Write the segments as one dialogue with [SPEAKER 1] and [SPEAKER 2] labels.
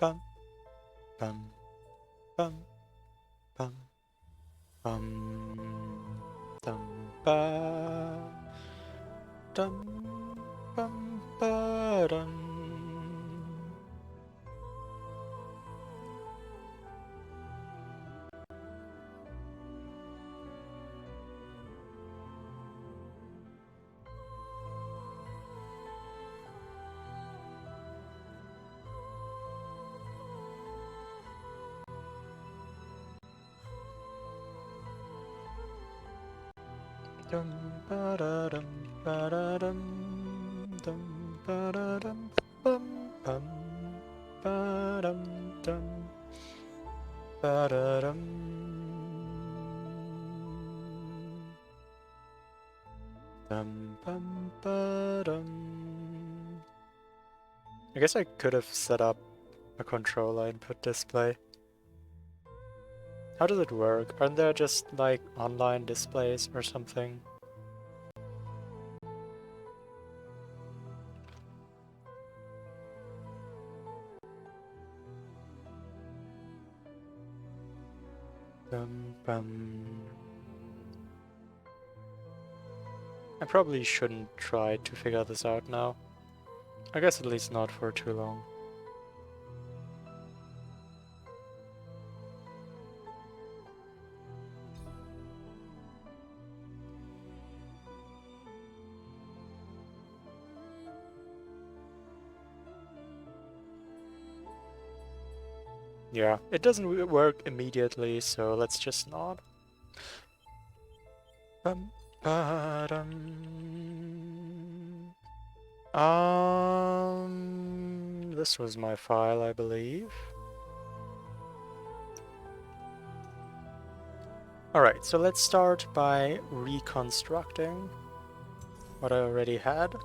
[SPEAKER 1] bum, bum, bum, bum, bum, dum, ba, dum, bum, ba, dum. Dum ba da dum ba da dum ba da dum bum bum ba dum ba da dum bum ba dum. I guess I could have set up a controller input display. How does it work? Aren't there just like online displays or something? Bum. I probably shouldn't try to figure this out now. I guess at least not for too long. Yeah, it doesn't work immediately, so let's just not. Bum, ba-dum. This was my file, I believe. Alright, so let's start by reconstructing what I already had.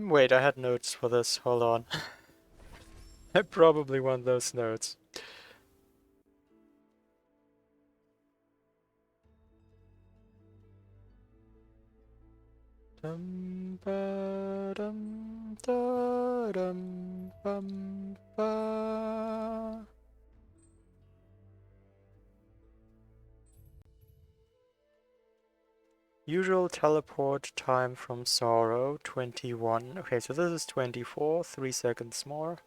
[SPEAKER 1] Wait, I had notes for this, hold on. I probably want those notes. Dum ba dum da dum bum ba. Usual teleport time from Sorrow, 21. Okay, so this is 24, 3 seconds more.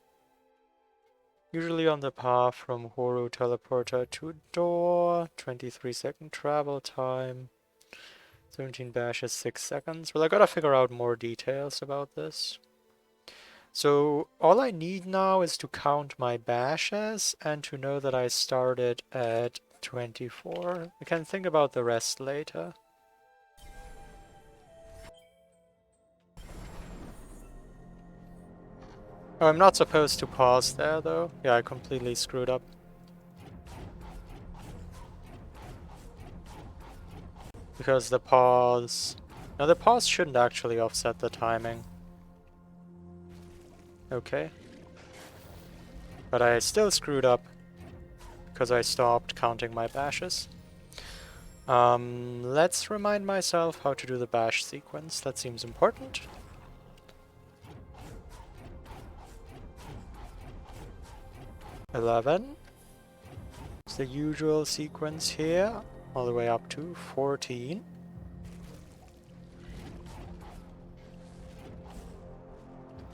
[SPEAKER 1] Usually on the path from Horu Teleporter to door, 23-second travel time. 17 bashes, 6 seconds. Well, I gotta figure out more details about this. So all I need now is to count my bashes and to know that I started at 24. I can think about the rest later. Oh, I'm not supposed to pause there, though. Yeah, I completely screwed up. Because the pause... No, the pause shouldn't actually offset the timing. Okay. But I still screwed up because I stopped counting my bashes. Let's remind myself how to do the bash sequence. That seems important. $11. It's the usual sequence here, all the way up to 14.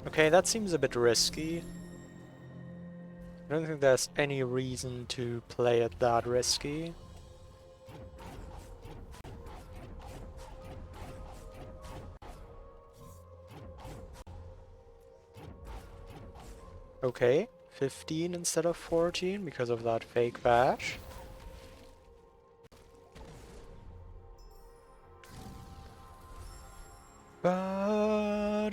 [SPEAKER 1] Okay, that seems a bit risky. I don't think there's any reason to play it that risky. Okay, 15 instead of 14 because of that fake bash. Ba-dum,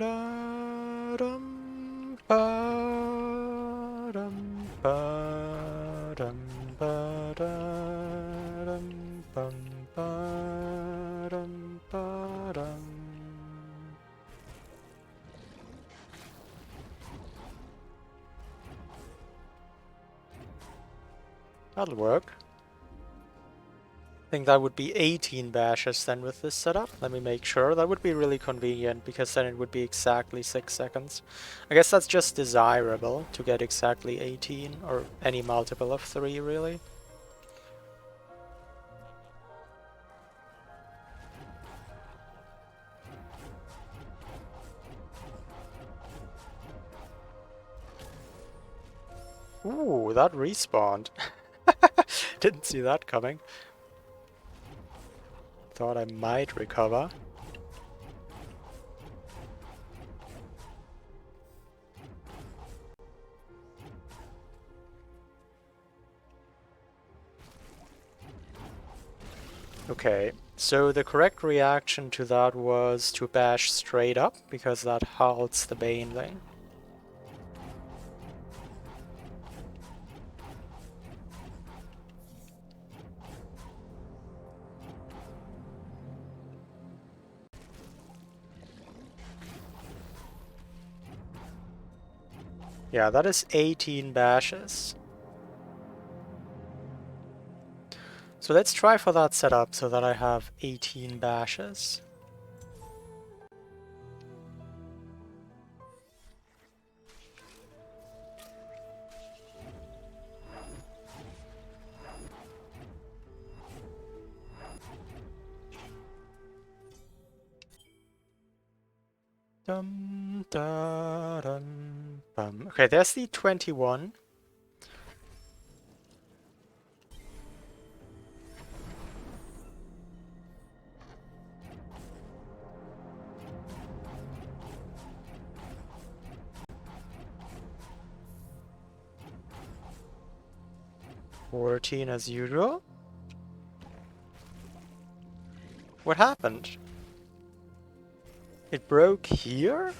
[SPEAKER 1] ba-dum, ba-dum, ba-da-dum, bum, That'll work. I think that would be 18 bashes then with this setup. Let me make sure. That would be really convenient because then it would be exactly 6 seconds. I guess that's just desirable to get exactly 18 or any multiple of 3 really. Ooh, that respawned. Didn't see that coming. Thought I might recover. Okay, so the correct reaction to that was to bash straight up, because that halts the Baneling. Yeah, that is 18 bashes. So let's try for that setup so that I have 18 bashes. Dum da dum bum. Okay, there's the 21. $14 as usual. What happened? It broke here?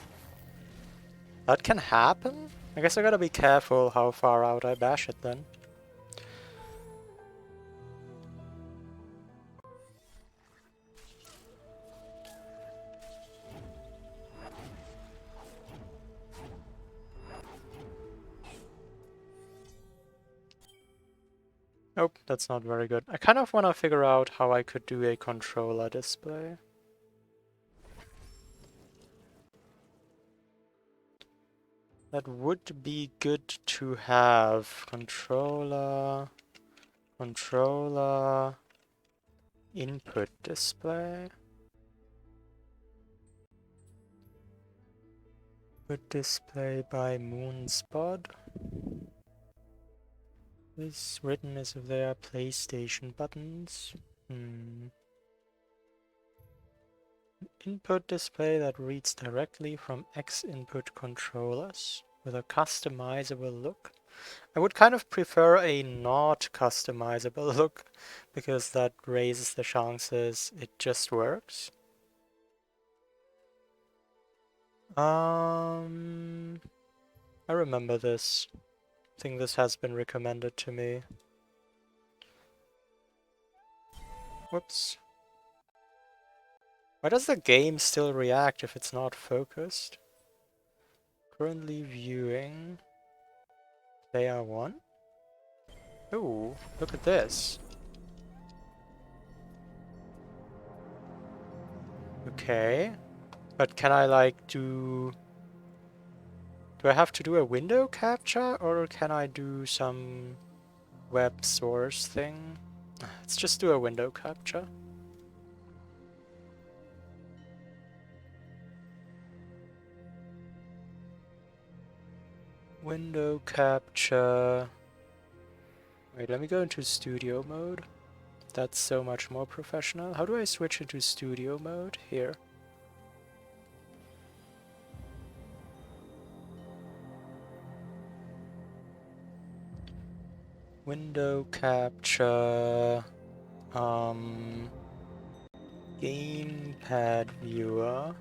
[SPEAKER 1] That can happen? I guess I gotta be careful how far out I bash it then. Nope, that's not very good. I kind of want to figure out how I could do a controller display. That would be good to have. Controller, input display. Input display by Moonspot. This written as if they are PlayStation buttons. Input display that reads directly from X input controllers with a customizable look. I would kind of prefer a not customizable look because that raises the chances it just works. I remember this. I think this has been recommended to me. Whoops. Why does the game still react if it's not focused? Currently viewing. Player 1? Ooh, look at this. Okay. But can I like do I have to do a window capture or can I do some web source thing? Let's just do a window capture. Window capture. Wait, let me go into studio mode. That's so much more professional. How do I switch into studio mode? Here. Window capture. Gamepad viewer.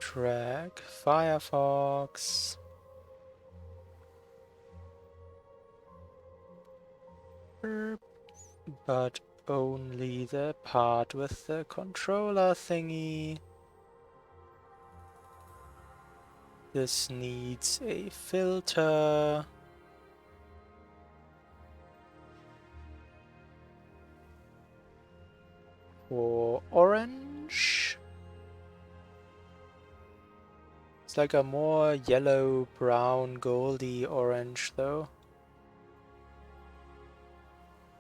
[SPEAKER 1] Track. Firefox. But only the part with the controller thingy. This needs a filter. For orange. It's like a more yellow, brown, goldy orange though.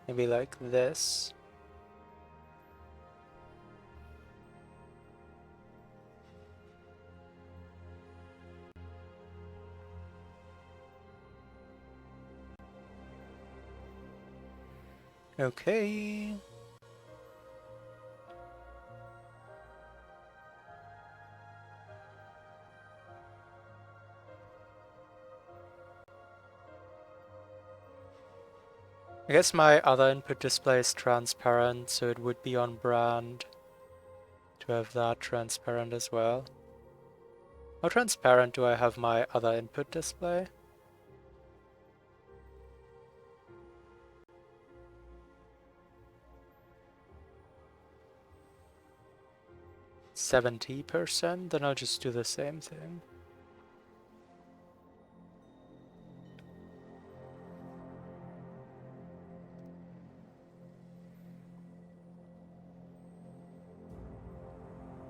[SPEAKER 1] Maybe like this. Okay. I guess my other input display is transparent, so it would be on brand to have that transparent as well. How transparent do I have my other input display? 70%? Then I'll just do the same thing.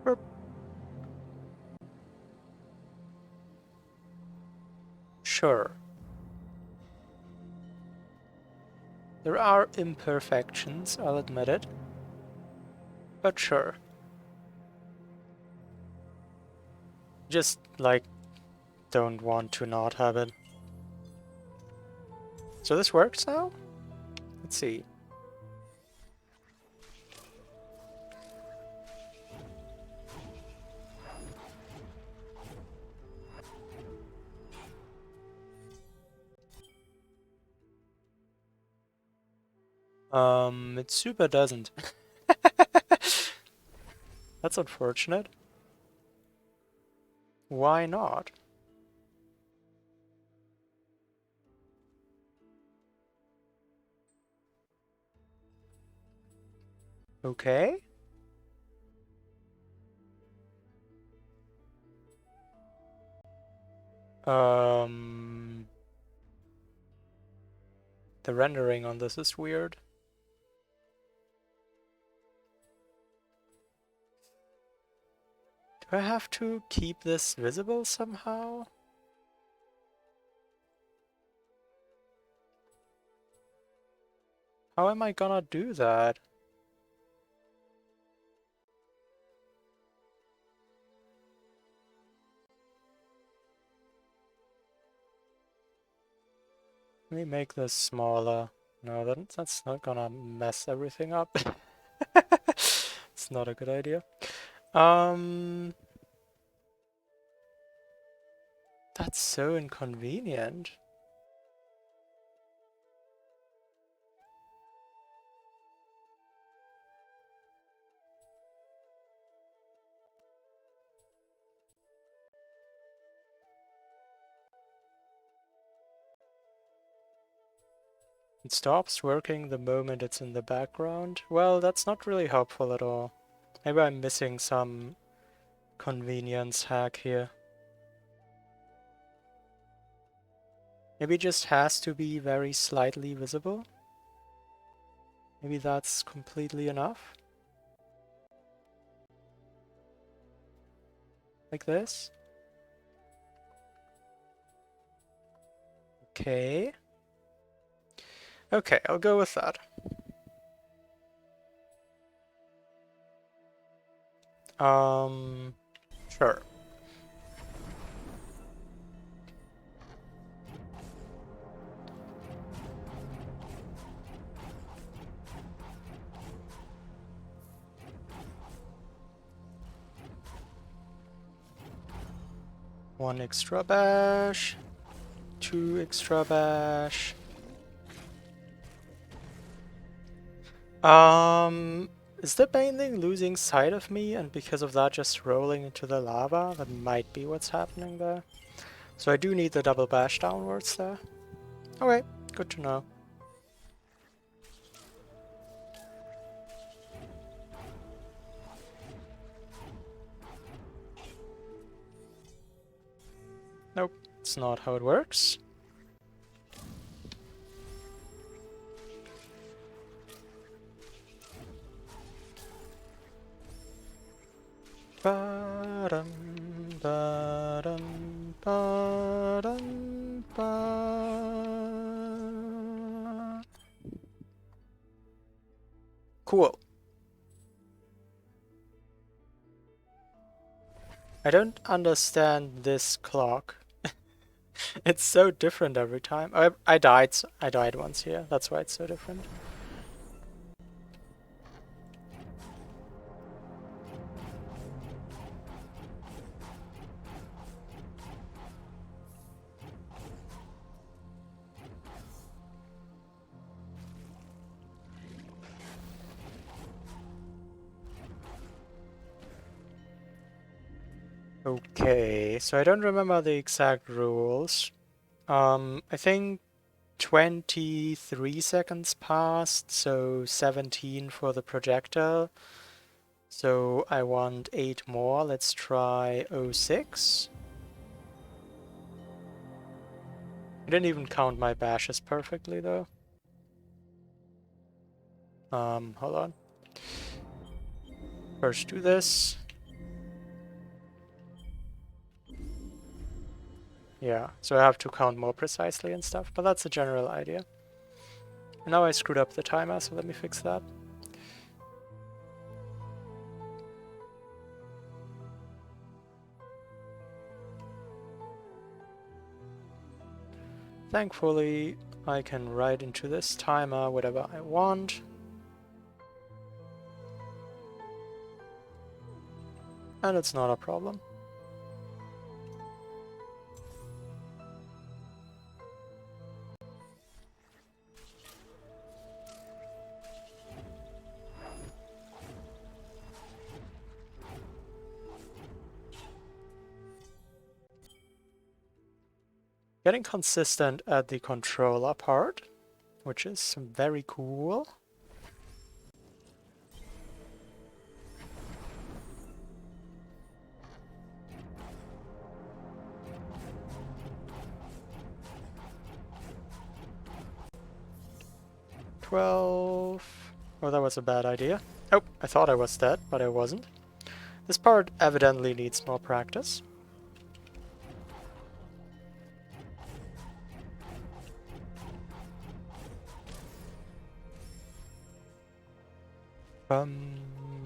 [SPEAKER 1] Burp. Sure. There are imperfections, I'll admit it. But sure. Just, like, don't want to not have it. So this works now? Let's see. It super doesn't. That's unfortunate. Why not? Okay. The rendering on this is weird. Do I have to keep this visible somehow? How am I gonna do that? Let me make this smaller. No, that's not gonna mess everything up. It's not a good idea. That's so inconvenient. It stops working the moment it's in the background. Well, that's not really helpful at all. Maybe I'm missing some convenience hack here. Maybe it just has to be very slightly visible. Maybe that's completely enough. Like this. Okay. Okay, I'll go with that. Sure. One extra bash. 2 extra bash. Is the painting losing sight of me and because of that just rolling into the lava? That might be what's happening there. So I do need the double bash downwards there. Okay, good to know. That's not how it works. Ba-dum, ba-dum, ba-dum, ba. Cool. I don't understand this clock. It's so different every time. I died once here. That's why it's so different. Okay, so I don't remember the exact rules. I think 23 seconds passed, so 17 for the projectile. So I want 8 more. Let's try 06. I didn't even count my bashes perfectly though. Hold on. First do this. Yeah, so I have to count more precisely and stuff, but that's the general idea. And now I screwed up the timer, so let me fix that. Thankfully, I can write into this timer whatever I want. And it's not a problem. Getting consistent at the controller part, which is very cool. Oh, that was a bad idea. Oh, I thought I was dead, but I wasn't. This part evidently needs more practice.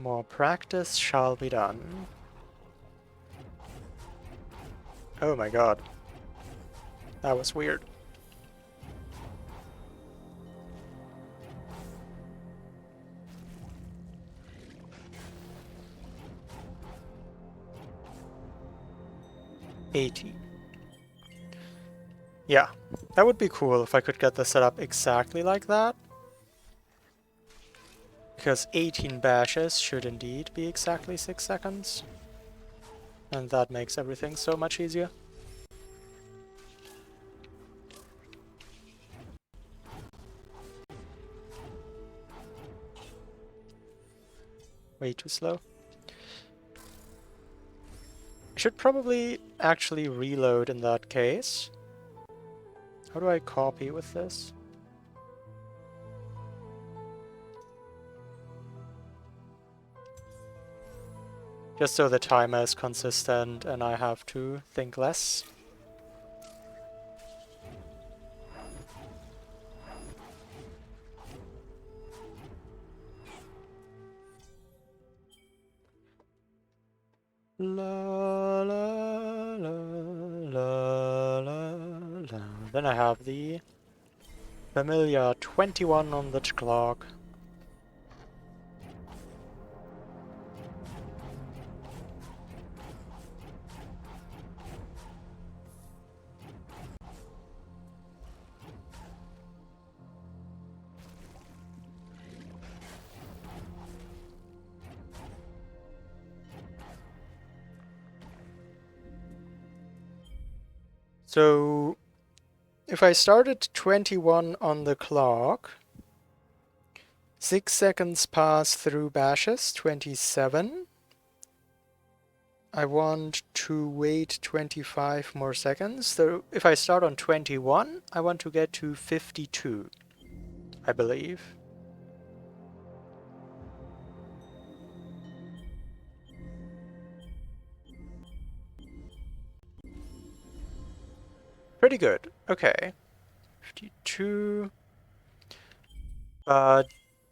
[SPEAKER 1] More practice shall be done. Oh my god. That was weird. $80. Yeah, that would be cool if I could get the setup exactly like that. Because 18 bashes should indeed be exactly 6 seconds. And that makes everything so much easier. Way too slow. I should probably actually reload in that case. How do I copy with this? Just so the timer is consistent and I have to think less. La la la la la la. Then I have the familiar 21 on the clock. So if I start at 21 on the clock, 6 seconds pass through bashes, 27. I want to wait 25 more seconds. So if I start on 21, I want to get to 52, I believe. Pretty good. Okay. 52. But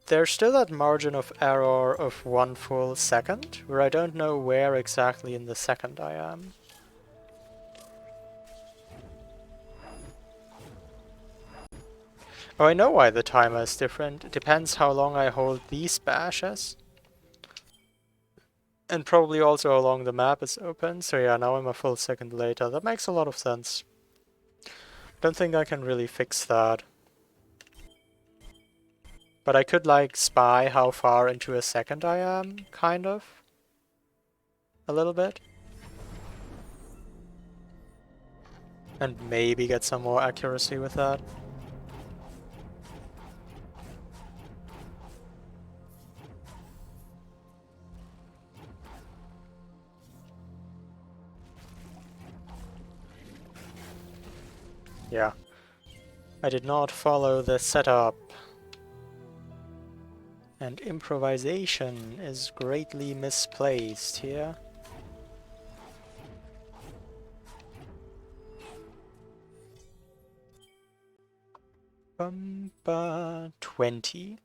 [SPEAKER 1] there's still that margin of error of 1 full second, where I don't know where exactly in the second I am. Oh, I know why the timer is different. It depends how long I hold these bashes. And probably also how long the map is open. So yeah, now I'm a full second later. That makes a lot of sense. Don't think I can really fix that. But I could like spy how far into a second I am, kind of. A little bit. And maybe get some more accuracy with that. Yeah. I did not follow the setup. And improvisation is greatly misplaced here. Bumba 20.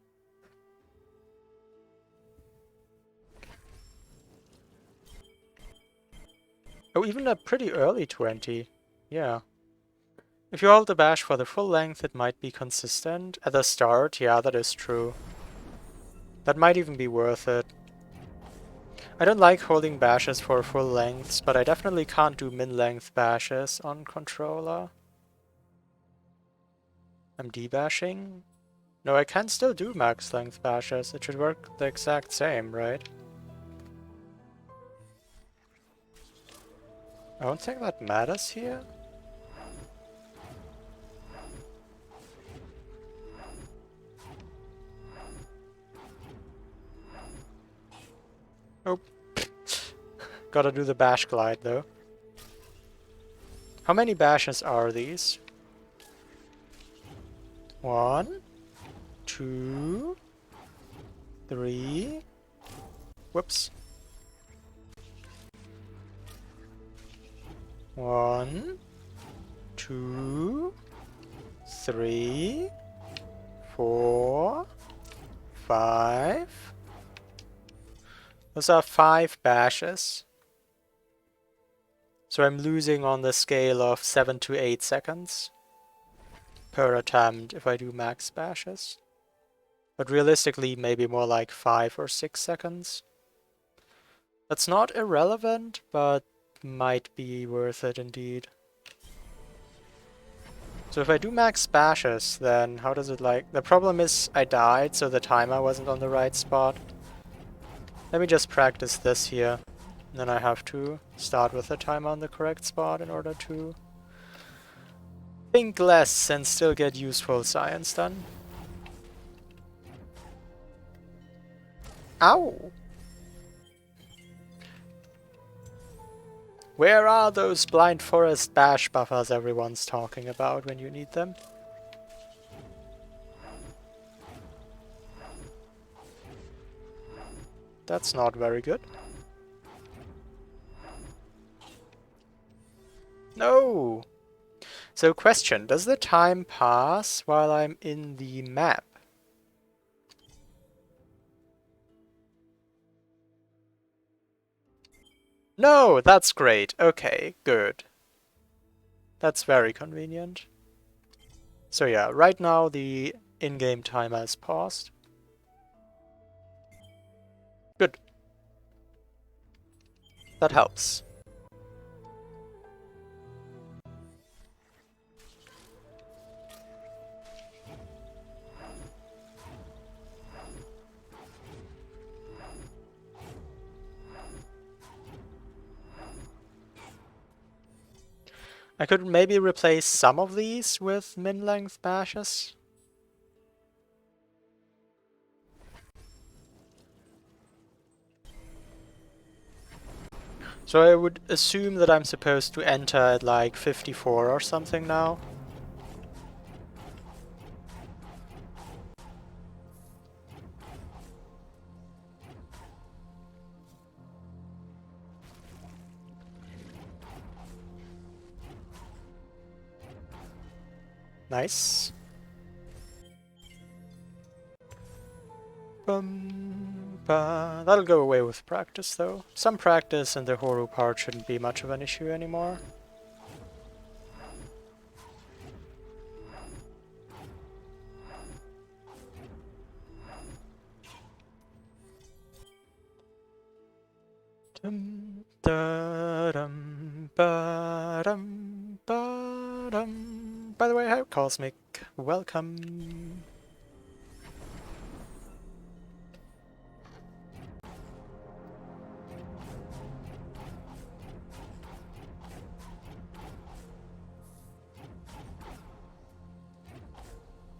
[SPEAKER 1] Oh, even a pretty early 20. Yeah. If you hold the bash for the full length, it might be consistent. At the start, yeah, that is true. That might even be worth it. I don't like holding bashes for full lengths, but I definitely can't do min-length bashes on controller. I'm debashing? No, I can still do max-length bashes. It should work the exact same, right? I don't think that matters here. Oh. Gotta do the bash glide, though. How many bashes are these? 1, 2, 3. Whoops. 1, 2, 3, 4, 5. Those are 5 bashes. So I'm losing on the scale of 7 to 8 seconds per attempt if I do max bashes. But realistically, maybe more like 5 or 6 seconds. That's not irrelevant, but might be worth it indeed. So if I do max bashes, then how does it like... The problem is I died, so the timer wasn't on the right spot. Let me just practice this here. Then I have to start with the timer on the correct spot in order to think less and still get useful science done. Ow! Where are those blind forest bash buffers everyone's talking about when you need them? That's not very good. No! So question, does the time pass while I'm in the map? No, that's great. Okay, good. That's very convenient. So yeah, right now the in-game timer is paused. Good. That helps. I could maybe replace some of these with min-length bashes. So I would assume that I'm supposed to enter at like 54 or something now. Nice. That'll go away with practice though. Some practice and the Horu part shouldn't be much of an issue anymore. Dum, da-dum, ba-dum, ba-dum. By the way, hi Cosmic. Welcome.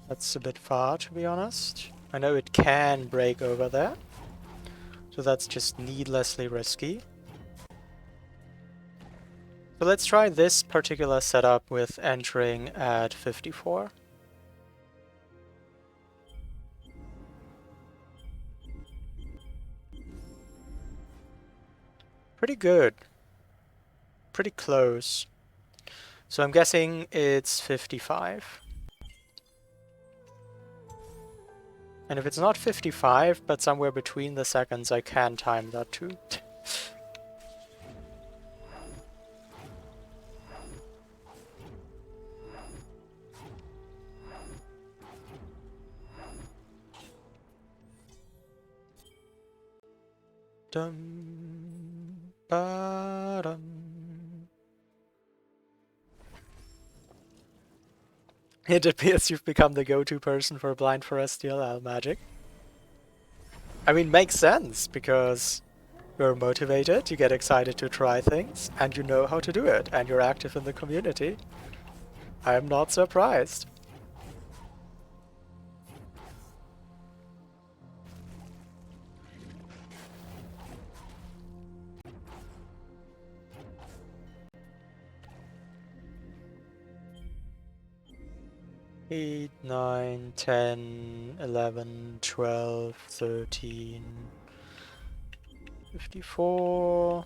[SPEAKER 1] That's a bit far, to be honest. I know it can break over there, so that's just needlessly risky. So let's try this particular setup with entering at 54. Pretty good. Pretty close. So I'm guessing it's 55. And if it's not 55, but somewhere between the seconds, I can time that too. Dum, ba-dum. It appears you've become the go-to person for Blind Forest DLL magic. I mean, makes sense, because you're motivated, you get excited to try things, and you know how to do it, and you're active in the community. I am not surprised. Eight, 9, 10, 11, 12, 13, 54.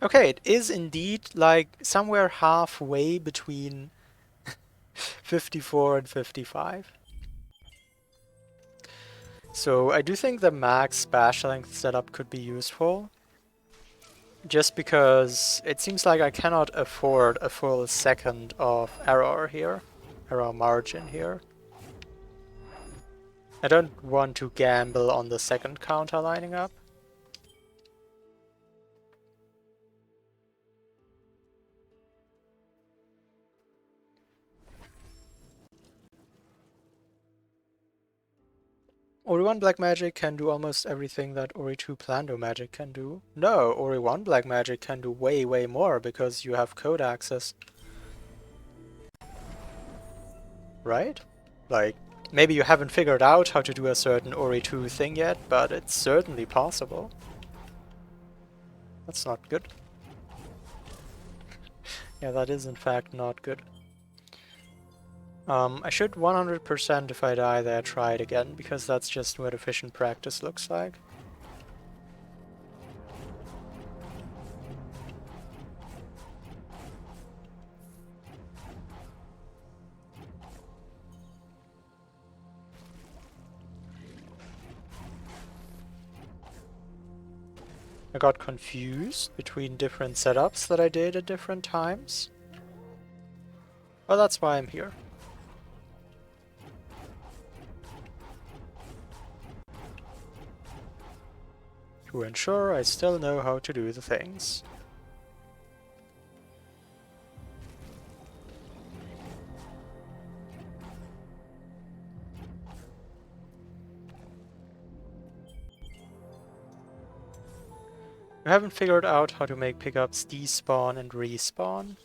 [SPEAKER 1] Okay, it is indeed like somewhere halfway between 54 and 55. So I do think the max bash length setup could be useful. Just because it seems like I cannot afford a full second of error here. Error margin here. I don't want to gamble on the second counter lining up. Ori 1 Black Magic can do almost everything that Ori 2 Plando Magic can do. No, Ori 1 Black Magic can do way, way more because you have code access. Right? Like, maybe you haven't figured out how to do a certain Ori 2 thing yet, but it's certainly possible. That's not good. Yeah, that is in fact not good. I should 100% if I die there try it again, because that's just what efficient practice looks like. I got confused between different setups that I did at different times. Well, that's why I'm here. To ensure I still know how to do the things. I haven't figured out how to make pickups despawn and respawn.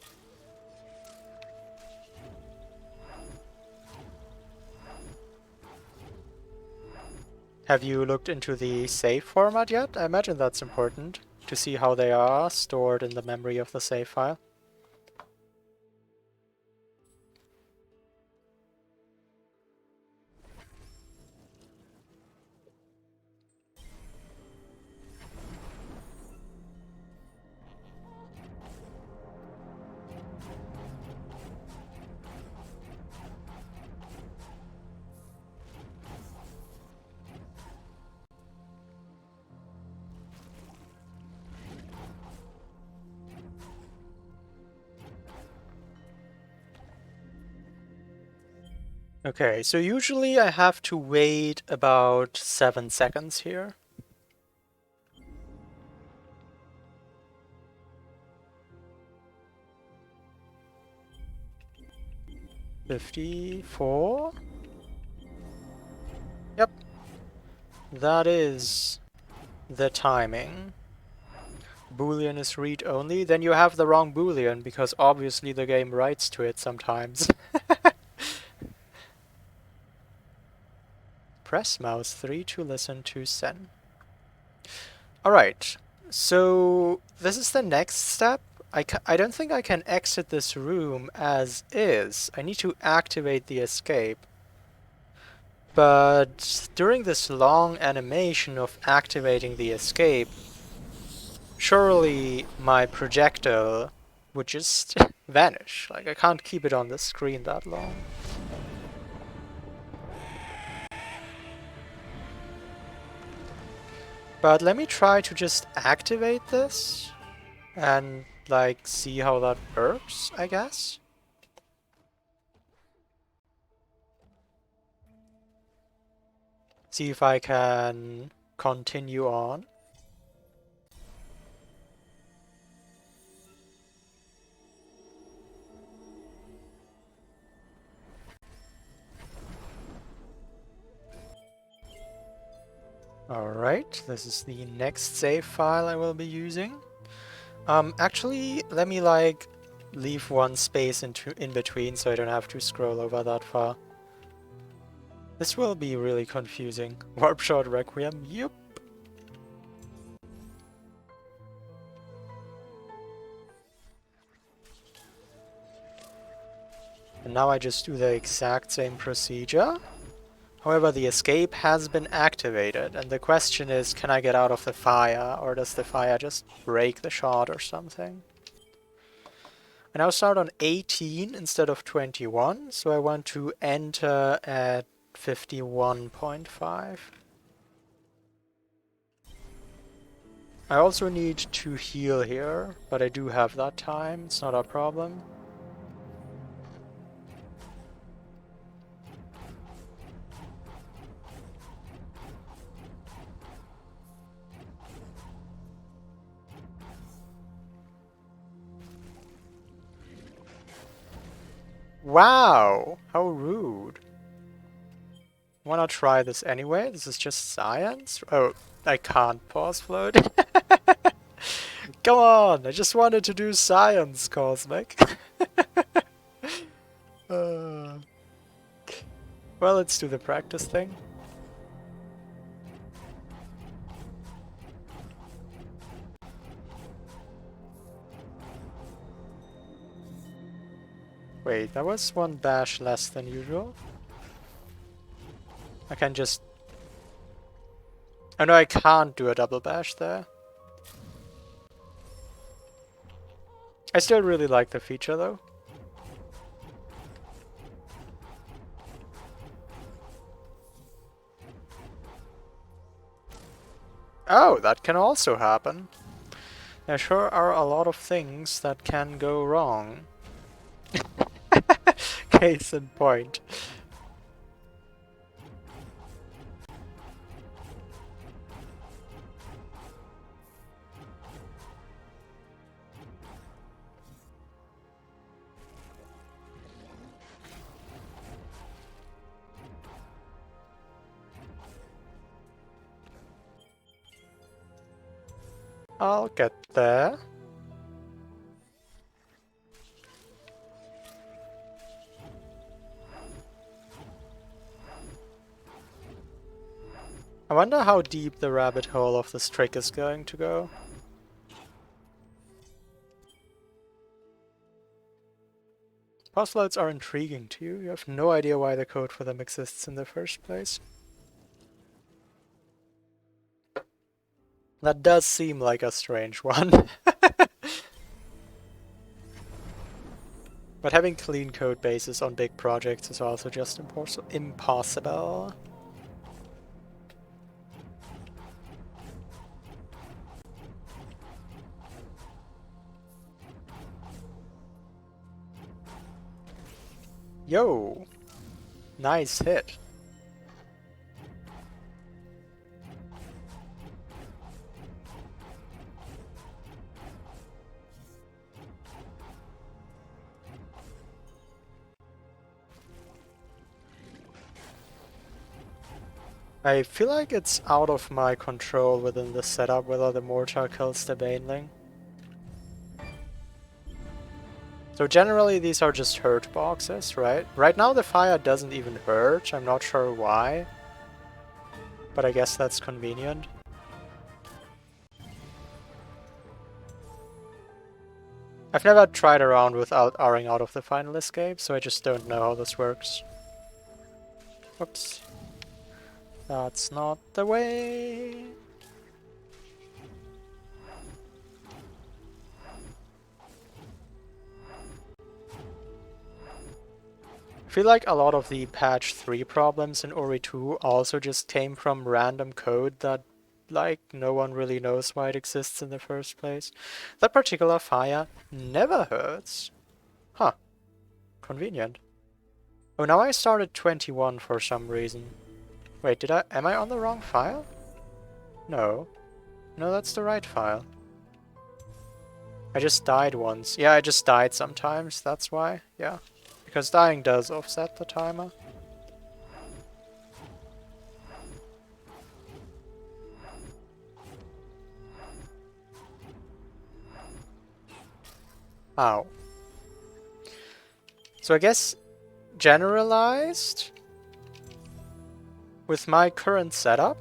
[SPEAKER 1] Have you looked into the save format yet? I imagine that's important to see how they are stored in the memory of the save file. Okay, so usually I have to wait about 7 seconds here. $54? Yep, that is the timing. Boolean is read-only, then you have the wrong Boolean, because obviously the game writes to it sometimes. Press mouse 3 to listen to Sen. Alright, so this is the next step. I don't think I can exit this room as is. I need to activate the escape. But during this long animation of activating the escape, surely my projectile would just vanish. Like, I can't keep it on the screen that long. But let me try to just activate this and, like, see how that works, I guess. See if I can continue on. Alright, this is the next save file I will be using. Actually, let me like leave one space in between so I don't have to scroll over that far. This will be really confusing. Warp Shot Requiem, yup. And now I just do the exact same procedure. However, the escape has been activated, and the question is, can I get out of the fire, or does the fire just break the shot or something? I now start on 18 instead of 21, so I want to enter at 51.5. I also need to heal here, but I do have that time, it's not a problem. Wow! How rude. Wanna try this anyway? This is just science? Oh, I can't pause float. Come on! I just wanted to do science, Cosmic. uh, well, let's do the practice thing. Wait, that was one bash less than usual. I can just... Oh no, I can't do a double bash there. I still really like the feature though. Oh, that can also happen. There sure are a lot of things that can go wrong. Case in point. I'll get there. I wonder how deep the rabbit hole of this trick is going to go. Postloads are intriguing to you. You have no idea why the code for them exists in the first place. That does seem like a strange one. But having clean code bases on big projects is also just impossible. Yo! Nice hit. I feel like it's out of my control within the setup whether the mortar kills the Baneling. So generally these are just hurt boxes, right? Right now the fire doesn't even hurt, I'm not sure why. But I guess that's convenient. I've never tried around without R-ing out of the final escape, so I just don't know how this works. Whoops. That's not the way. I feel like a lot of the patch 3 problems in Ori 2 also just came from random code that, like, no one really knows why it exists in the first place. That particular fire never hurts. Huh. Convenient. Oh, now I started 21 for some reason. Wait, am I on the wrong file? No. No, that's the right file. I just died once. Yeah, I just died sometimes, that's why. Yeah. Because dying does offset the timer. Ow. So I guess generalized with my current setup,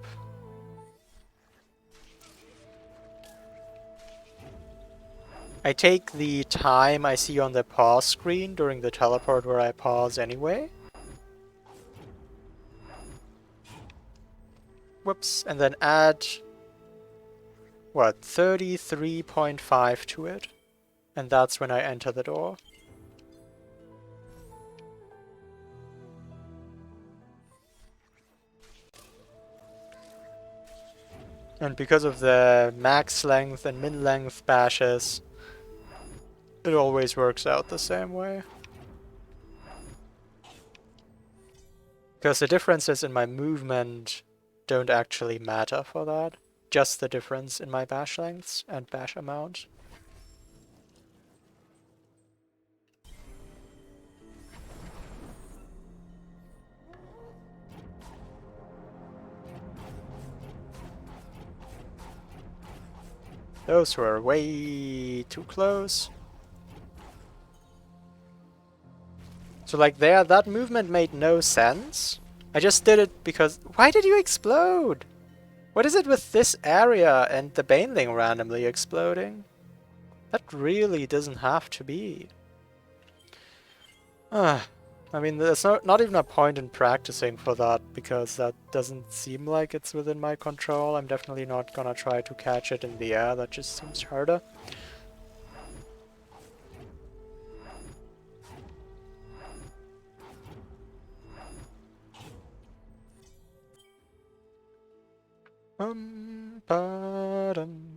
[SPEAKER 1] I take the time I see on the pause screen during the teleport where I pause anyway. Whoops, and then add, what, 33.5 to it. And that's when I enter the door. And because of the max length and min length bashes, it always works out the same way. Because the differences in my movement don't actually matter for that. Just the difference in my bash lengths and bash amount. Those were way too close. So like there, that movement made no sense. I just did it because... Why did you explode? What is it with this area and the Baneling randomly exploding? That really doesn't have to be. I mean, there's not even a point in practicing for that, because that doesn't seem like it's within my control. I'm definitely not gonna try to catch it in the air, that just seems harder. Ba-dum.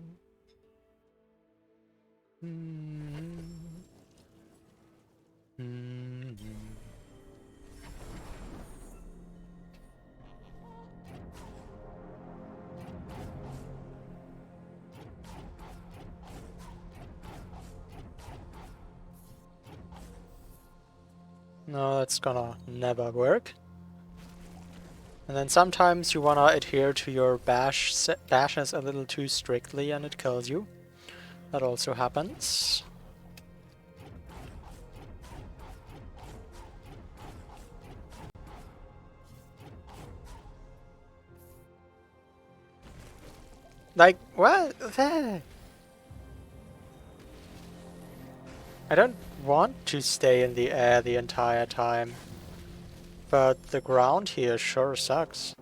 [SPEAKER 1] No, that's gonna never work. And then sometimes you wanna adhere to your bashes a little too strictly and it kills you. That also happens. Like, what? I don't want to stay in the air the entire time, but the ground here sure sucks.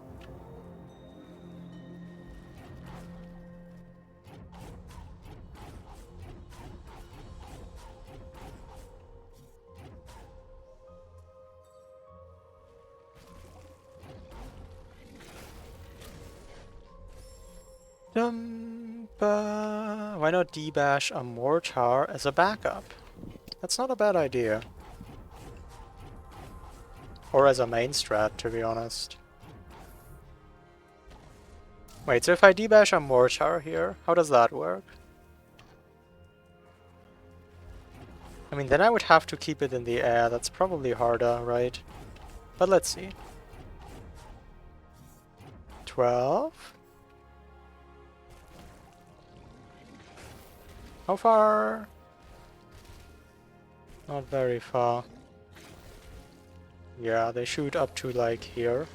[SPEAKER 1] Why not D-bash a mortar as a backup? That's not a bad idea. Or as a main strat, to be honest. Wait, so if I D-bash a mortar here, how does that work? I mean, then I would have to keep it in the air. That's probably harder, right? But let's see. 12? How far? Not very far. Yeah, they shoot up to like here.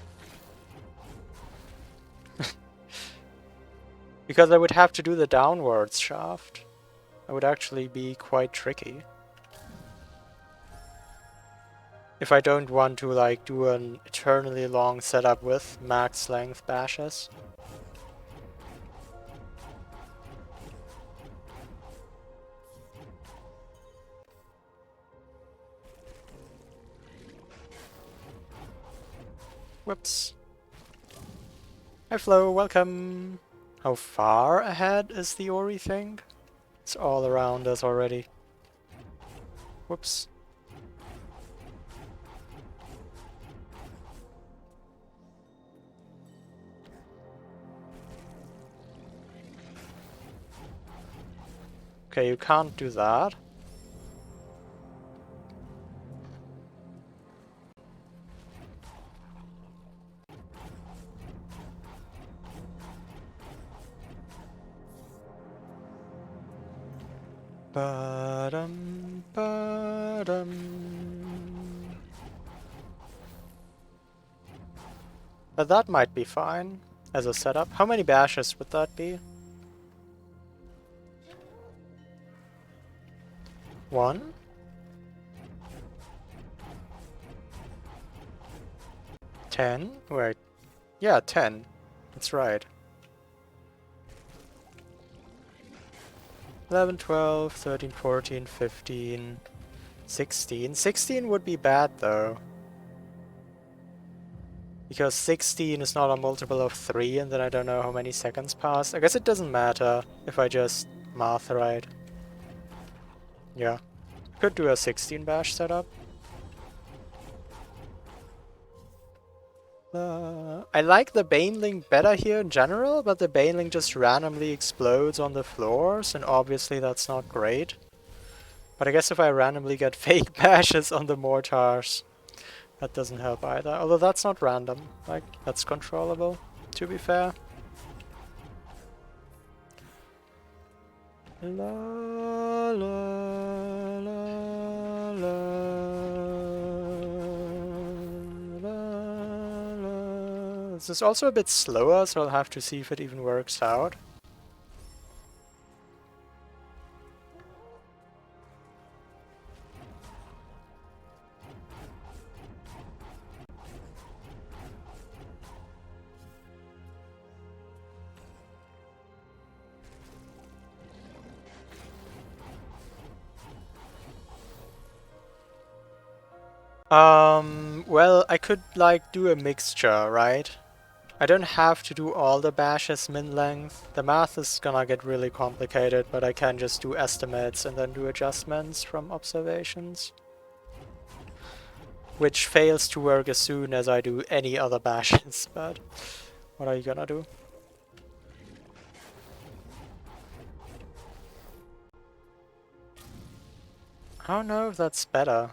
[SPEAKER 1] Because I would have to do the downwards shaft. That would actually be quite tricky. If I don't want to like do an eternally long setup with max length bashes. Whoops. Hi Flo, welcome! How far ahead is the Ori thing? It's all around us already. Whoops. Okay, you can't do that. Ba-dum, ba-dum. But that might be fine as a setup. How many bashes would that be? 1? 10? Wait. Yeah, 10. That's right. 11, 12, 13, 14, 15, 16. 16 would be bad though. Because 16 is not a multiple of 3 and then I don't know how many seconds pass. I guess it doesn't matter if I just math right. Yeah. Could do a 16 bash setup. I like the Baneling better here in general, but the Baneling just randomly explodes on the floors, and obviously that's not great. But I guess if I randomly get fake bashes on the mortars, that doesn't help either. Although that's not random, like, that's controllable, to be fair. La la la la la. This is also a bit slower, so I'll have to see if it even works out. Well, I could like do a mixture, right? I don't have to do all the bashes min length. The math is gonna get really complicated, but I can just do estimates and then do adjustments from observations. Which fails to work as soon as I do any other bashes, but what are you gonna do? I don't know if that's better.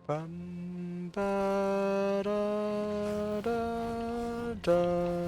[SPEAKER 1] Bum, ba, da, da, da.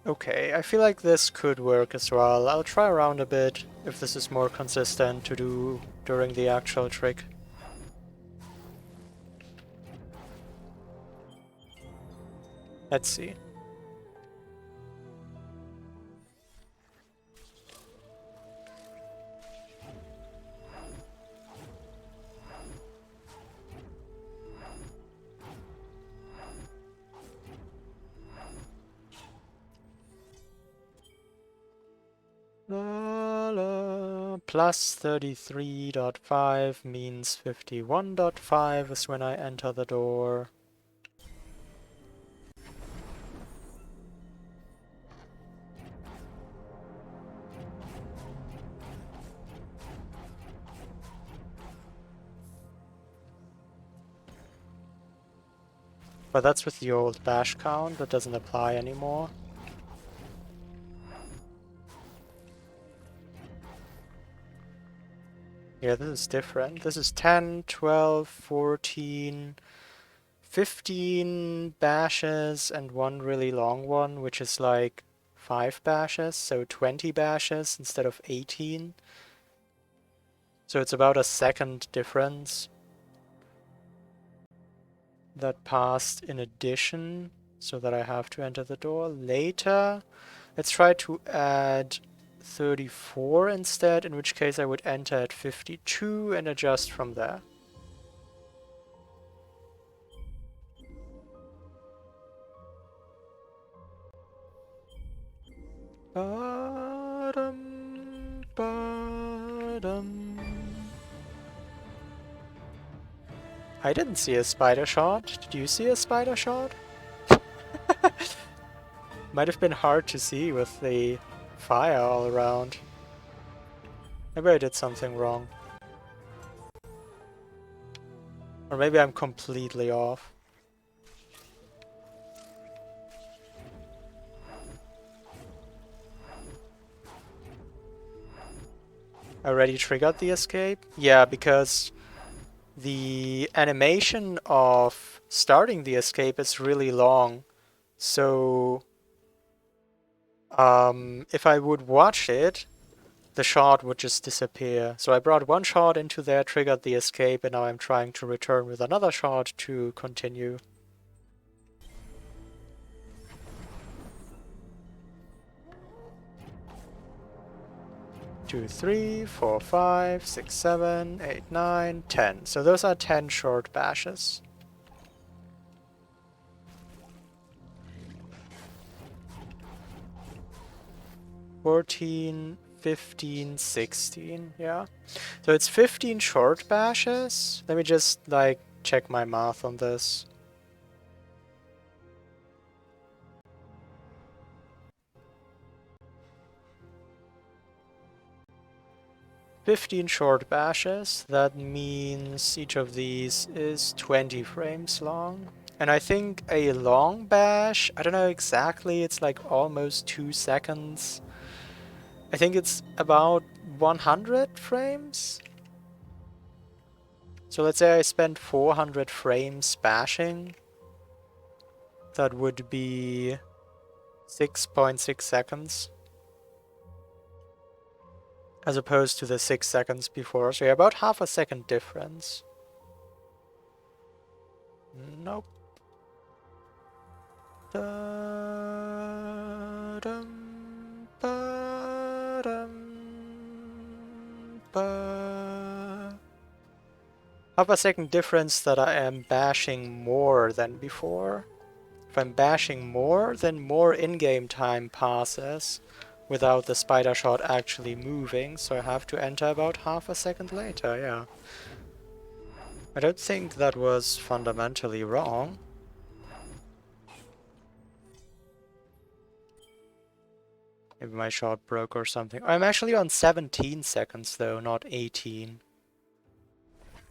[SPEAKER 1] Okay, I feel like this could work as well. I'll try around a bit if this is more consistent to do during the actual trick. Let's see. La, la. Plus 33.5 means 51.5 is when I enter the door. But that's with the old bash count, that doesn't apply anymore. Yeah, this is different. This is 10, 12, 14, 15 bashes and one really long one, which is like 5 bashes, so 20 bashes instead of 18. So it's about a second difference that passed in addition, so that I have to enter the door later. Let's try to add 34 instead, in which case I would enter at 52 and adjust from there. Ba-dum, ba-dum. I didn't see a spider shot. Did you see a spider shot? Might have been hard to see with the fire all around. Maybe I did something wrong. Or maybe I'm completely off. I already triggered the escape? Yeah, because the animation of starting the escape is really long. So if I would watch it, the shard would just disappear. So I brought one shard into there, triggered the escape, and now I'm trying to return with another shard to continue. 2, 3, 4, 5, 6, 7, 8, 9, 10. So those are 10 short bashes. $14, 15, 16, yeah. So it's 15 short bashes. Let me just, like, check my math on this. "15 short bashes, that means each of these is 20 frames long. And I think a long bash, I don't know exactly, it's like almost 2 seconds. I think it's about 100 frames. So let's say I spent 400 frames bashing. That would be 6.6 seconds. As opposed to the 6 seconds before. So yeah, about half a second difference. Nope. Da-dum, ba-dum, ba. Half a second difference that I am bashing more than before. If I'm bashing more, then more in-game time passes without the spider shot actually moving, so I have to enter about half a second later, yeah. I don't think that was fundamentally wrong. Maybe my shot broke or something. I'm actually on 17 seconds though, not 18.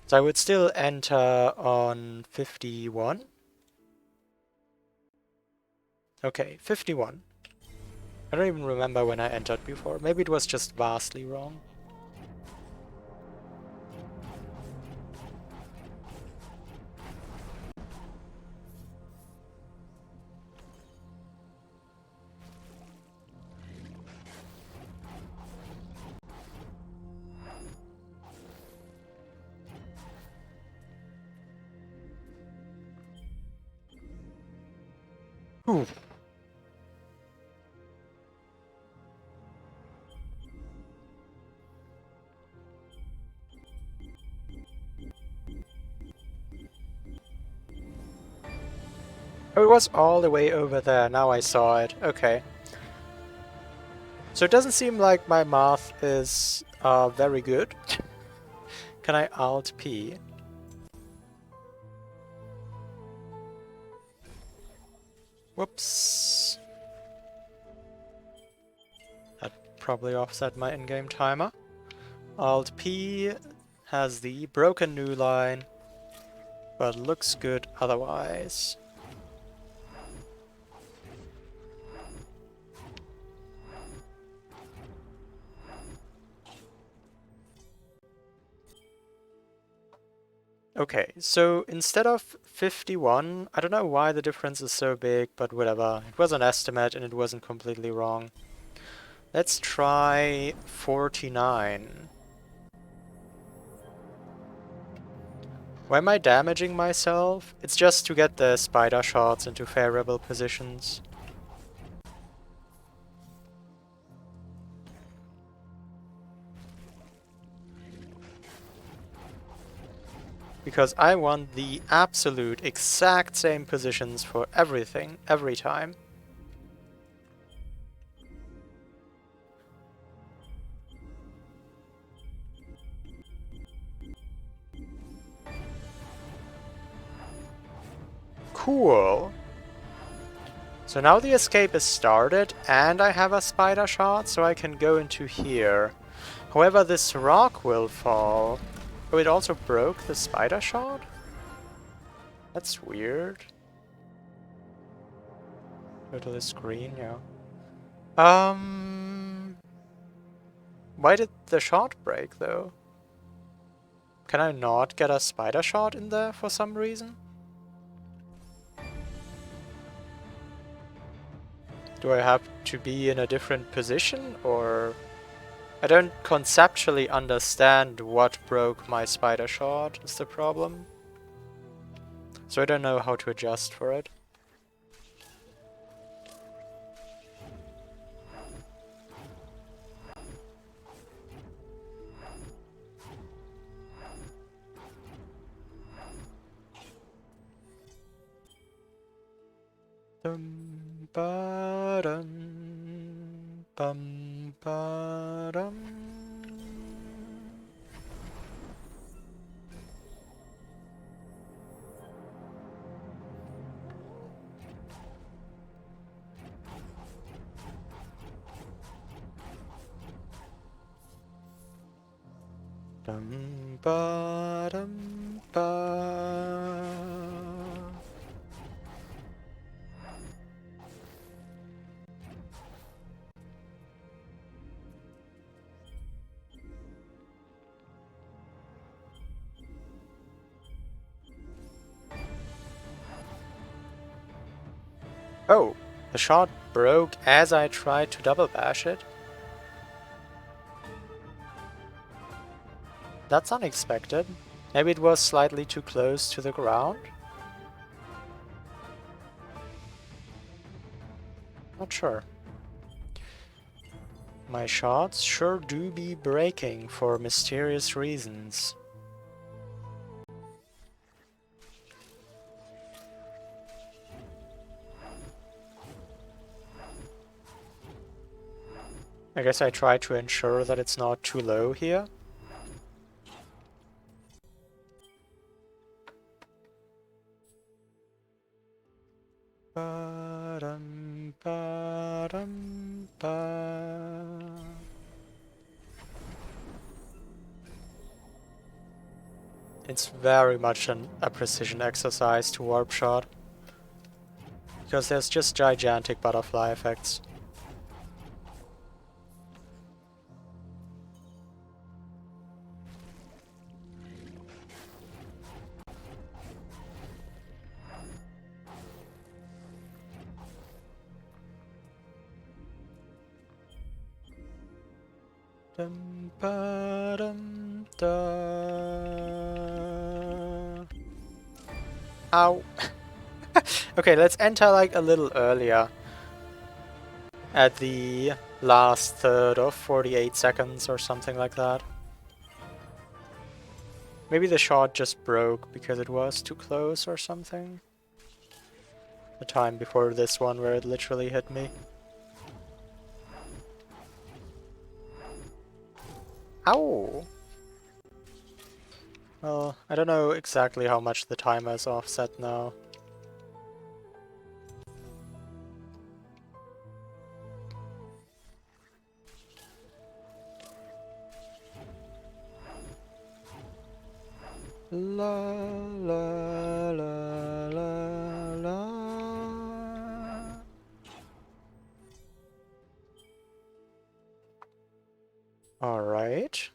[SPEAKER 1] So I would still enter on 51. Okay, 51. I don't even remember when I entered before. Maybe it was just vastly wrong. Ooh. Oh, it was all the way over there. Now I saw it. Okay. So it doesn't seem like my math is very good. Can I Alt P? Whoops. That probably offset my in-game timer. Alt P has the broken new line, but looks good otherwise. Okay, so instead of 51, I don't know why the difference is so big, but whatever. It was an estimate and it wasn't completely wrong. Let's try 49. Why am I damaging myself? It's just to get the spider shots into favorable positions. Because I want the absolute exact same positions for everything, every time. Cool. So now the escape is started and I have a spider shot, so I can go into here. However, this rock will fall. Oh, it also broke the spider shot? That's weird. Go to the screen, yeah. Why did the shot break, though? Can I not get a spider shot in there for some reason? Do I have to be in a different position, or... I don't conceptually understand what broke my spider shot, is the problem. So I don't know how to adjust for it. Dum ba dum bum ba dum. Dum ba dum ba. Oh, the shot broke as I tried to double bash it. That's unexpected. Maybe it was slightly too close to the ground? Not sure. My shots sure do be breaking for mysterious reasons. I guess I try to ensure that it's not too low here. Ba-dum, ba-dum, ba. It's very much a precision exercise to warp shot. Because there's just gigantic butterfly effects. Dum ba dum da. Ow. Okay, let's enter like a little earlier. At the last third of 48 seconds or something like that. Maybe the shot just broke because it was too close or something. The time before this one where it literally hit me. Ow! Well, I don't know exactly how much the timer is offset now. La la la la la. All right.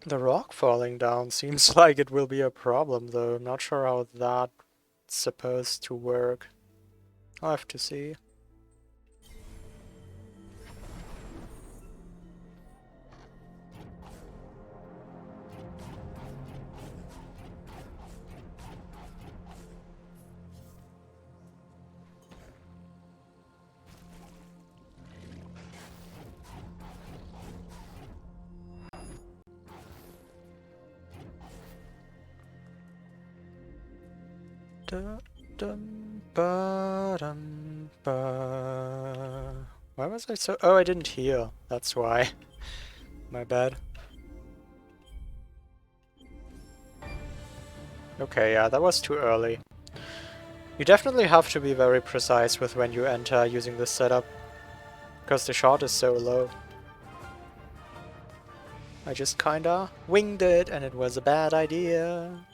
[SPEAKER 1] The rock falling down seems like it will be a problem, though. Not sure how that's supposed to work. I'll have to see. Dum ba dum ba. Why was I so? Oh, I didn't heal. That's why. My bad. Okay, yeah, that was too early. You definitely have to be very precise with when you enter using this setup, because the shot is so low. I just kinda winged it and it was a bad idea.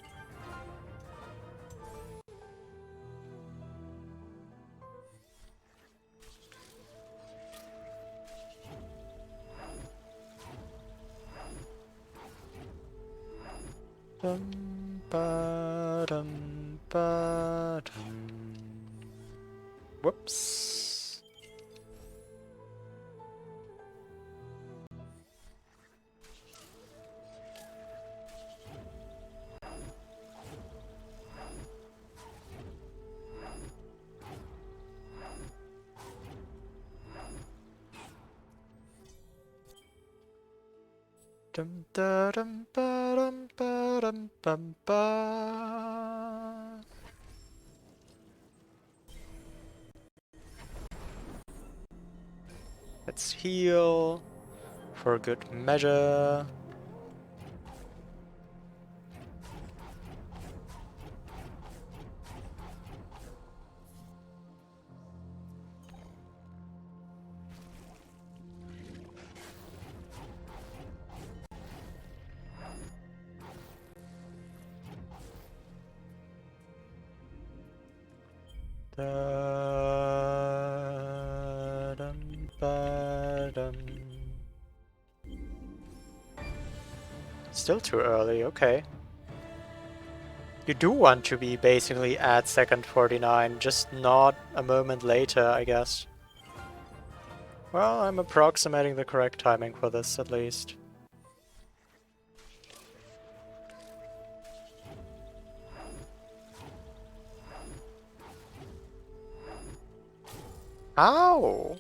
[SPEAKER 1] Dum ba dum ba dum. Whoops. Dum da dum ba dum ba dum bum ba. Let's heal for good measure. Da dum ba dum. Still too early, okay. You do want to be basically at second 49, just not a moment later, I guess. Well, I'm approximating the correct timing for this, at least. Ow!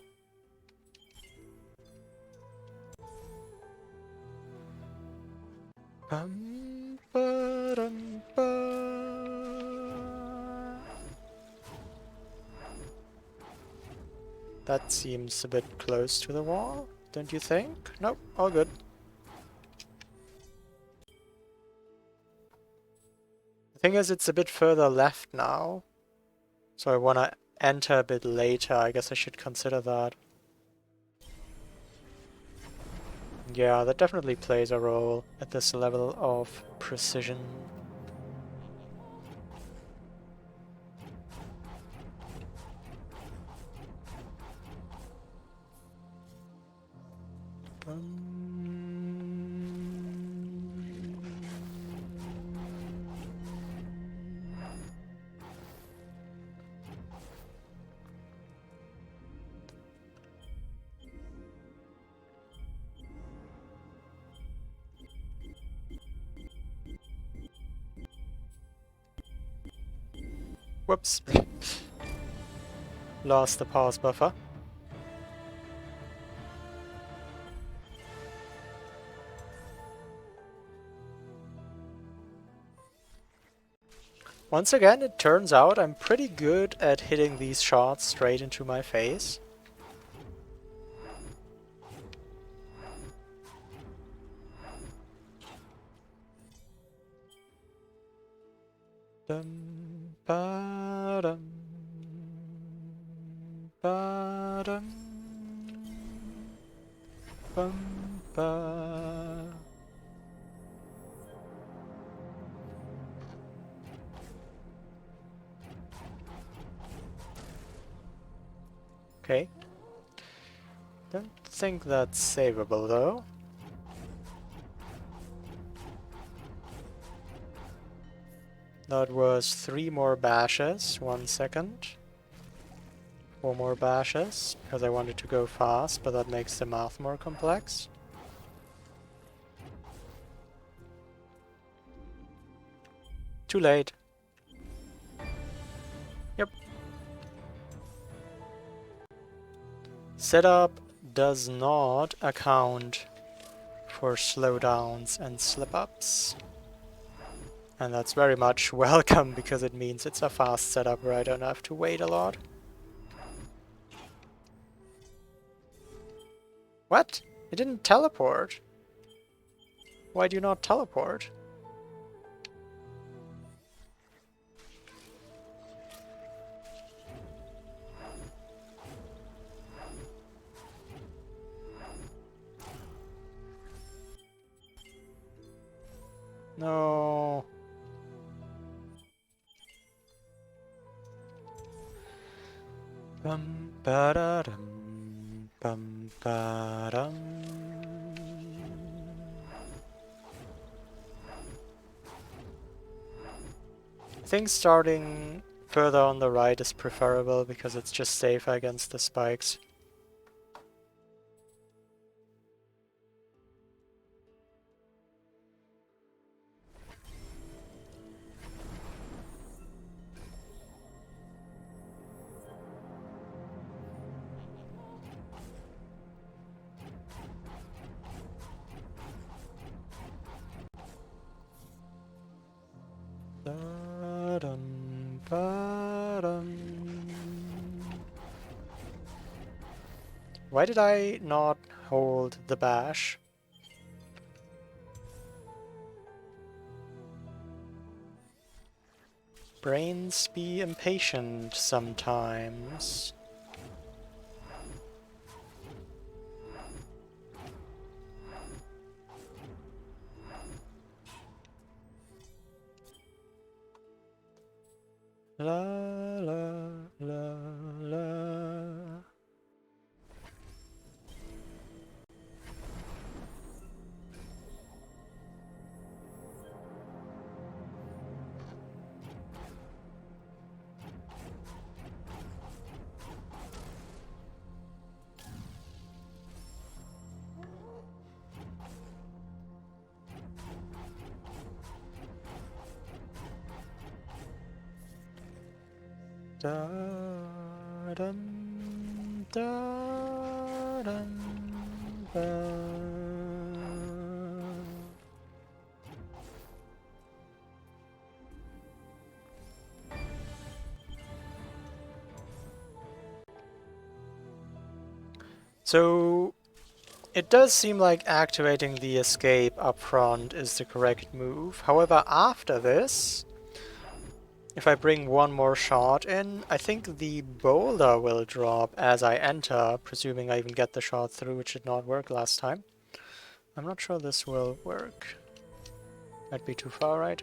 [SPEAKER 1] Bum, ba-dum, ba. That seems a bit close to the wall, don't you think? Nope, all good. The thing is, it's a bit further left now. So I want to enter a bit later. I guess I should consider that. Yeah, that definitely plays a role at this level of precision. Whoops. Lost the pause buffer. Once again, it turns out I'm pretty good at hitting these shots straight into my face. Dum ba dum ba dum bum ba. Okay. Don't think that's savable though. That was 3 more bashes. 1 second. 4 more bashes, because I wanted to go fast, but that makes the math more complex. Too late. Yep. Setup does not account for slowdowns and slip-ups. And that's very much welcome, because it means it's a fast setup where I don't have to wait a lot. What? It didn't teleport. Why do you not teleport? No. Bum ba da dum bum ba dum. I think starting further on the right is preferable because it's just safer against the spikes. Da-dum, ba-dum. Why did I not hold the bash? Brains be impatient sometimes. La la la la. Da-dum, da-dum, da. So it does seem like activating the escape up front is the correct move. However, after this, If I bring one more shot in, I think the boulder will drop as I enter, presuming I even get the shot through, which did not work last time. I'm not sure this will work. Might be too far, right?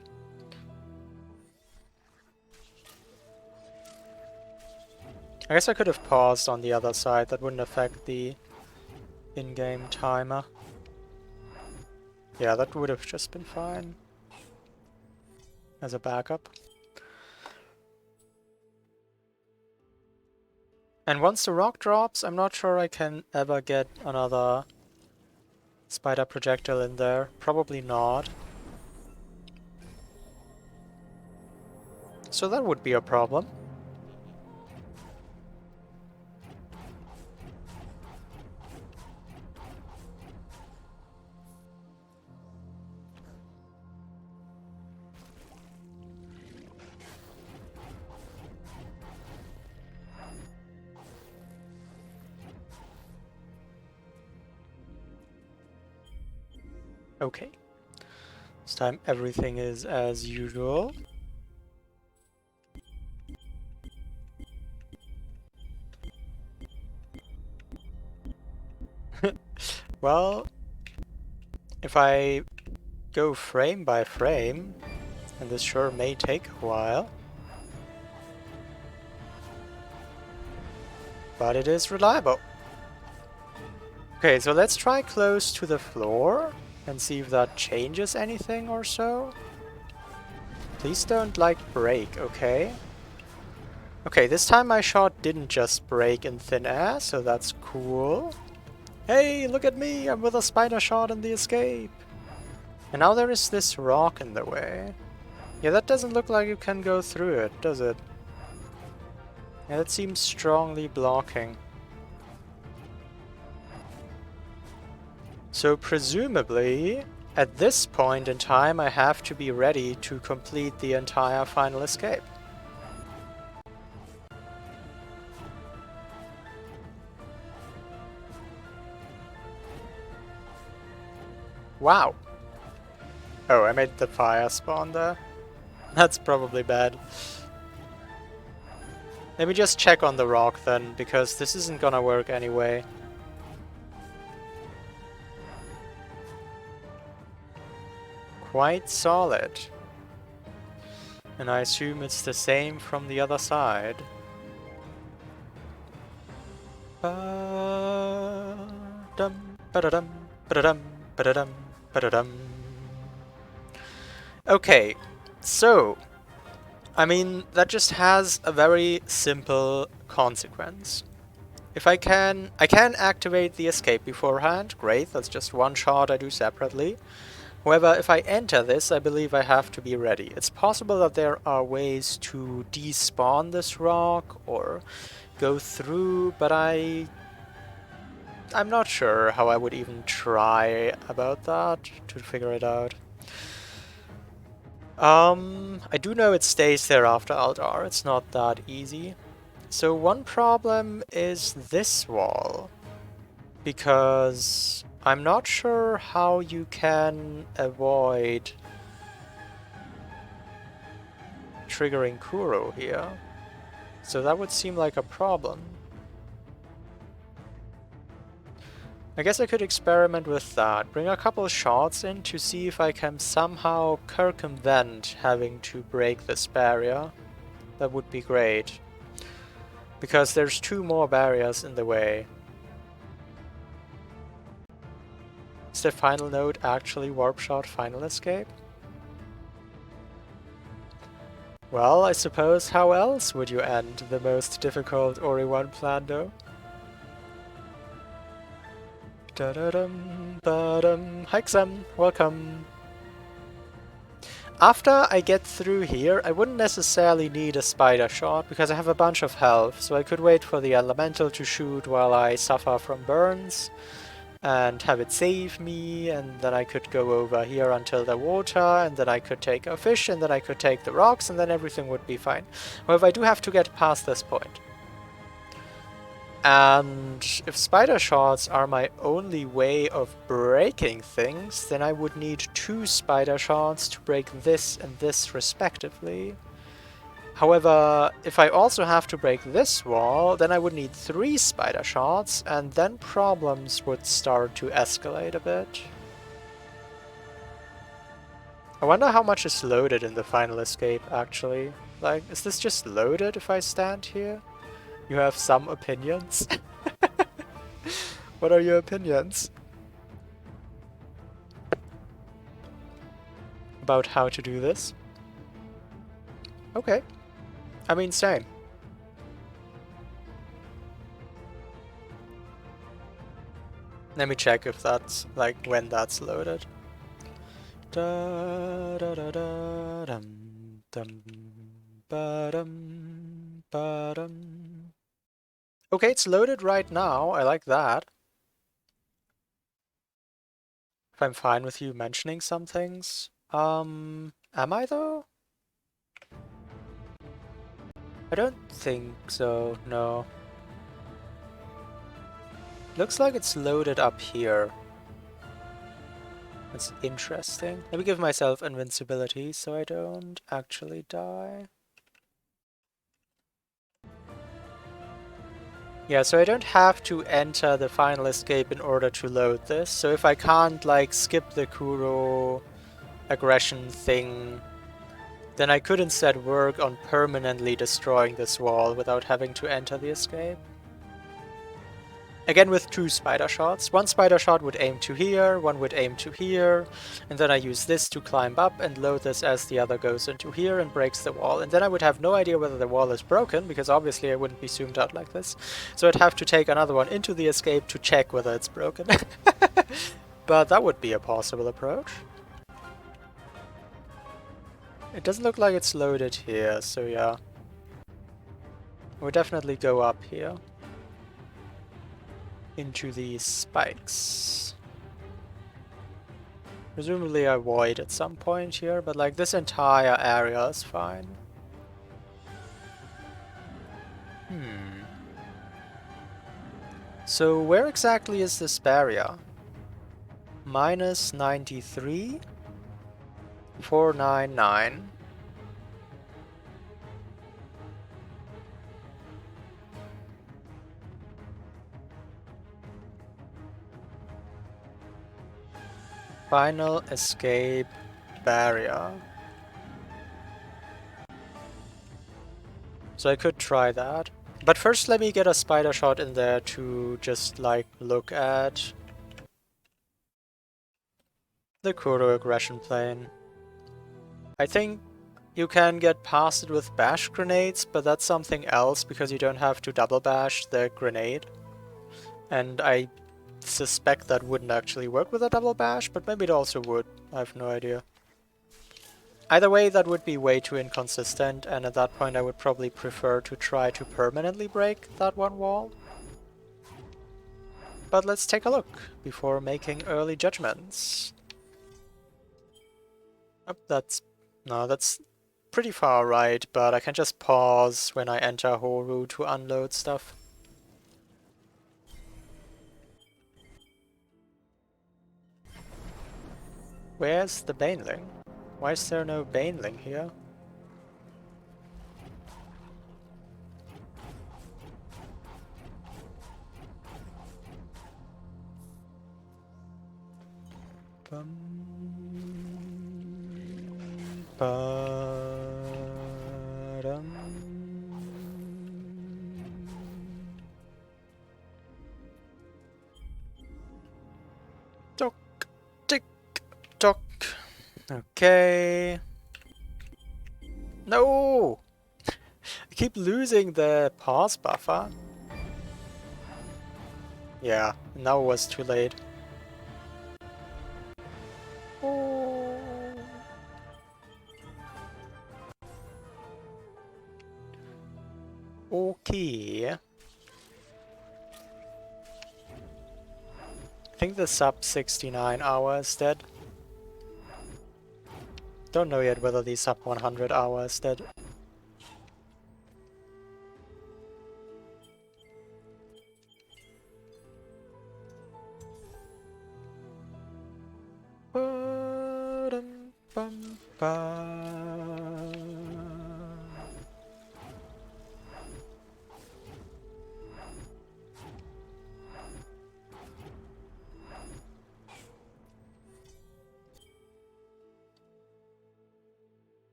[SPEAKER 1] I guess I could have paused on the other side, that wouldn't affect the in-game timer. Yeah, that would have just been fine as a backup. And once the rock drops, I'm not sure I can ever get another spider projectile in there. Probably not. So that would be a problem. Okay. This time everything is as usual. Well, if I go frame by frame, and this sure may take a while, but it is reliable. Okay, so let's try close to the floor and see if that changes anything or so. Please don't, like, break, okay? Okay, this time my shot didn't just break in thin air, so that's cool. Hey, look at me! I'm with a spider shot in the escape! And now there is this rock in the way. Yeah, that doesn't look like you can go through it, does it? Yeah, that seems strongly blocking. So presumably, at this point in time, I have to be ready to complete the entire final escape. Wow. Oh, I made the fire spawn there. That's probably bad. Let me just check on the rock then, because this isn't gonna work anyway. Quite solid. And I assume it's the same from the other side. Ba-dum, ba-da-dum, ba-da-dum, ba-da-dum, ba-da-dum. Okay, so, I mean, that just has a very simple consequence. If I can activate the escape beforehand, great, that's just one shot I do separately. However, if I enter this, I believe I have to be ready. It's possible that there are ways to despawn this rock or go through, but I'm not sure how I would even try about that to figure it out. I do know it stays there after Alt R, it's not that easy. So one problem is this wall, because I'm not sure how you can avoid triggering Kuro here. So that would seem like a problem. I guess I could experiment with that, bring a couple shots in to see if I can somehow circumvent having to break this barrier. That would be great. Because there's two more barriers in the way. Is the final node actually Warp Shot Final Escape? Well, I suppose how else would you end the most difficult Ori 1 plan though? Da-da-dum, ba-dum. Hi Xem, welcome! After I get through here, I wouldn't necessarily need a spider shot, because I have a bunch of health, so I could wait for the elemental to shoot while I suffer from burns, and have it save me, and then I could go over here until the water, and then I could take a fish, and then I could take the rocks, and then everything would be fine. However, I do have to get past this point. And if spider shots are my only way of breaking things, then I would need 2 spider shots to break this and this respectively. However, if I also have to break this wall, then I would need 3 spider shots, and then problems would start to escalate a bit. I wonder how much is loaded in the final escape, actually. Like, is this just loaded if I stand here? You have some opinions? What are your opinions? About how to do this? Okay. I mean, same. Let me check if that's, like, when that's loaded. Da da da da dum dum ba dum ba dum. Okay, it's loaded right now. I like that. If I'm fine with you mentioning some things. Am I though? I don't think so, no. Looks like it's loaded up here. That's interesting. Let me give myself invincibility so I don't actually die. Yeah, so I don't have to enter the final escape in order to load this. So if I can't, like, skip the Kuro aggression thing, then I could instead work on permanently destroying this wall without having to enter the escape. Again with 2 spider shots. 1 spider shot would aim to here, 1 would aim to here, and then I use this to climb up and load this as the other goes into here and breaks the wall. And then I would have no idea whether the wall is broken, because obviously I wouldn't be zoomed out like this. So I'd have to take another one into the escape to check whether it's broken. But that would be a possible approach. It doesn't look like it's loaded here, so yeah. We'll definitely go up here. Into these spikes. Presumably I void at some point here, but like this entire area is fine. So where exactly is this barrier? Minus 93? 499. Final escape barrier. So I could try that. But first let me get a spider shot in there to just like look at the Kuro aggression plane. I think you can get past it with bash grenades, but that's something else because you don't have to double bash the grenade. And I suspect that wouldn't actually work with a double bash, but maybe it also would. I have no idea. Either way, that would be way too inconsistent, and at that point I would probably prefer to try to permanently break that one wall. But let's take a look before making early judgments. Oh, that's pretty far right, but I can just pause when I enter Horu to unload stuff. Where's the Baneling? Why is there no Baneling here? Tock, tick, tock. Okay. No! I keep losing the pause buffer. Yeah, now it was too late. Oh. Okay. I think the sub 69 hour is dead. Don't know yet whether the sub 100 hour is dead.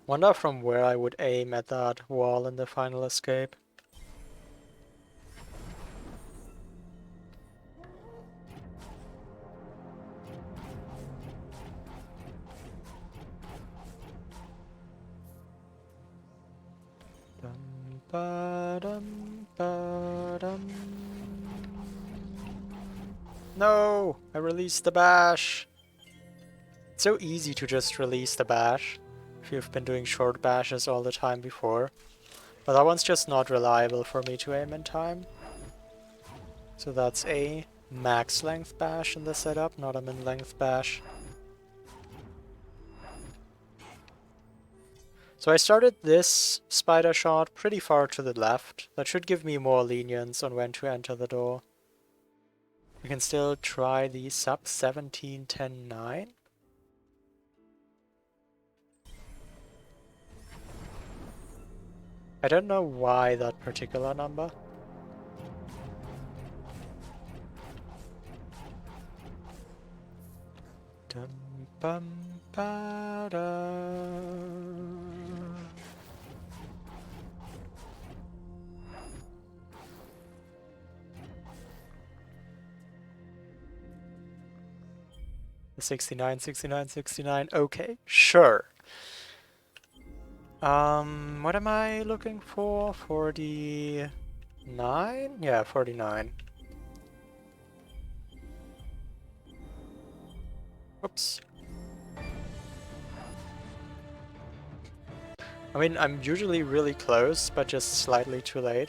[SPEAKER 1] Wonder from where I would aim at that wall in the final escape. Dum, ba-dum, ba-dum. No! I released the bash! It's so easy to just release the bash if you've been doing short bashes all the time before. But that one's just not reliable for me to aim in time. So that's a max length bash in the setup, not a min length bash. So I started this spider shot pretty far to the left. That should give me more lenience on when to enter the door. We can still try the sub 17, 10, 9. I don't know why that particular number. Dum bum ba da. The 69, 69, 69. Okay, sure. What am I looking for? 49? Yeah, 49. Oops. I mean, I'm usually really close, but just slightly too late.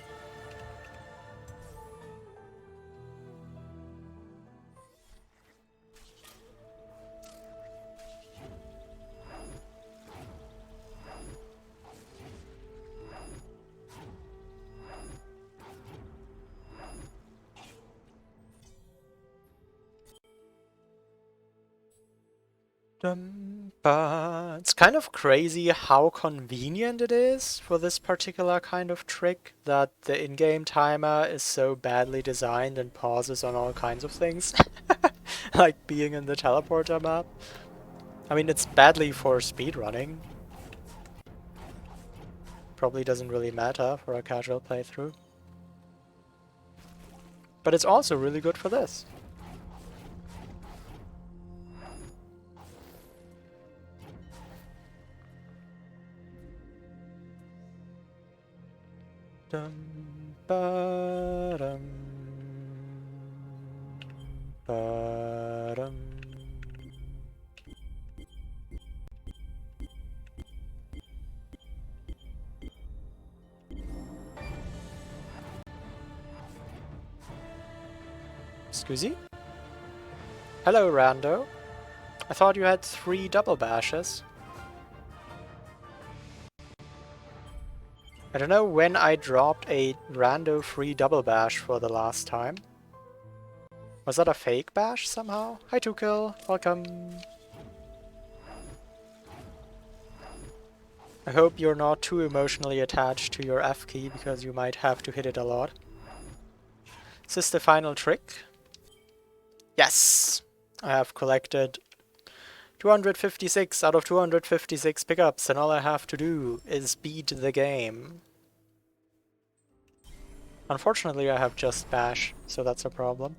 [SPEAKER 1] It's kind of crazy how convenient it is for this particular kind of trick that the in-game timer is so badly designed and pauses on all kinds of things. Like being in the teleporter map. I mean, it's badly for speedrunning. Probably doesn't really matter for a casual playthrough. But it's also really good for this. Dum ba dum ba dum. Scusi? Hello, Rando. I thought you had 3 double bashes. I don't know when I dropped a rando free double bash for the last time. Was that a fake bash somehow? Hi Tukil, welcome. I hope you're not too emotionally attached to your F key because you might have to hit it a lot. Is this the final trick? Yes! I have collected 256 out of 256 pickups and all I have to do is beat the game. Unfortunately, I have just bash, so that's a problem.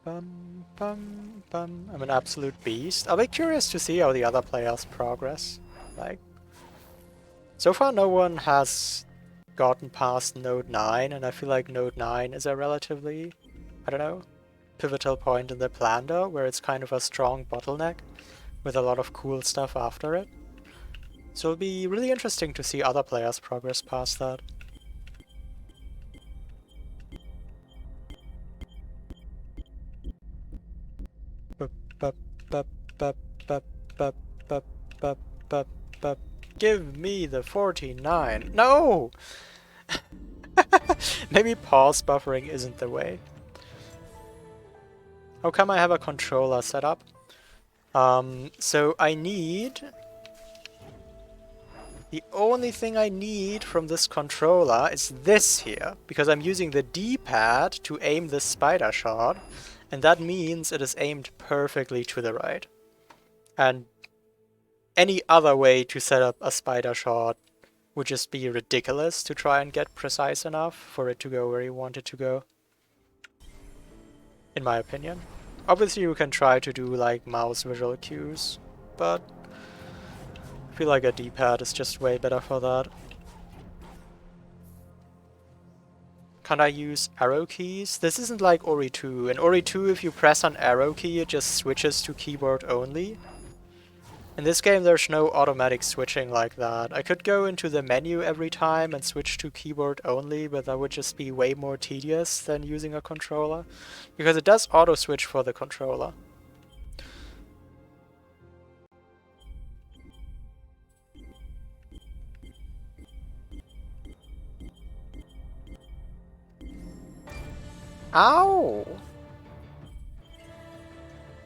[SPEAKER 1] Bum, bum, bum. I'm an absolute beast. I'll be curious to see how the other players progress. Like, so far no one has gotten past Node 9, and I feel like Node 9 is a relatively, I don't know, pivotal point in the Planter, where it's kind of a strong bottleneck with a lot of cool stuff after it. So it'll be really interesting to see other players progress past that. Give me the 49. No! Maybe pause buffering isn't the way. How come I have a controller set up? So I need The only thing I need from this controller is this here, because I'm using the D-pad to aim this spider shot, and that means it is aimed perfectly to the right. And any other way to set up a spider shot would just be ridiculous to try and get precise enough for it to go where you want it to go. In my opinion. Obviously you can try to do like mouse visual cues, but I feel like a D-pad is just way better for that. Can I use arrow keys? This isn't like Ori 2. In Ori 2, if you press an arrow key, it just switches to keyboard only. In this game, there's no automatic switching like that. I could go into the menu every time and switch to keyboard only, but that would just be way more tedious than using a controller. Because it does auto-switch for the controller. Ow!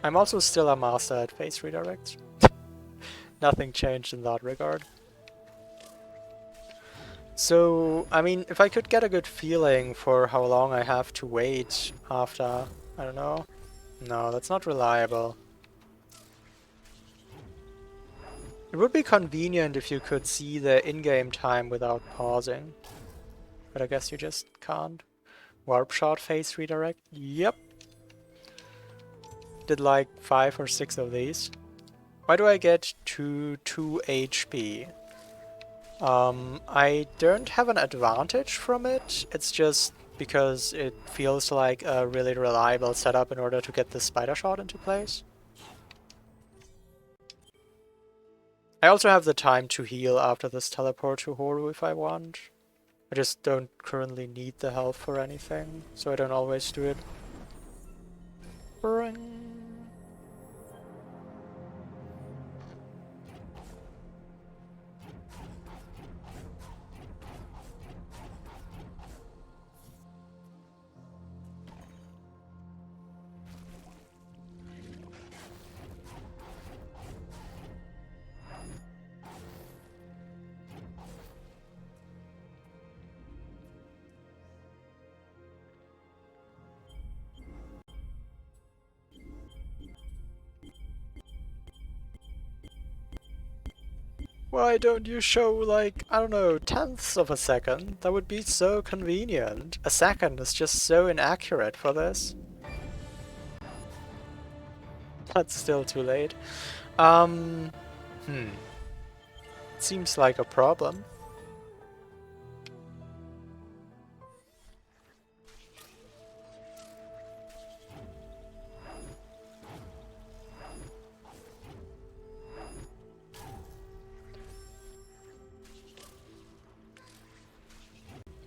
[SPEAKER 1] I'm also still a master at face redirects. Nothing changed in that regard. So, I mean, if I could get a good feeling for how long I have to wait after, I don't know. No, that's not reliable. It would be convenient if you could see the in-game time without pausing. But I guess you just can't. Warp shot face redirect? Yep. Did like 5 or 6 of these. Why do I get to 2 HP? I don't have an advantage from it. It's just because it feels like a really reliable setup in order to get the spider shot into place. I also have the time to heal after this teleport to Horu if I want. I just don't currently need the health for anything, so I don't always do it. Bring. Why don't you show, like, I don't know, tenths of a second? That would be so convenient. A second is just so inaccurate for this. That's still too late. Seems like a problem.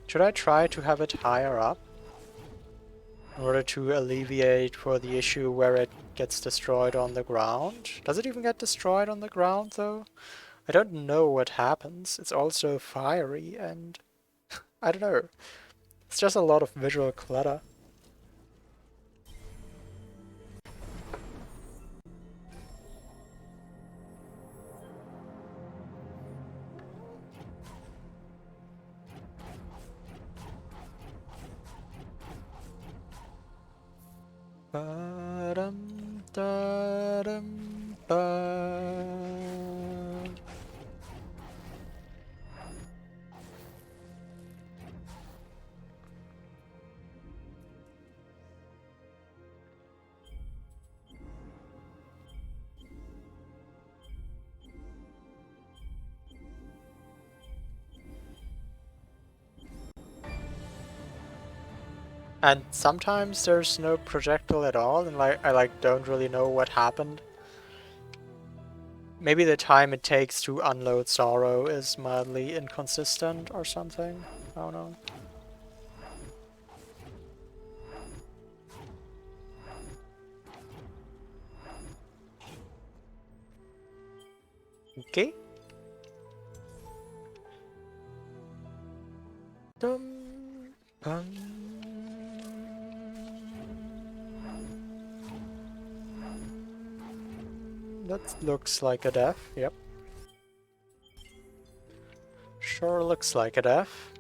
[SPEAKER 1] Should I try to have it higher up? In order to alleviate for the issue where it gets destroyed on the ground? Does it even get destroyed on the ground though? I don't know what happens. It's also fiery and I don't know. It's just a lot of visual clutter. Ba-dum, da-dum, ba. And sometimes there's no projectile at all, and I don't really know what happened. Maybe the time it takes to unload Sorrow is mildly inconsistent or something. I don't know. Okay. Dum, bum. That looks like a death, yep. Sure looks like it, F.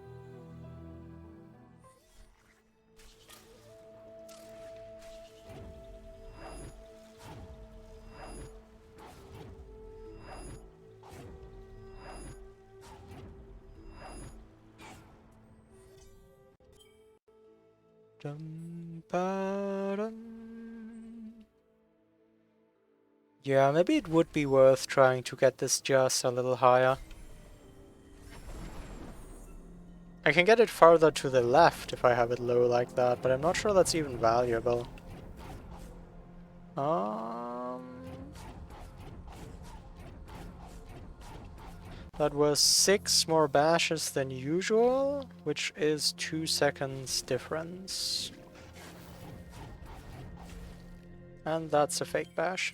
[SPEAKER 1] Dum, ba, dum. Yeah, maybe it would be worth trying to get this just a little higher. I can get it farther to the left if I have it low like that, but I'm not sure that's even valuable. That was 6 more bashes than usual, which is 2 seconds difference. And that's a fake bash.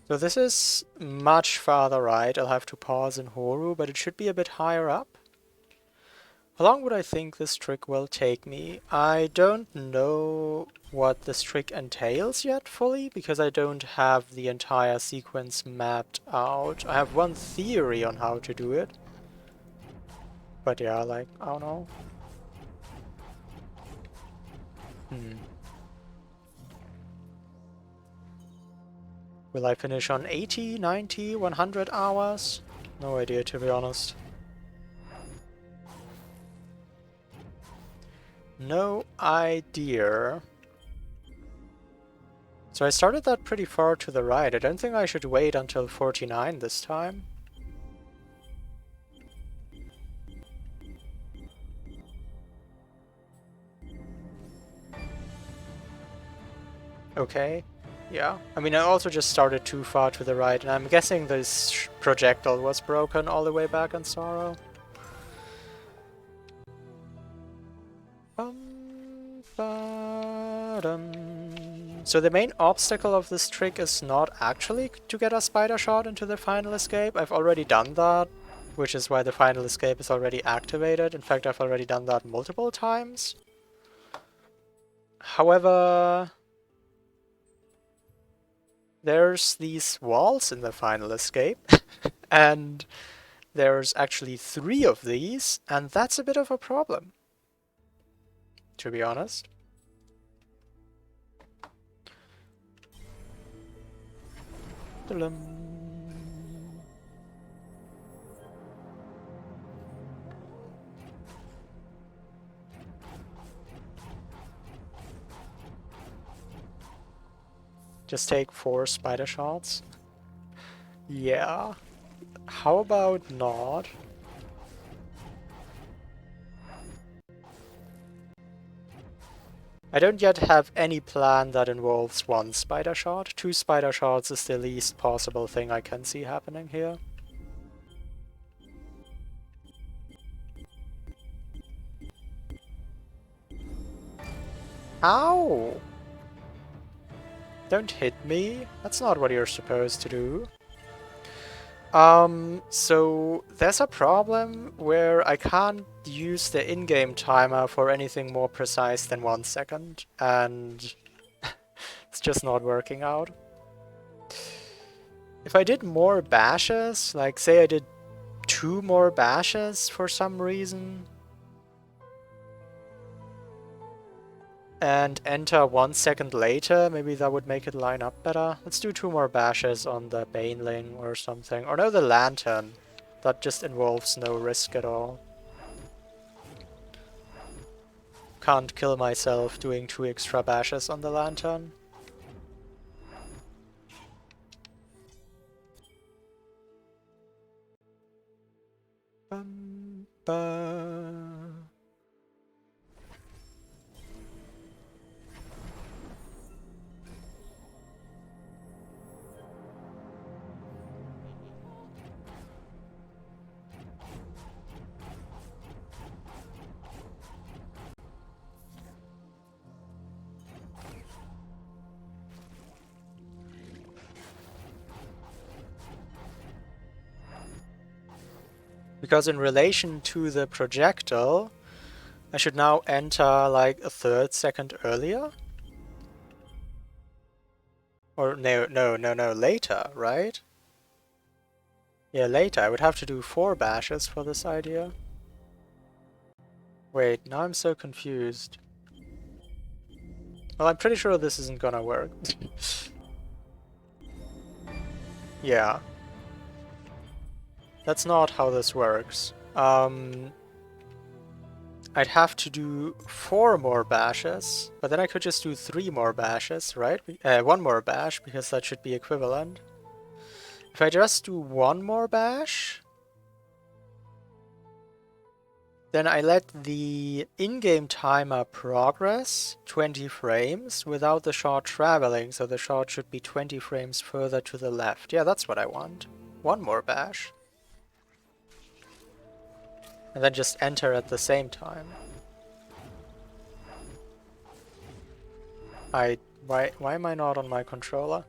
[SPEAKER 1] So this is much farther right. I'll have to pause in Horu, but it should be a bit higher up. How long would I think this trick will take me? I don't know what this trick entails yet fully, because I don't have the entire sequence mapped out. I have one theory on how to do it. But yeah, like, I don't know. Will I finish on 80, 90, 100 hours? No idea, to be honest. No idea. So I started that pretty far to the right. I don't think I should wait until 49 this time. Okay. Yeah. I mean, I also just started too far to the right, and I'm guessing this projectile was broken all the way back in Sorrow. So the main obstacle of this trick is not actually to get a spider shot into the final escape. I've already done that, which is why the final escape is already activated. In fact, I've already done that multiple times. However, there's these walls in the final escape, and there's actually 3 of these, and that's a bit of a problem, to be honest. Just take 4 spider shots. Yeah. How about not? I don't yet have any plan that involves 1 spider shot. 2 spider shots is the least possible thing I can see happening here. Ow! Don't hit me. That's not what you're supposed to do. So there's a problem where I can't use the in-game timer for anything more precise than 1 second, and it's just not working out. If I did more bashes, like say I did 2 more bashes for some reason, and enter 1 second later, maybe that would make it line up better. Let's do 2 more bashes on the Baneling or something. Or no, the Lantern. That just involves no risk at all. Can't kill myself doing 2 extra bashes on the Lantern. Because in relation to the projectile, I should now enter like a third second earlier? Or no, later, right? Yeah, later. I would have to do 4 bashes for this idea. Wait, now I'm so confused. Well, I'm pretty sure this isn't gonna work. Yeah. That's not how this works. I'd have to do 4 more bashes, but then I could just do 3 more bashes, right? 1 more bash, because that should be equivalent. If I just do 1 more bash, then I let the in-game timer progress 20 frames without the shot traveling, so the shot should be 20 frames further to the left. Yeah, that's what I want. 1 more bash. And then just enter at the same time. Why am I not on my controller?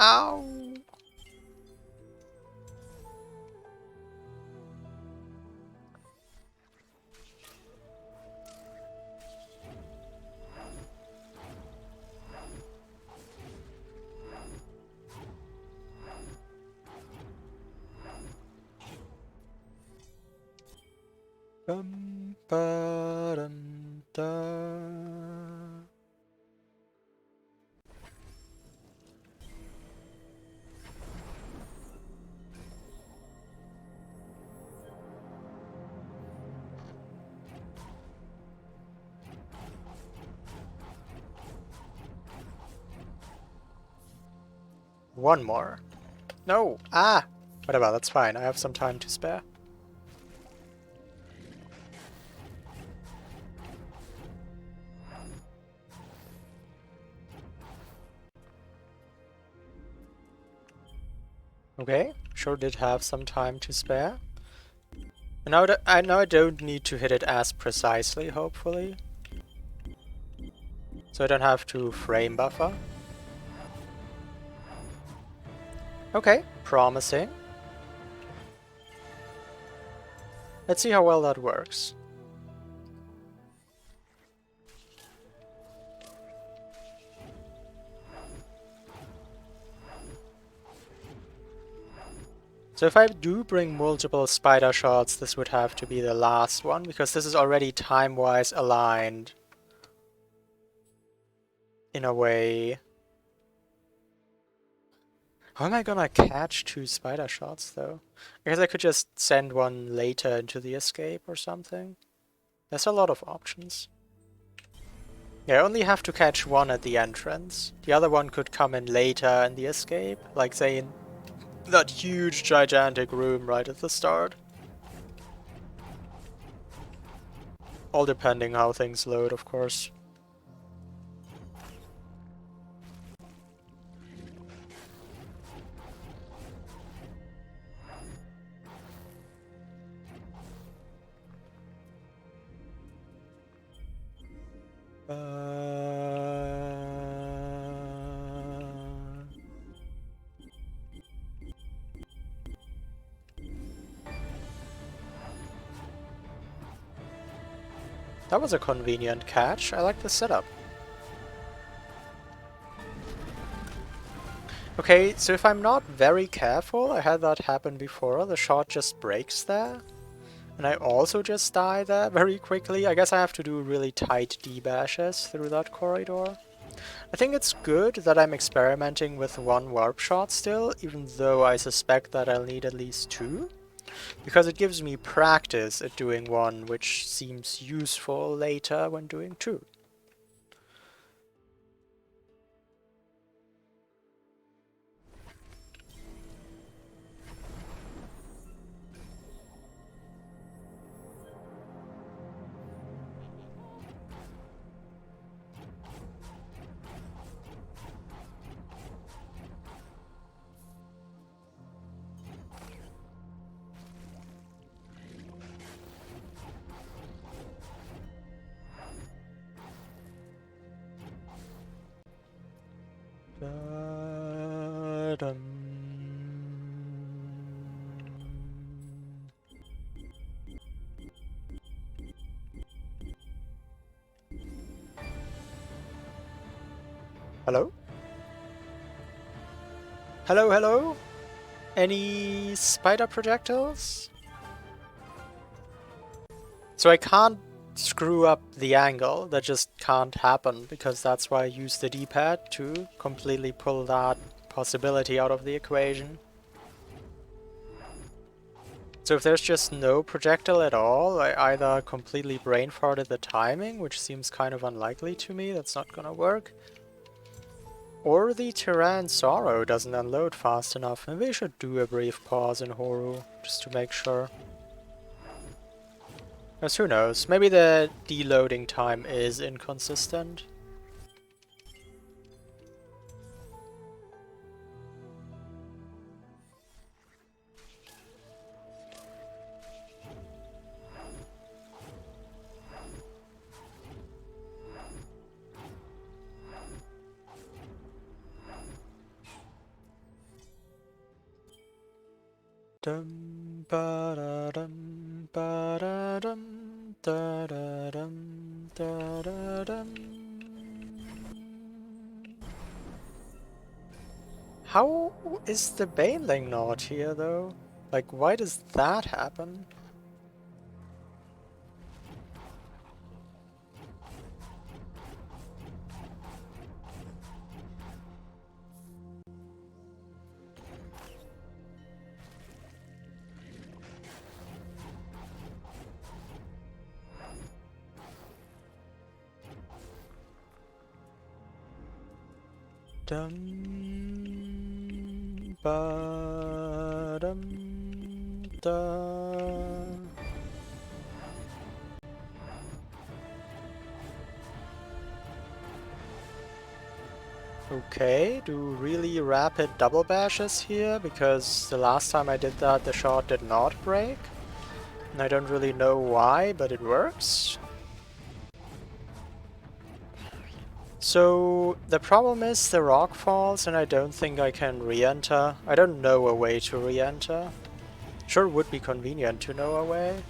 [SPEAKER 1] Ow! Dum, ba, dum, da. One more. No! Ah! Whatever, that's fine. I have some time to spare. Okay, sure did have some time to spare. And now I don't need to hit it as precisely, hopefully. So I don't have to frame buffer. Okay, promising. Let's see how well that works. So if I do bring multiple spider shots, this would have to be the last one, because this is already time-wise aligned in a way. How am I gonna catch 2 spider shots, though? I guess I could just send one later into the escape or something. There's a lot of options. Yeah, I only have to catch one at the entrance. The other one could come in later in the escape, like say in that huge gigantic room right at the start. All depending how things load, of course. That was a convenient catch. I like the setup. Okay, so if I'm not very careful, I had that happen before, the shot just breaks there. And I also just die there very quickly. I guess I have to do really tight D-bashes through that corridor. I think it's good that I'm experimenting with 1 warp shot still, even though I suspect that I'll need at least 2. Because it gives me practice at doing 1, which seems useful later when doing 2. Da-dum. Hello? Hello, hello? Any spider projectiles? So I can't screw up the angle, that just can't happen, because that's why I use the D-pad to completely pull that possibility out of the equation. So if there's just no projectile at all, I either completely brain farted the timing, which seems kind of unlikely to me, that's not gonna work, or the Tyrannosaurus doesn't unload fast enough. Maybe I should do a brief pause in Horu, just to make sure. Because who knows, maybe the deloading time is inconsistent. Dum ba da dum ba da dum da da dum da da dum. How is the Baneling not here though? Like, why does that happen? Dum ba dum da. Okay, do really rapid double bashes here, because the last time I did that the shot did not break. And I don't really know why, but it works. So the problem is the rock falls and I don't think I can re-enter. I don't know a way to re-enter. Sure would be convenient to know a way.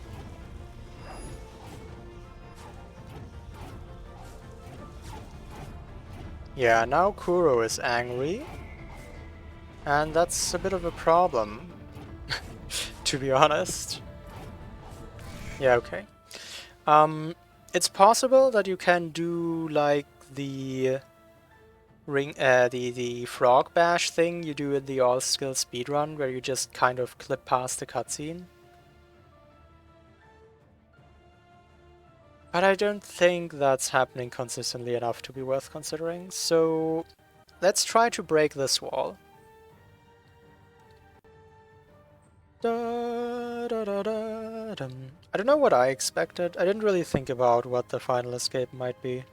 [SPEAKER 1] Yeah, now Kuro is angry. And that's a bit of a problem, to be honest. Yeah, okay. It's possible that you can do like the the frog bash thing you do in the all skill speedrun, where you just kind of clip past the cutscene. But I don't think that's happening consistently enough to be worth considering, so let's try to break this wall. Da, da, da, da, dum. I don't know what I expected. I didn't really think about what the final escape might be.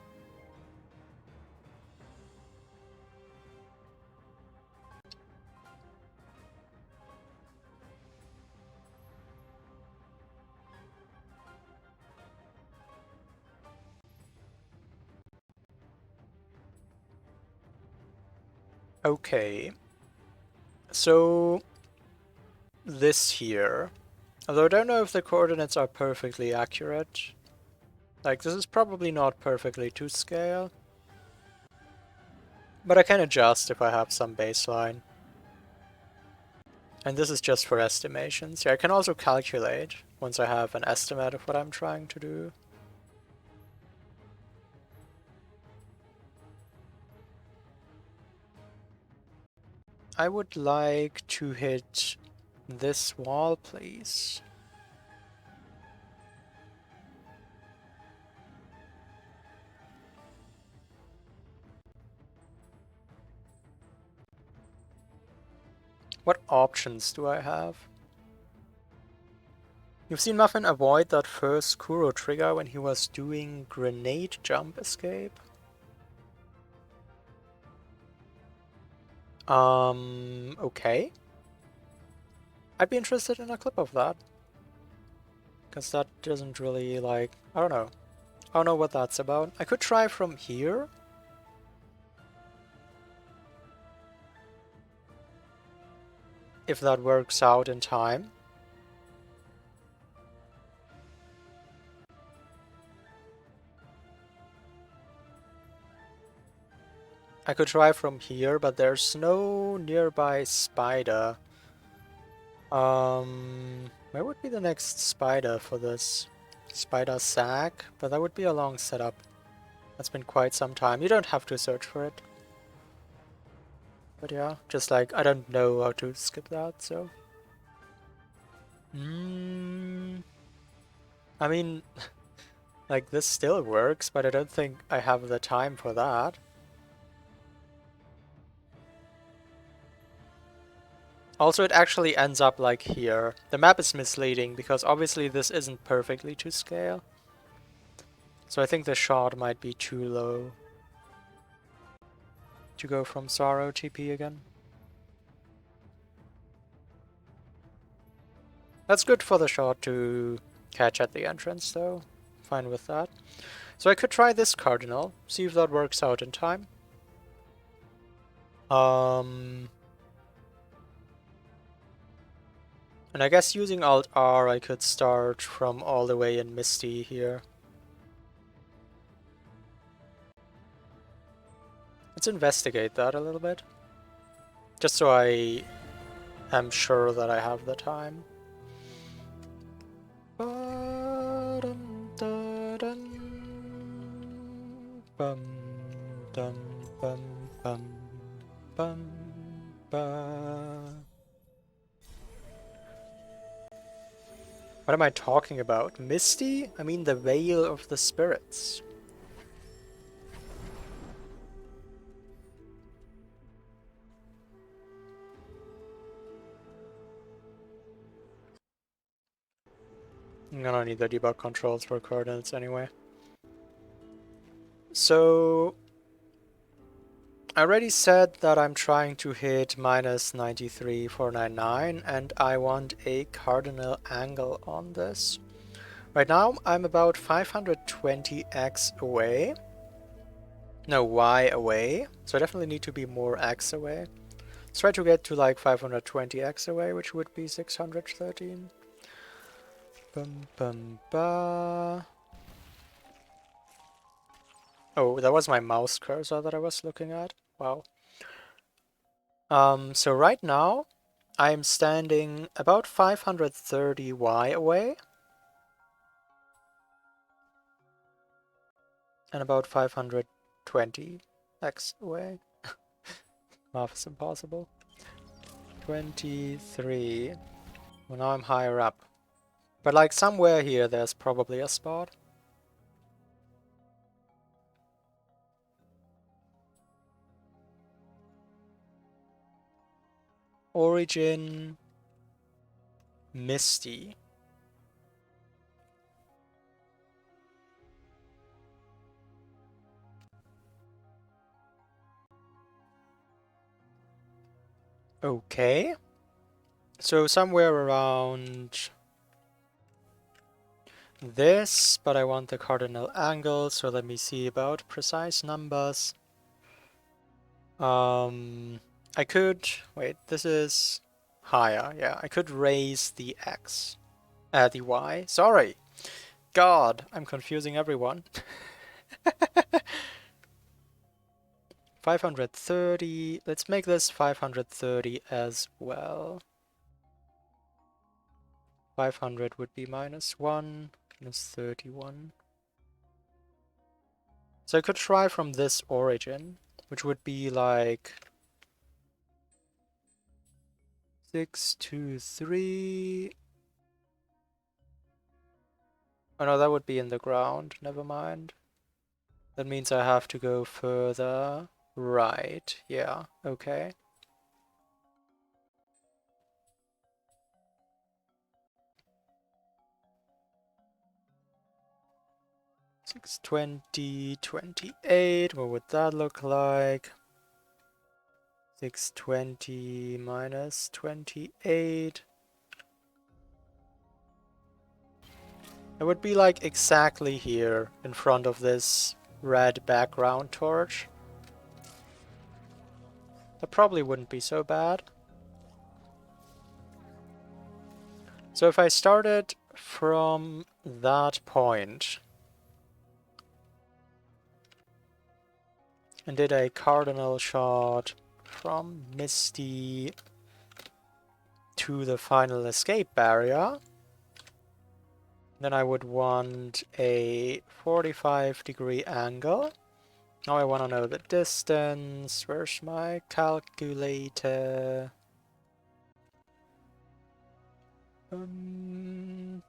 [SPEAKER 1] Okay. So this here. Although I don't know if the coordinates are perfectly accurate. Like, this is probably not perfectly to scale. But I can adjust if I have some baseline. And this is just for estimations. Yeah, I can also calculate once I have an estimate of what I'm trying to do. I would like to hit this wall, please. What options do I have? You've seen Muffin avoid that first Kuro trigger when he was doing grenade jump escape. Okay. I'd be interested in a clip of that. Because that doesn't really, like, I don't know. I don't know what that's about. I could try from here. if that works out in time. I could try from here, but there's no nearby spider. Where would be the next spider for this? Spider sack? But that would be a long setup. That's been quite some time. You don't have to search for it. But yeah, just like, I don't know how to skip that, so... I mean, like, this still works, but I don't think I have the time for that. Also, it actually ends up like here. The map is misleading because obviously this isn't perfectly to scale. So I think the shot might be too low to go from Sorrow TP again. That's good for the shot to catch at the entrance though. Fine with that. So I could try this Cardinal, see if that works out in time. And I guess using Alt R I could start from all the way in Misty here. Let's investigate that a little bit. Just so I am sure that I have the time. What am I talking about? Misty? I mean the Veil of the Spirits. I'm gonna need the debug controls for coordinates anyway. So... I already said that I'm trying to hit minus 93,499 and I want a cardinal angle on this. Right now I'm about 520x away. No, y away. So I definitely need to be more x away. Let's try to get to like 520x away, which would be 613. Bum bum ba. Oh, that was my mouse cursor that I was looking at. Wow. So right now, I'm standing about 530 y away. And about 520 x away. Math is impossible. 23. Well, now I'm higher up. But like somewhere here, there's probably a spot. Origin... Misty. Okay. So somewhere around this, but I want the cardinal angle, so let me see about precise numbers. I could... Wait, this is higher. Yeah, I could raise the x. The y. Sorry. God, I'm confusing everyone. 530. Let's make this 530 as well. 500 would be minus 1, minus 31. So I could try from this origin, which would be like 6, 2, 3. Oh no, that would be in the ground. Never mind. That means I have to go further right. Yeah, okay. 620, 28. What would that look like? 620 minus 28. It would be like exactly here in front of this red background torch. That probably wouldn't be so bad. So if I started from that point and did a cardinal shot from Misty to the final escape barrier, then I would want a 45-degree angle. Now I want to know the distance. Where's my calculator?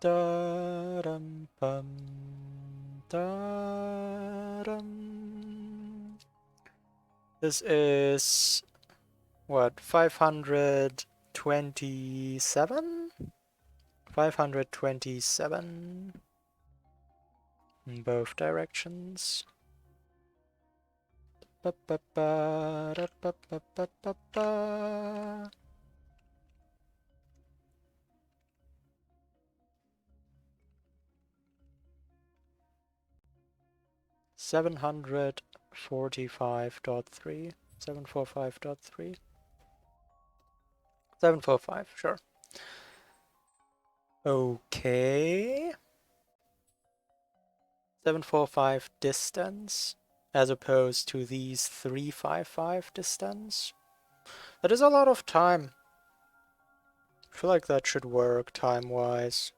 [SPEAKER 1] Da dum bum da dum. This is what, 527? 527 in both directions. Ba ba ba da ba ba ba ba ba. 745.3. 745.3. 745, sure. Okay. 745 distance as opposed to these 355 distance. That is a lot of time. I feel like that should work time-wise.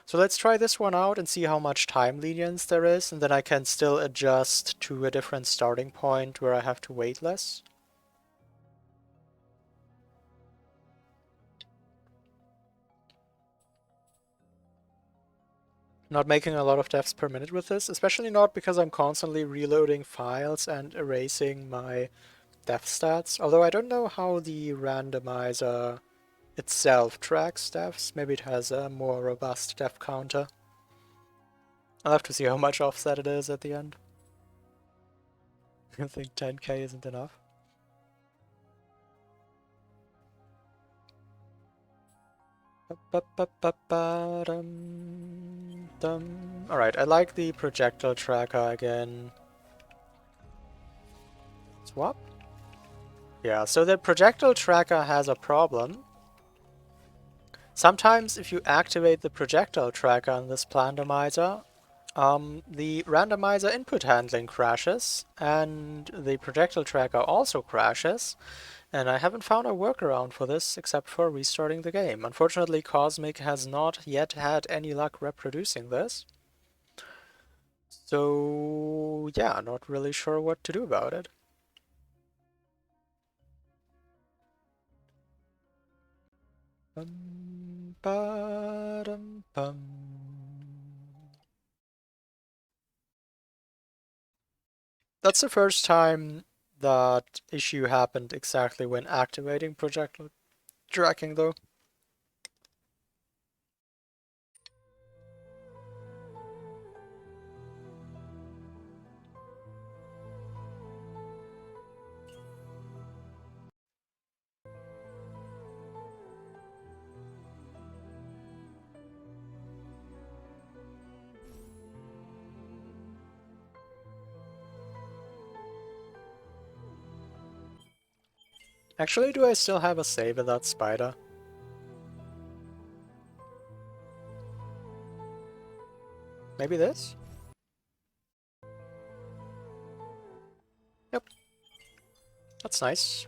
[SPEAKER 1] So let's try this one out and see how much time lenience there is, and then I can still adjust to a different starting point where I have to wait less. Not making a lot of deaths per minute with this, especially not because I'm constantly reloading files and erasing my death stats. Although I don't know how the randomizer itself tracks deaths. Maybe it has a more robust death counter. I'll have to see how much offset it is at the end. I think 10k isn't enough. Alright, I like the projectile tracker again. Swap? Yeah, so the projectile tracker has a problem. Sometimes if you activate the projectile tracker on this Plandomizer, the randomizer input handling crashes, and the projectile tracker also crashes, and I haven't found a workaround for this except for restarting the game. Unfortunately, Cosmic has not yet had any luck reproducing this. So yeah, not really sure what to do about it. That's the first time that issue happened exactly when activating projectile tracking though. Actually, do I still have a save in that spider? Maybe this? Yep. That's nice.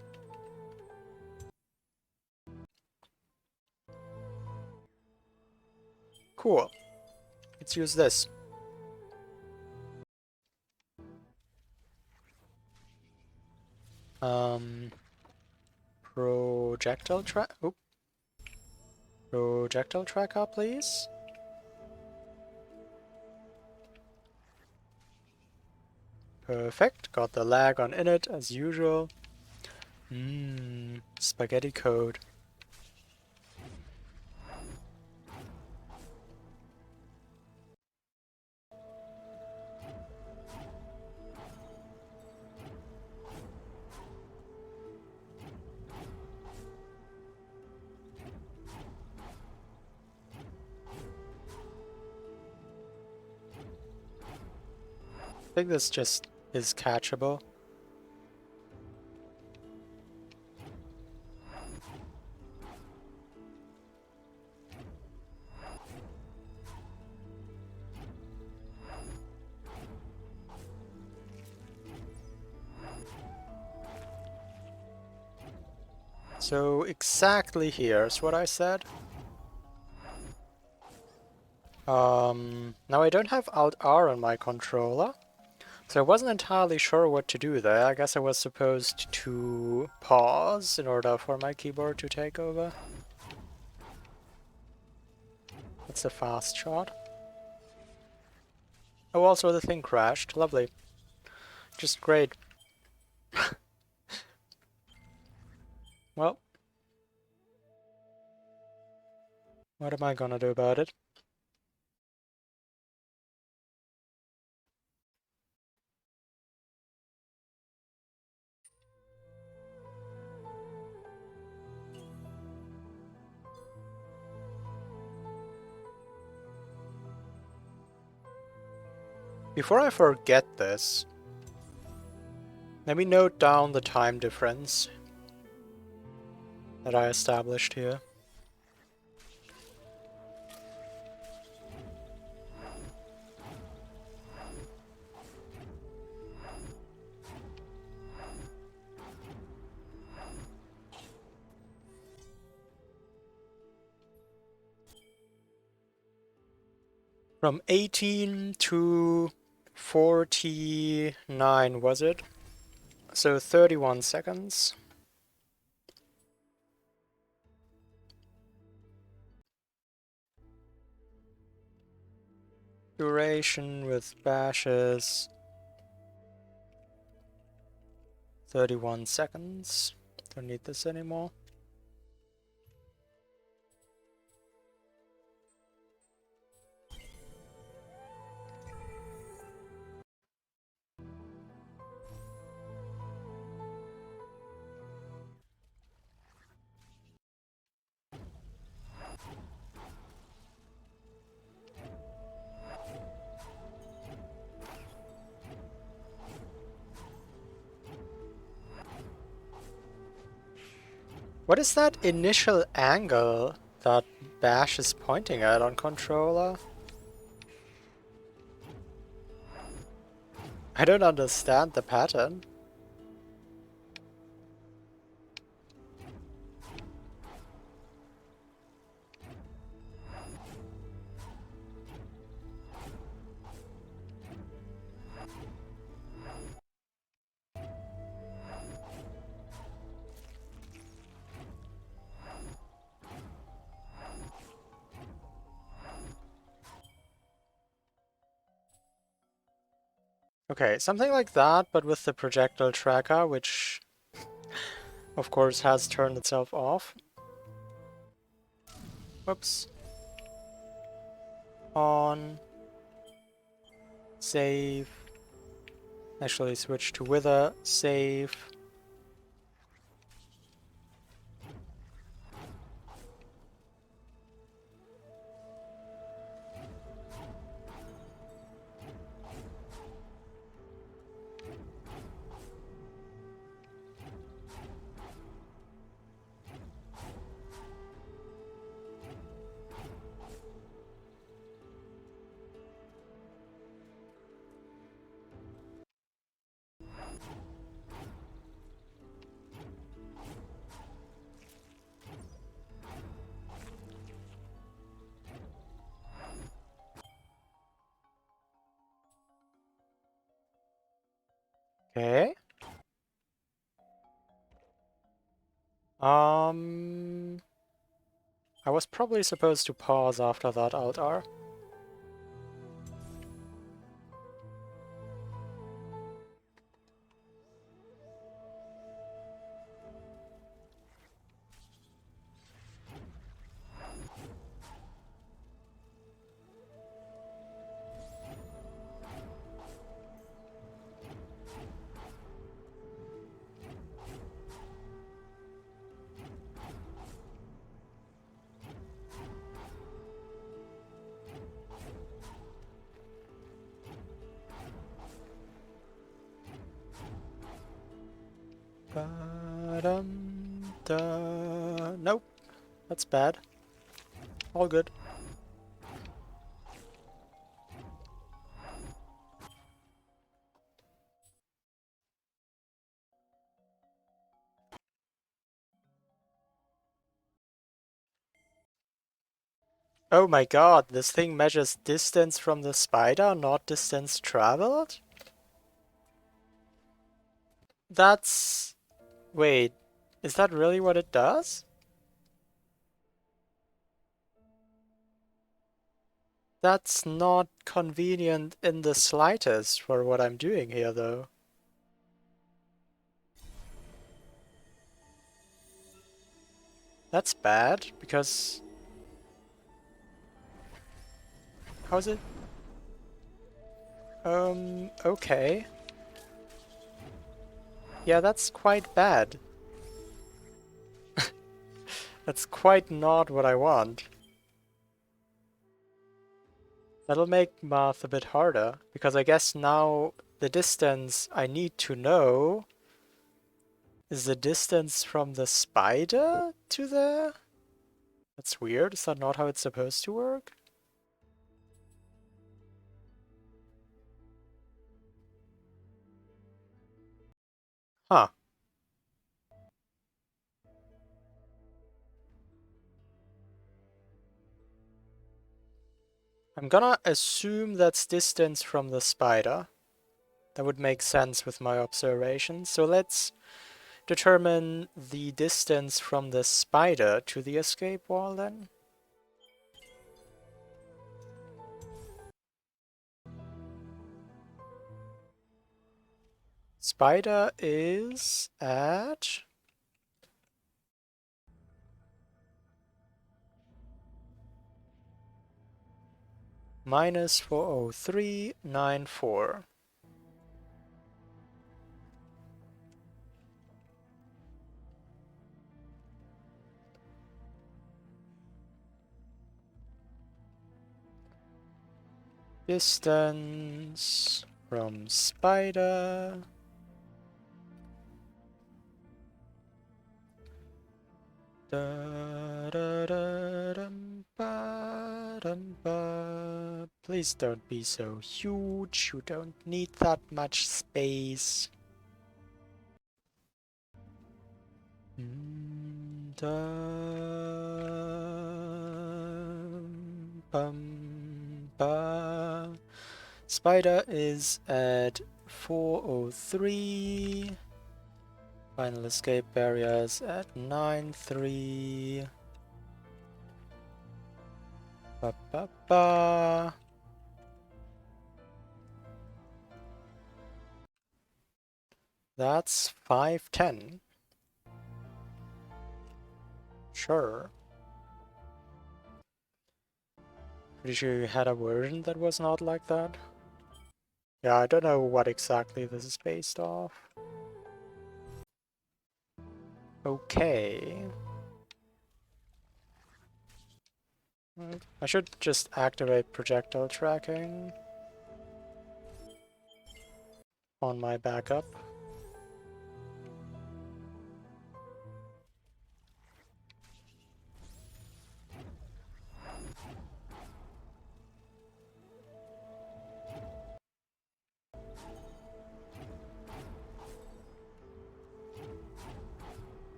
[SPEAKER 1] Cool. Let's use this. Projectile track. Oop. Projectile tracker, please. Perfect. Got the lag on init as usual. Spaghetti code. I think this just is catchable. So exactly here's what I said. Now I don't have Alt R on my controller, so I wasn't entirely sure what to do there. I guess I was supposed to pause in order for my keyboard to take over. That's a fast shot. Oh, also the thing crashed. Lovely. Just great. Well, what am I gonna do about it? Before I forget this, let me note down the time difference that I established here. From 18 to 49, was it? So 31 seconds. Duration with bashes, 31 seconds. Don't need this anymore. What is that initial angle that Bash is pointing at on controller? I don't understand the pattern. Okay, something like that, but with the projectile tracker, which of course has turned itself off. Whoops. On. Save. Actually switch to Wither. Save. Okay. I was probably supposed to pause after that Alt R. Ba-dum-da. Nope, that's bad. All good. Oh my god, this thing measures distance from the spider, not distance traveled? That's... Wait, is that really what it does? That's not convenient in the slightest for what I'm doing here, though. That's bad, because... How's it? Okay. Yeah, that's quite bad. That's quite not what I want. That'll make math a bit harder, because I guess now the distance I need to know is the distance from the spider to there? That's weird, is that not how it's supposed to work? Huh. I'm gonna assume that's distance from the spider. That would make sense with my observation. So let's determine the distance from the spider to the escape wall then. Spider is at minus 40394. Distance from spider da, da, da, dum, ba, dum, ba. Please don't be so huge, you don't need that much space. Dum, bum, ba. Spider is at 403. Final escape barriers at 93. Ba, ba, ba. That's 510. Sure. Pretty sure you had a version that was not like that. Yeah, I don't know what exactly this is based off. Okay. I should just activate projectile tracking on my backup.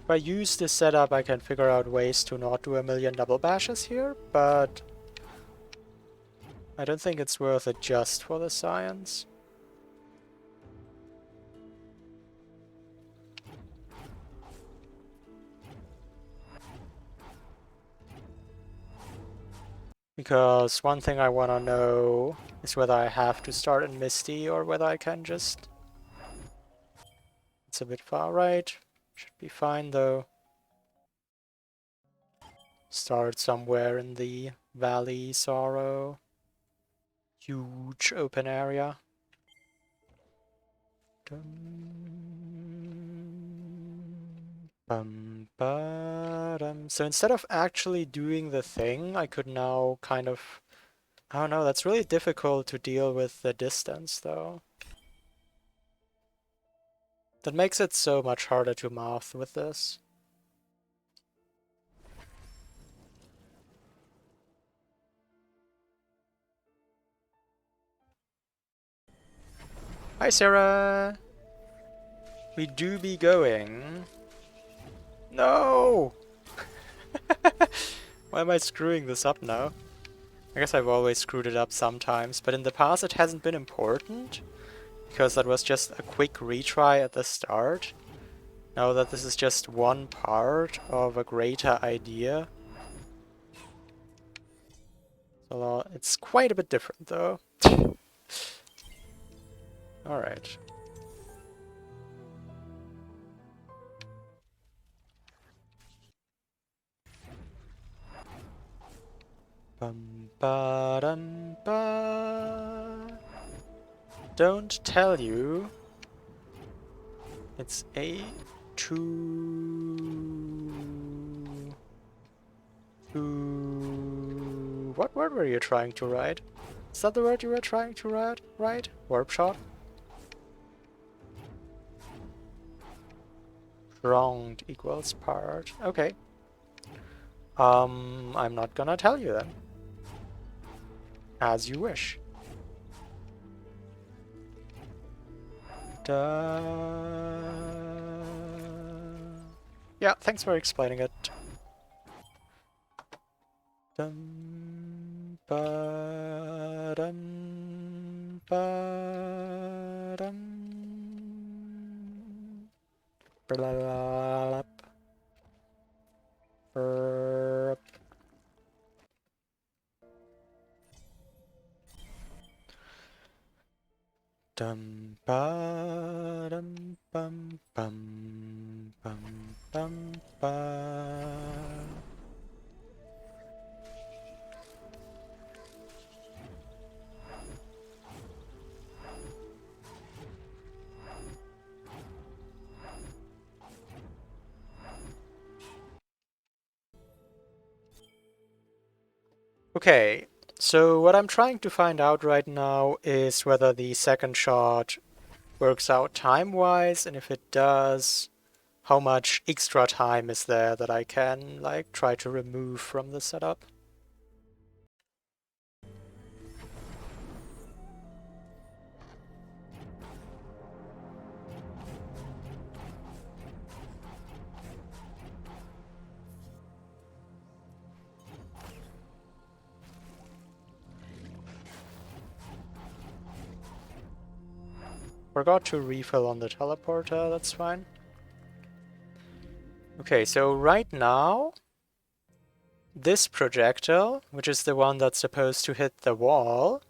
[SPEAKER 1] If I use this setup, I can figure out ways to not do a million double bashes here, but I don't think it's worth it just for the science. Because one thing I want to know is whether I have to start in Misty or whether I can just... It's a bit far right. Should be fine though. Start somewhere in the Valley Sorrow. Huge open area. So instead of actually doing the thing, I could now kind of... I don't know, that's really difficult to deal with the distance though. That makes it so much harder to math with this. Hi Sarah! We do be going. No! Why am I screwing this up now? I guess I've always screwed it up sometimes, but in the past it hasn't been important, because that was just a quick retry at the start. Now that this is just one part of a greater idea. So it's quite a bit different though. Alright. Bum ba dum ba. Don't tell you. It's two. What word were you trying to write? Is that the word you were trying to write? Warp shot? Wronged equals part. Okay. I'm not gonna tell you then. As you wish. Yeah, thanks for explaining it. Dum ba dum ba dum. Blah, dum ba dum bum bum bum bum ba. Okay, so what I'm trying to find out right now is whether the second shot works out time-wise, and if it does, how much extra time is there that I can, like, try to remove from the setup. Forgot to refill on the teleporter, that's fine. Okay, so right now, this projectile, which is the one that's supposed to hit the wall,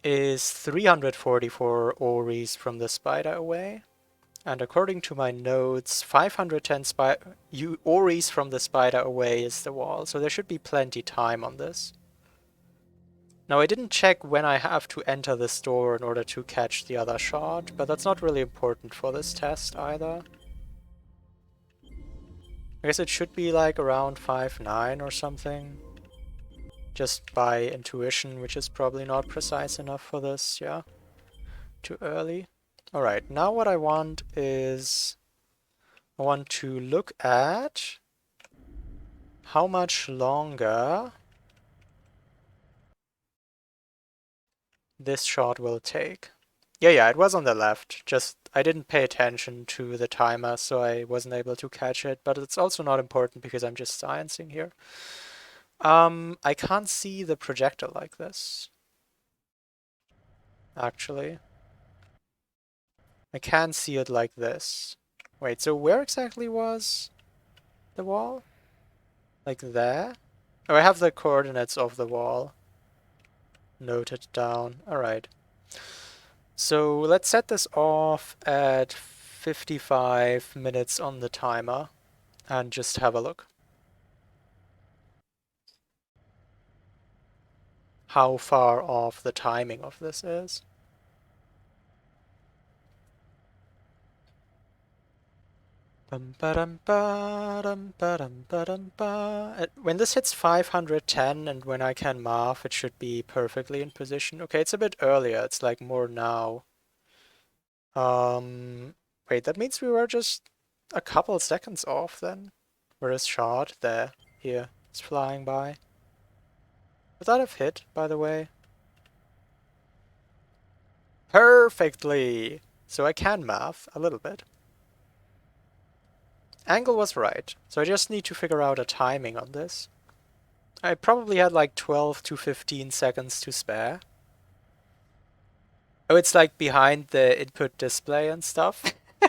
[SPEAKER 1] is 344 Oris from the spider away. And according to my notes, 510 Oris from the spider away is the wall, so there should be plenty time on this. Now I didn't check when I have to enter this door in order to catch the other shot, but that's not really important for this test either. I guess it should be like around 5-9 or something. Just by intuition, which is probably not precise enough for this, yeah. Too early. Alright, now what I want is... I want to look at how much longer this shot will take. Yeah, it was on the left, just I didn't pay attention to the timer, so I wasn't able to catch it, but it's also not important because I'm just sciencing here. I can't see the projector like this. Actually. I can see it like this. Wait, so where exactly was the wall? Like there? Oh, I have the coordinates of the wall noted down. Alright. So let's set this off at 55 minutes on the timer and just have a look. How far off the timing of this is. When this hits 510 and when I can math, it should be perfectly in position. Okay, it's a bit earlier. It's like more now. Wait, that means we were just a couple seconds off then. Whereas shot there, here, it's flying by. Would that have hit, by the way? Perfectly! So I can math a little bit. Angle was right, so I just need to figure out a timing on this. I probably had like 12 to 15 seconds to spare. Oh, it's like behind the input display and stuff. I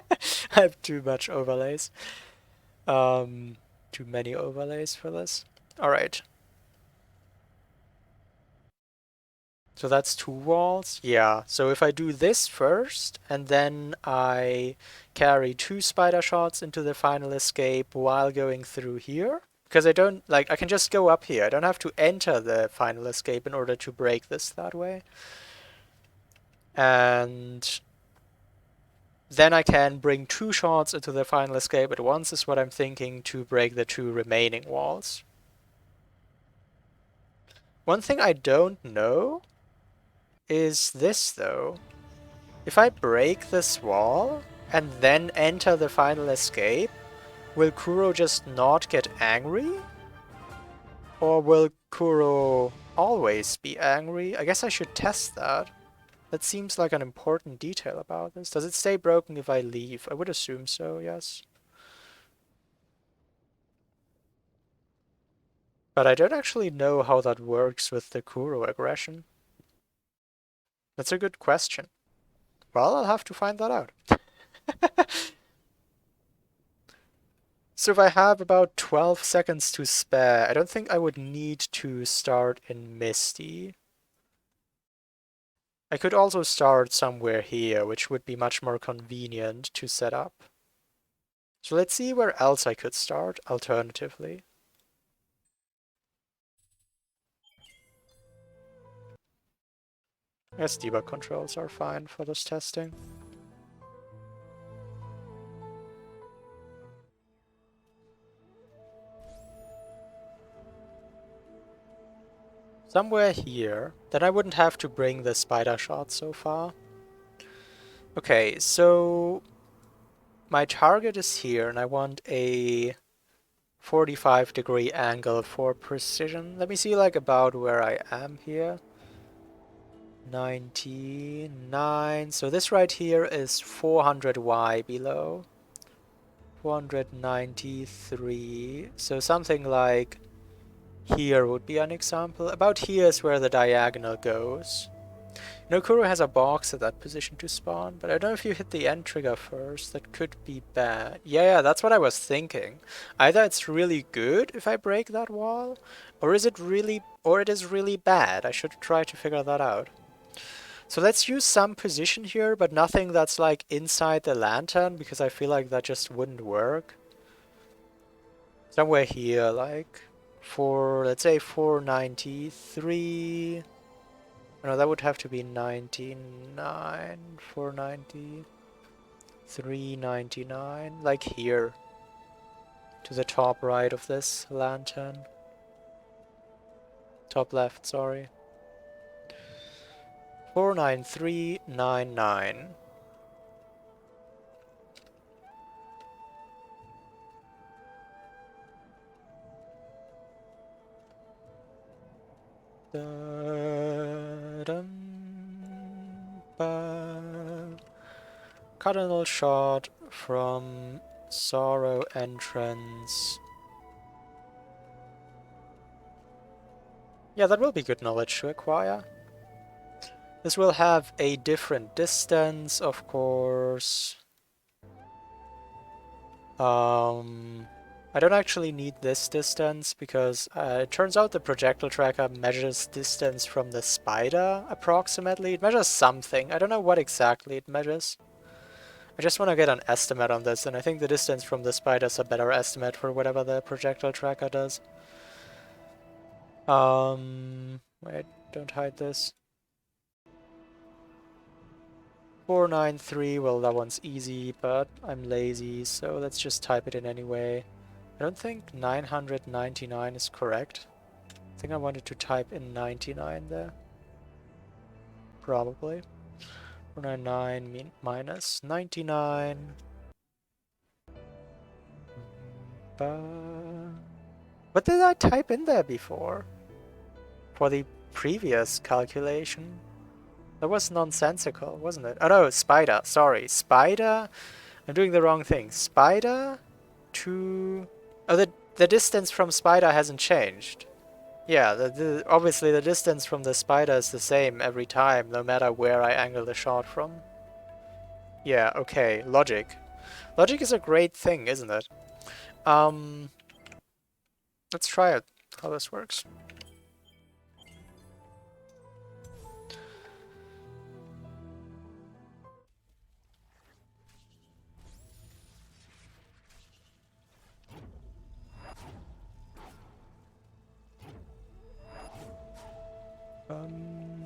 [SPEAKER 1] have too much overlays. Too many overlays for this. Alright. So that's 2 walls. Yeah, so if I do this first, and then I carry 2 spider shots into the final escape while going through here, because I don't, like, I can just go up here. I don't have to enter the final escape in order to break this that way. And then I can bring 2 shots into the final escape at once is what I'm thinking to break the 2 remaining walls. One thing I don't know is this though. If I break this wall and then enter the final escape, will Kuro just not get angry? Or will Kuro always be angry? I guess I should test that. That seems like an important detail about this. Does it stay broken if I leave? I would assume so, yes. But I don't actually know how that works with the Kuro aggression. That's a good question. Well, I'll have to find that out. So if I have about 12 seconds to spare, I don't think I would need to start in Misty. I could also start somewhere here, which would be much more convenient to set up. So let's see where else I could start, alternatively. I guess debug controls are fine for this testing. Somewhere here, then I wouldn't have to bring the spider shot so far. Okay, so my target is here and I want a 45-degree angle for precision. Let me see like about where I am here. 99. So this right here is 400y below. 493. So something like here would be an example. About here is where the diagonal goes. You know, Kuro has a box at that position to spawn, but I don't know if you hit the end trigger first. That could be bad. Yeah, that's what I was thinking. Either it's really good if I break that wall, or it is really bad. I should try to figure that out. So let's use some position here, but nothing that's like inside the lantern, because I feel like that just wouldn't work. Somewhere here, like let's say 493. No, that would have to be 99, 490, 399, like here, to the top right of this lantern. Top left, sorry. 49399. Cardinal shot from Sorrow entrance. Yeah, that will be good knowledge to acquire. This will have a different distance, of course. I don't actually need this distance because it turns out the projectile tracker measures distance from the spider approximately. It measures something. I don't know what exactly it measures. I just want to get an estimate on this, and I think the distance from the spider is a better estimate for whatever the projectile tracker does. Wait, don't hide this. 493, well that one's easy, but I'm lazy, so let's just type it in anyway. I don't think 999 is correct. I think I wanted to type in 99 there. Probably. 499 minus 99. What did I type in there before? For the previous calculation? That was nonsensical, wasn't it? Oh no, spider, sorry. Spider? I'm doing the wrong thing. Spider to... Oh, the distance from spider hasn't changed. Yeah, obviously the distance from the spider is the same every time, no matter where I angle the shot from. Yeah, okay, logic. Logic is a great thing, isn't it? Um, let's try it, how this works.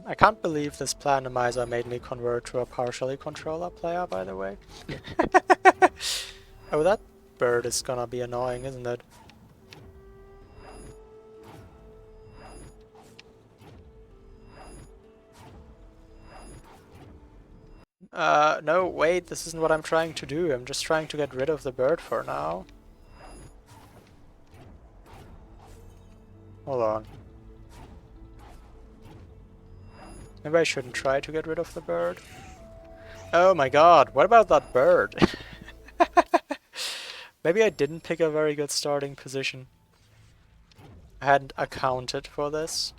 [SPEAKER 1] I can't believe this Planemizer made me convert to a partially controller player, by the way. Oh, that bird is gonna be annoying, isn't it? No, wait, this isn't what I'm trying to do. I'm just trying to get rid of the bird for now. Hold on. Maybe I shouldn't try to get rid of the bird. Oh my god, what about that bird? Maybe I didn't pick a very good starting position. I hadn't accounted for this.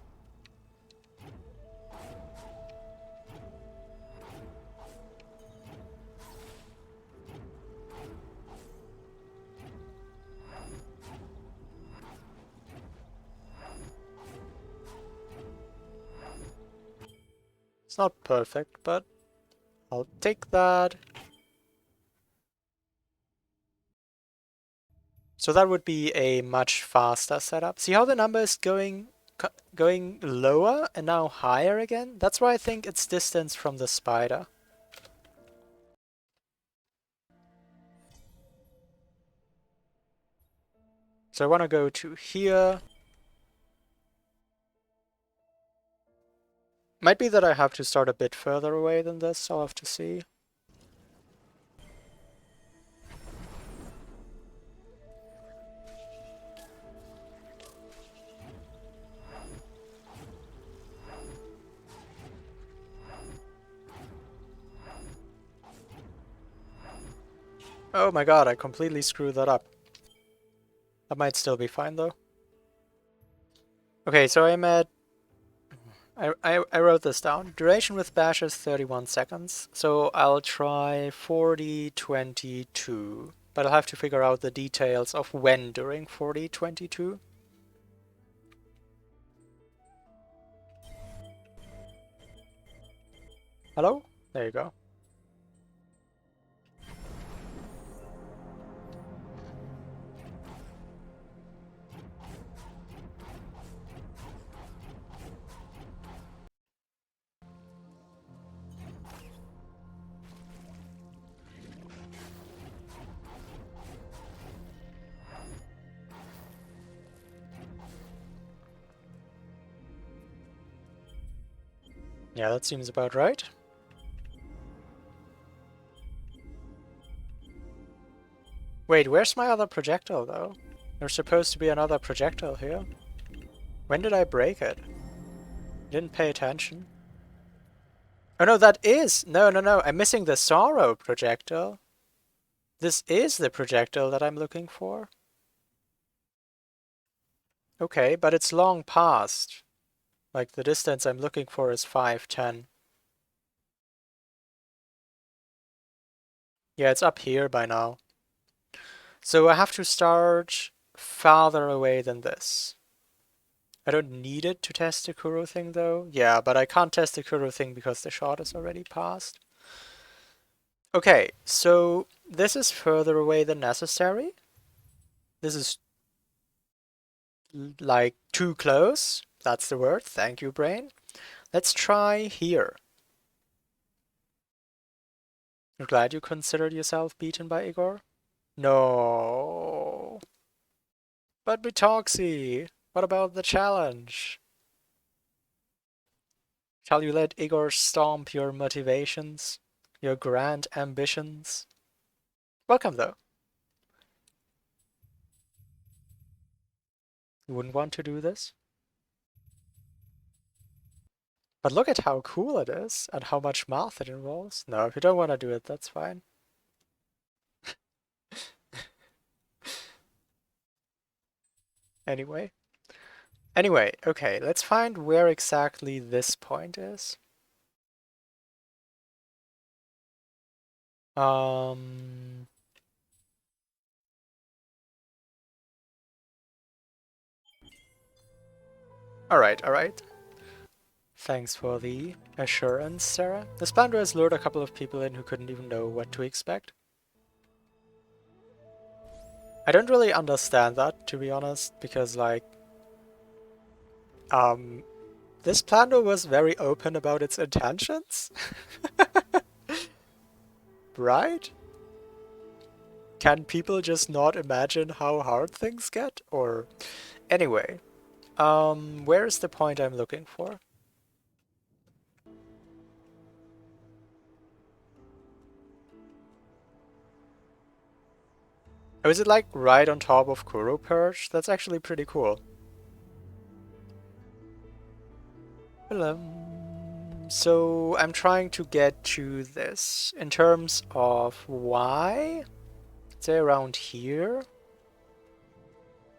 [SPEAKER 1] It's not perfect, but I'll take that. So that would be a much faster setup. See how the number is going lower and now higher again? That's why I think it's distance from the spider. So I want to go to here. Might be that I have to start a bit further away than this, I'll have to see. Oh my god, I completely screwed that up. That might still be fine though. Okay, so I'm at... I wrote this down. Duration with bash is 31 seconds, so I'll try 40-22. But I'll have to figure out the details of when during 40-22. Hello? There you go. Yeah, that seems about right. Wait, where's my other projectile though? There's supposed to be another projectile here. When did I break it? Didn't pay attention. Oh no, that is... No, I'm missing the Sorrow projectile. This is the projectile that I'm looking for. Okay, but it's long past. Like, the distance I'm looking for is 510. Yeah, it's up here by now. So I have to start farther away than this. I don't need it to test the Kuro thing though. Yeah, but I can't test the Kuro thing because the shot is already passed. Okay, so this is further away than necessary. This is like too close. That's the word. Thank you, brain. Let's try here. You're glad you considered yourself beaten by Igor? No. But Bitoxy, what about the challenge? Shall you let Igor stomp your motivations? Your grand ambitions? Welcome though. You wouldn't want to do this? But look at how cool it is and how much math it involves. No, if you don't want to do it, that's fine. Anyway. Anyway, okay, let's find where exactly this point is. Alright, alright. Thanks for the assurance, Sarah. The Splandra has lured a couple of people in who couldn't even know what to expect. I don't really understand that, to be honest, because, like, this Plando was very open about its intentions. Right? Can people just not imagine how hard things get? Or... Anyway, where's the point I'm looking for? Oh, is it like right on top of Kuro Perch? That's actually pretty cool. So I'm trying to get to this. In terms of why, say around here.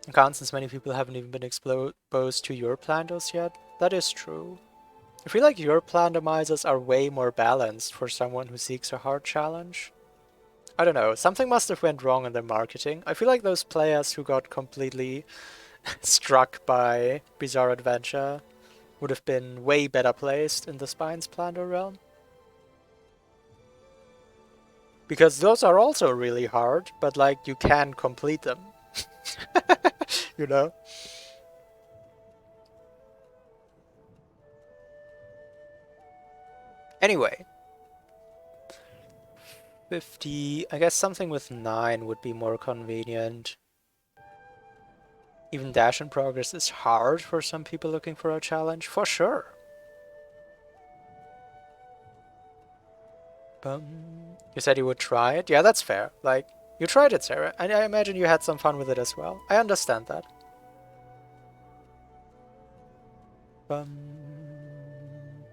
[SPEAKER 1] I can't, since many people haven't even been exposed to your Plandos yet. That is true. I feel like your Plandomizers are way more balanced for someone who seeks a hard challenge. I don't know, something must have went wrong in the marketing. I feel like those players who got completely struck by Bizarre Adventure would have been way better placed in the Spines Plando realm. Because those are also really hard, but like you can complete them. You know? Anyway. 50... I guess something with 9 would be more convenient. Even Dash in Progress is hard for some people looking for a challenge, for sure. You said you would try it? Yeah, that's fair. Like, you tried it, Sarah, and I imagine you had some fun with it as well. I understand that.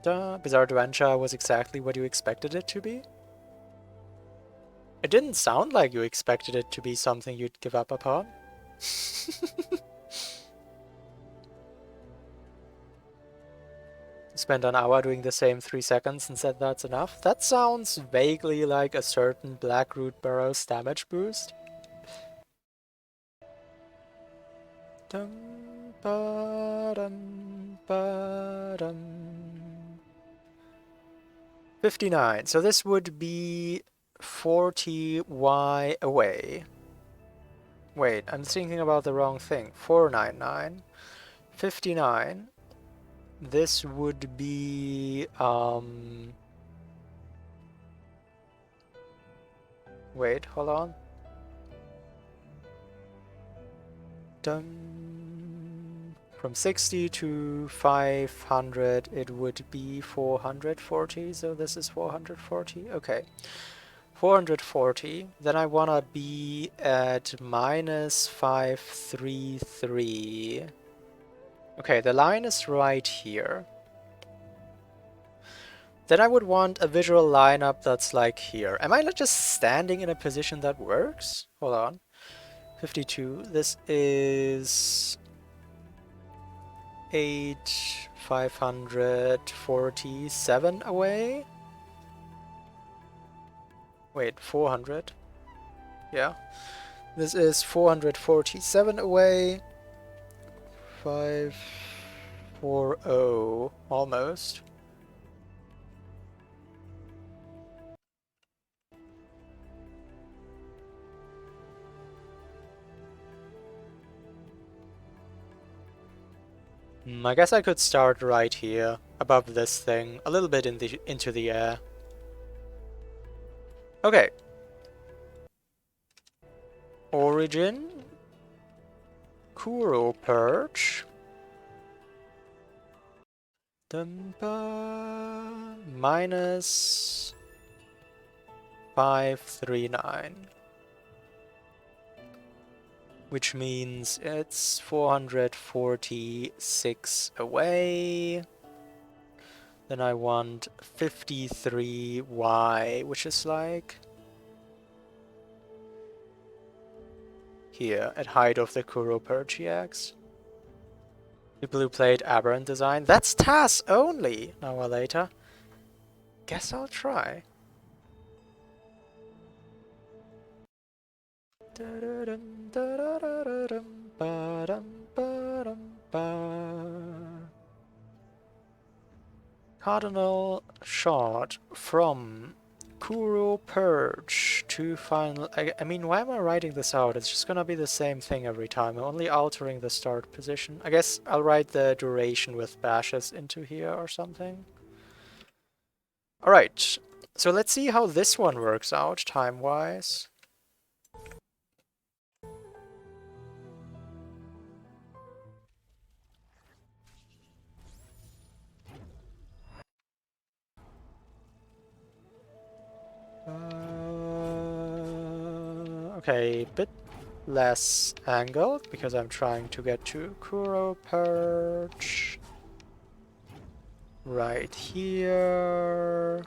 [SPEAKER 1] Bizarre Adventure was exactly what you expected it to be? It didn't sound like you expected it to be something you'd give up upon. Spent an hour doing the same 3 seconds and said that's enough? That sounds vaguely like a certain Blackroot Burrow's damage boost. 59. So this would be 40y away. Wait, I'm thinking about the wrong thing. 499. 59. This would be, wait, hold on. From 60 to 500, it would be 440, so this is 440, okay. 440, then I wanna be at minus 533. Okay, the line is right here. Then I would want a visual lineup that's like here. Am I not just standing in a position that works? Hold on. 52, this is 547 away? Wait, 400? Yeah. This is 447 away. 540, almost. I guess I could start right here, above this thing, a little bit into the air. Okay. Origin. Kuro Perch. Minus 539. Which means it's 446 away. Then I want 53y, which is like here, at height of the Kuro Perch EX. People who played Aberrant Design. That's TAS only! Now or later. Guess I'll try. Cardinal shot from Kuro Purge to final... I mean, why am I writing this out? It's just gonna be the same thing every time. I'm only altering the start position. I guess I'll write the duration with bashes into here or something. Alright, so let's see how this one works out time-wise. Okay, bit less angled because I'm trying to get to Kuro Purge. Right here.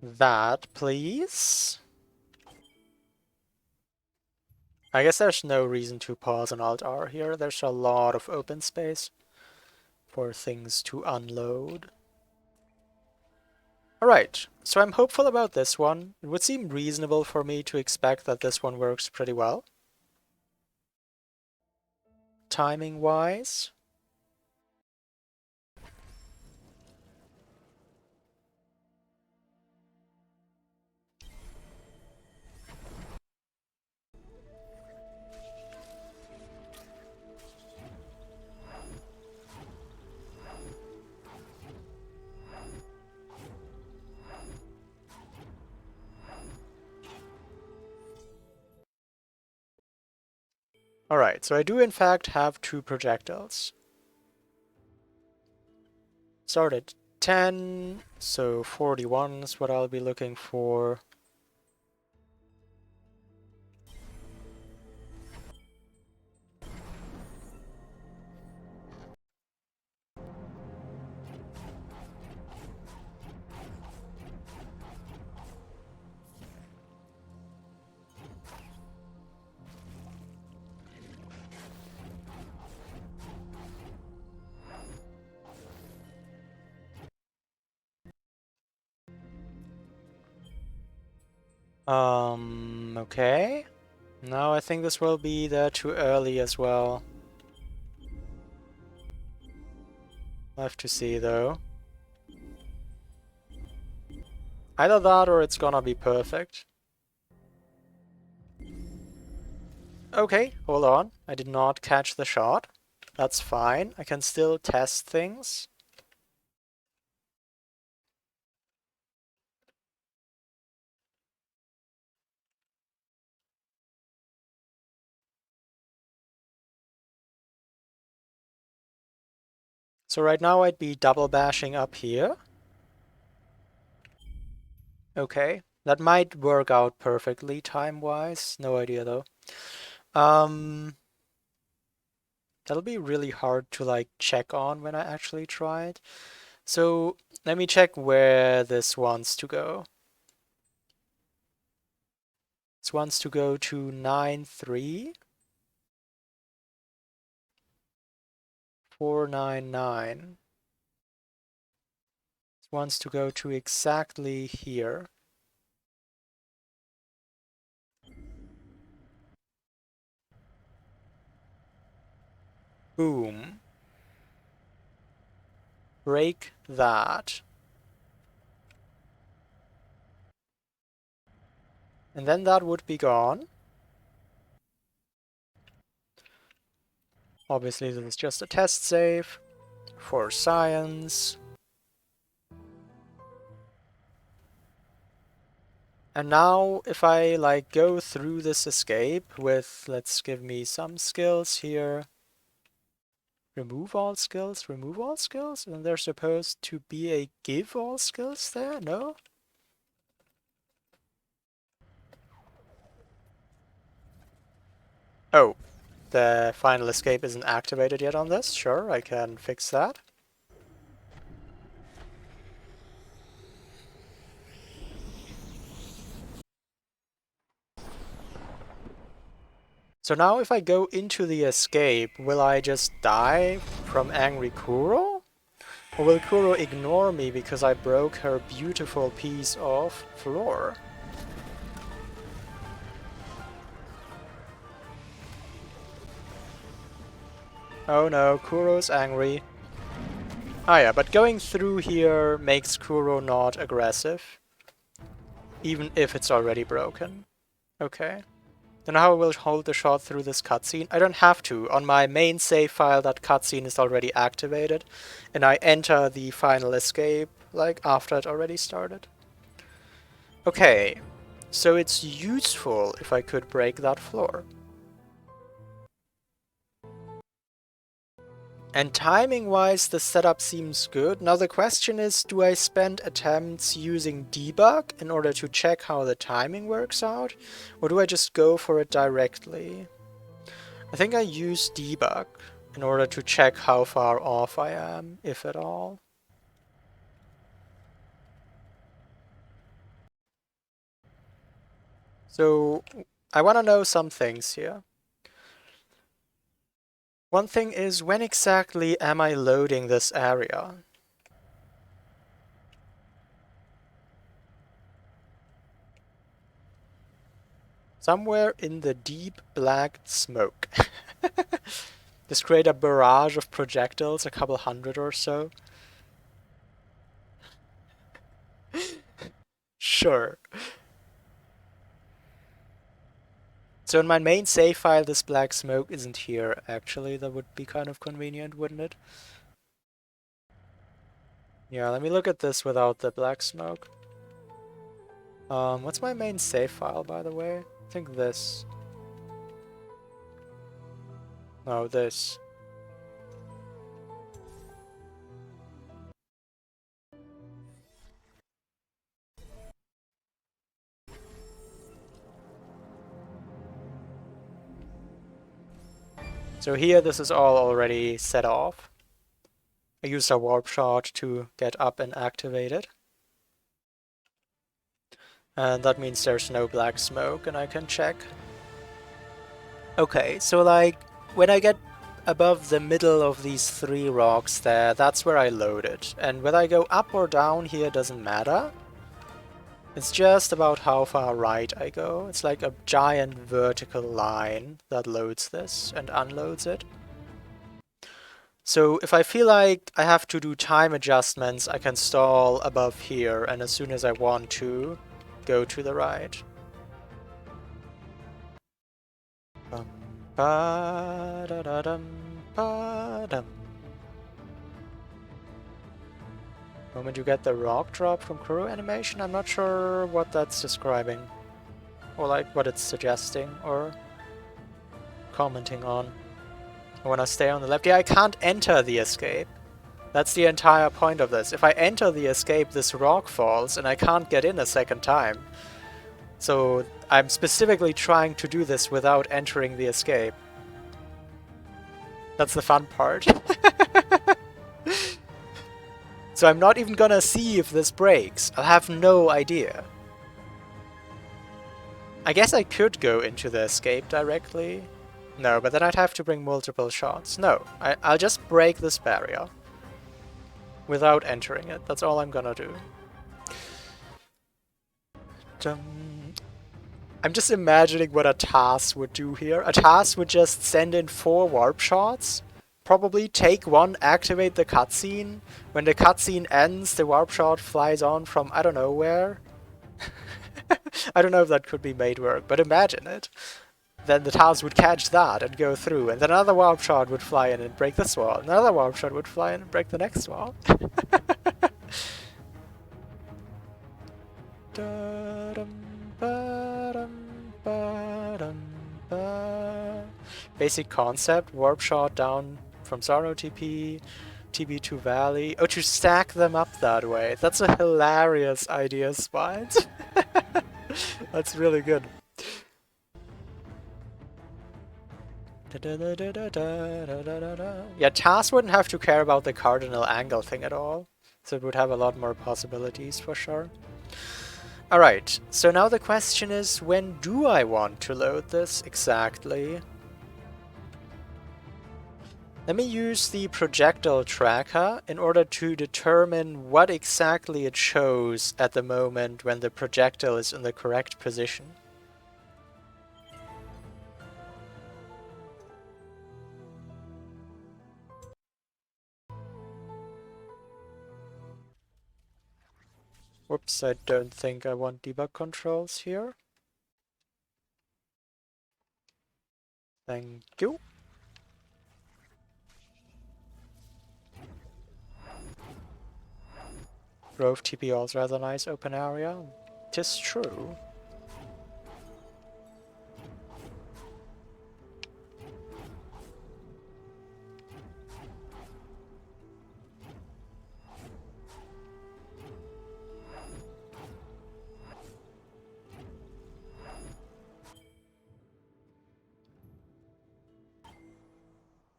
[SPEAKER 1] That, please. I guess there's no reason to pause on Alt-R here. There's a lot of open space for things to unload. Alright, so I'm hopeful about this one. It would seem reasonable for me to expect that this one works pretty well. Timing-wise. Alright, so I do in fact have 2 projectiles. Start at 10, so 41 is what I'll be looking for. Okay. No, I think this will be there too early as well. I'll have to see though. Either that or it's gonna be perfect. Okay, hold on. I did not catch the shot. That's fine. I can still test things. So right now I'd be double bashing up here. Okay, that might work out perfectly time-wise. No idea though. That'll be really hard to like check on when I actually try it. So let me check where this wants to go. This wants to go to 9.3. 499. This wants to go to exactly here. Boom. Break that. And then that would be gone. Obviously this is just a test save for science. And now if I like go through this escape with, let's give me some skills here. Remove all skills, remove all skills? And there's supposed to be a give all skills there? No? Oh, the final escape isn't activated yet on this. Sure, I can fix that. So now if I go into the escape, will I just die from Angry Kuro? Or will Kuro ignore me because I broke her beautiful piece of floor? Oh no, Kuro's angry. Ah yeah, but going through here makes Kuro not aggressive. Even if it's already broken. Okay. Then how I will hold the shot through this cutscene? I don't have to. On my main save file, that cutscene is already activated. And I enter the final escape, like, after it already started. Okay. So it's useful if I could break that floor. And timing-wise, the setup seems good. Now the question is, do I spend attempts using debug in order to check how the timing works out? Or do I just go for it directly? I think I use debug in order to check how far off I am, if at all. So I want to know some things here. One thing is, when exactly am I loading this area? Somewhere in the deep black smoke. Just create a barrage of projectiles, a couple hundred or so. Sure. So in my main save file, this black smoke isn't here, actually. That would be kind of convenient, wouldn't it? Yeah, let me look at this without the black smoke. What's my main save file, by the way? I think this. No, this. So here, this is all already set off. I used a warp shot to get up and activate it. And that means there's no black smoke, and I can check. Okay, so like, when I get above the middle of these three rocks there, that's where I load it. And whether I go up or down here doesn't matter. It's just about how far right I go. It's like a giant vertical line that loads this and unloads it. So if I feel like I have to do time adjustments, I can stall above here, and as soon as I want to, go to the right. Moment you get the rock drop from Kuro animation, I'm not sure what that's describing. Or like what it's suggesting or commenting on. I want to stay on the left. Yeah, I can't enter the escape. That's the entire point of this. If I enter the escape, this rock falls and I can't get in a second time. So I'm specifically trying to do this without entering the escape. That's the fun part. So I'm not even gonna see if this breaks. I'll have no idea. I guess I could go into the escape directly. No, but then I'd have to bring multiple shots. No, I'll just break this barrier. Without entering it. That's all I'm gonna do. I'm just imagining what a TAS would do here. A TAS would just send in 4 warp shots. Probably take one, activate the cutscene. When the cutscene ends, the warp shot flies on from I don't know where. I don't know if that could be made work, but imagine it. Then the TAS would catch that and go through, and then another warp shot would fly in and break this wall. Another warp shot would fly in and break the next wall. Basic concept, warp shot down from Sorrow TP, TB2 Valley. Oh, to stack them up that way. That's a hilarious idea, Spines. That's really good. Yeah, TAS wouldn't have to care about the cardinal angle thing at all, so it would have a lot more possibilities for sure. Alright, so now the question is, when do I want to load this exactly? Let me use the projectile tracker in order to determine what exactly it shows at the moment when the projectile is in the correct position. Whoops, I don't think I want debug controls here. Thank you. Grove TP also has a nice open area. 'Tis true.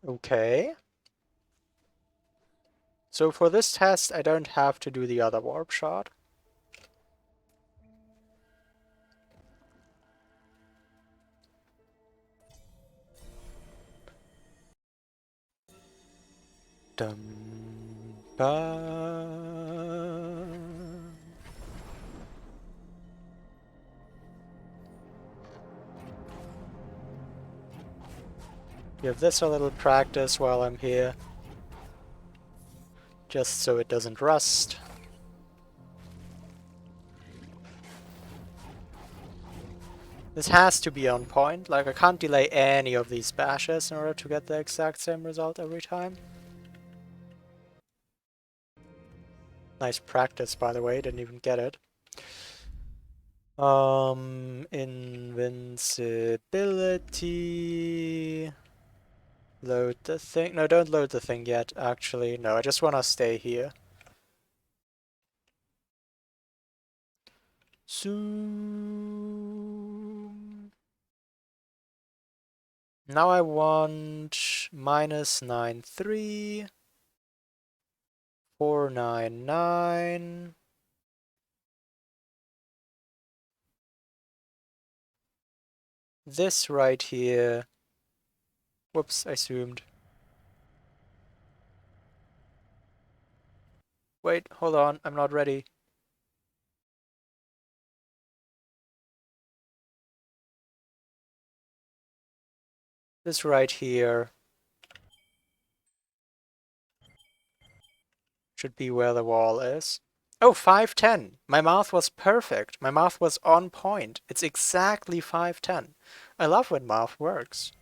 [SPEAKER 1] Okay. So for this test, I don't have to do the other warp shot. Dum ba. Give this a little practice while I'm here. Just so it doesn't rust. This has to be on point, like I can't delay any of these bashes in order to get the exact same result every time. Nice practice, by the way, didn't even get it. Invincibility... Load the thing. No, don't load the thing yet, actually. No, I just want to stay here. Zoom. Now I want -93, 499. This right here. Whoops, I zoomed. Wait, hold on, I'm not ready. This right here should be where the wall is. Oh, 510. My math was perfect. My math was on point. It's exactly 510. I love when math works.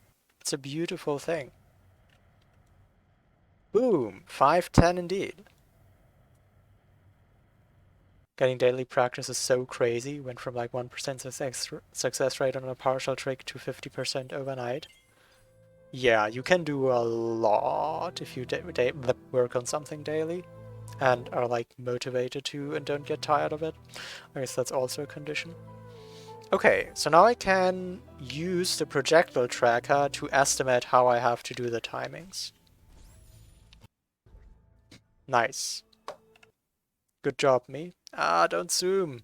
[SPEAKER 1] It's a beautiful thing. Boom, 510 indeed. Getting daily practice is so crazy. Went from like 1% success rate on a partial trick to 50% overnight. Yeah, you can do a lot if you work on something daily and are like motivated to and don't get tired of it. I guess that's also a condition. Okay, so now I can use the projectile tracker to estimate how I have to do the timings. Nice. Good job, me. Ah, don't zoom.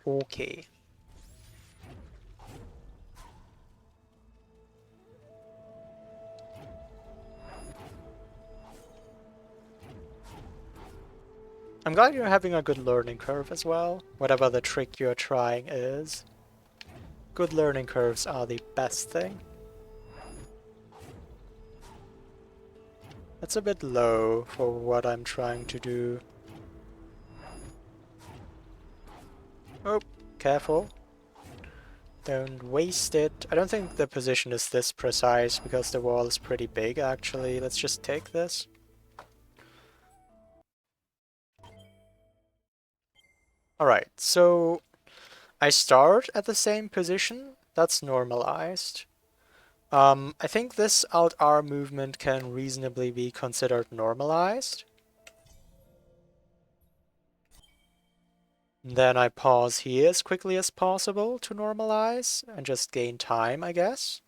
[SPEAKER 1] Okay. I'm glad you're having a good learning curve as well, whatever the trick you're trying is. Good learning curves are the best thing. That's a bit low for what I'm trying to do. Oh, careful. Don't waste it. I don't think the position is this precise because the wall is pretty big actually. Let's just take this. Alright, so I start at the same position. That's normalized. I think this Alt-R movement can reasonably be considered normalized. Then I pause here as quickly as possible to normalize and just gain time, I guess.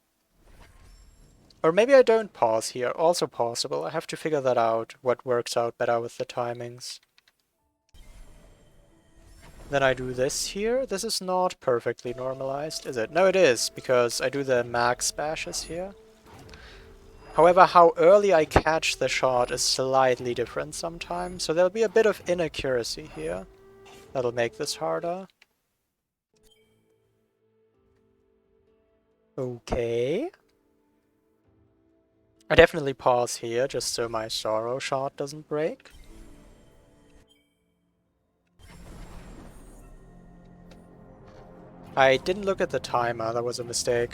[SPEAKER 1] Or maybe I don't pause here, also possible. I have to figure that out, what works out better with the timings. Then I do this here. This is not perfectly normalized, is it? No, it is, because I do the max bashes here. However, how early I catch the shot is slightly different sometimes, so there'll be a bit of inaccuracy here. That'll make this harder. Okay. I definitely pause here, just so my Sorrow shot doesn't break. I didn't look at the timer, that was a mistake.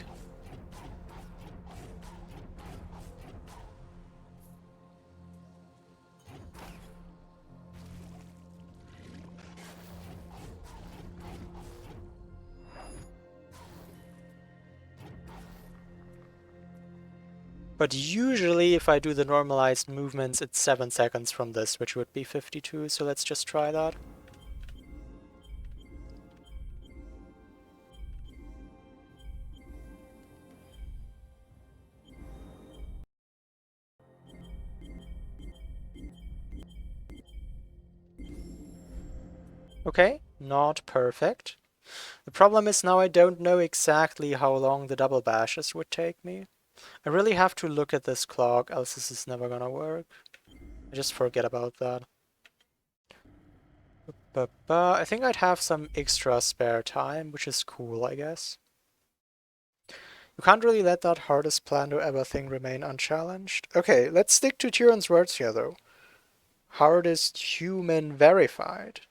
[SPEAKER 1] But usually if I do the normalized movements, it's 7 seconds from this, which would be 52, so let's just try that. Okay, not perfect. The problem is now I don't know exactly how long the double bashes would take me. I really have to look at this clock, else this is never gonna work. I just forget about that. But I think I'd have some extra spare time, which is cool, I guess. You can't really let that hardest plan to ever thing remain unchallenged. Okay, let's stick to Tyrion's words here, though. Hardest human verified.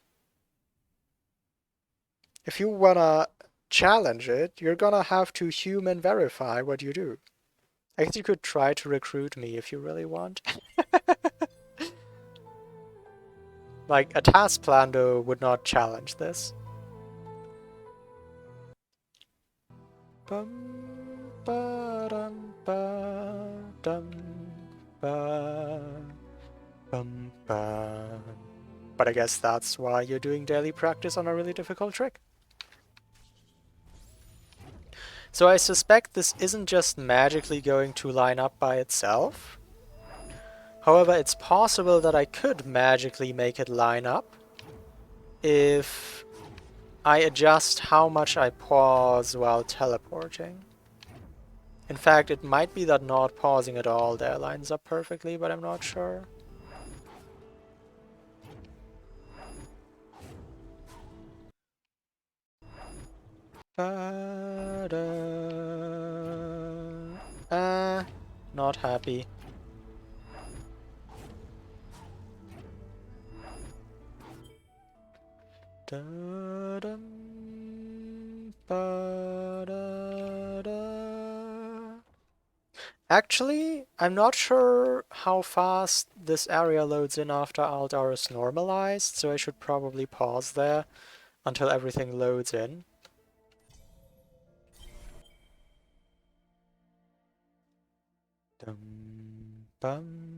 [SPEAKER 1] If you wanna challenge it, you're gonna have to human verify what you do. I guess you could try to recruit me if you really want. Like, a task plan, though, would not challenge this. Bum, ba, dum, ba, dum, ba, bum, ba. But I guess that's why you're doing daily practice on a really difficult trick. So I suspect this isn't just magically going to line up by itself. However, it's possible that I could magically make it line up if I adjust how much I pause while teleporting. In fact, it might be that not pausing at all there lines up perfectly, but I'm not sure. Not happy. Actually, I'm not sure how fast this area loads in after Aldar is normalized, so I should probably pause there until everything loads in. Dum, bum.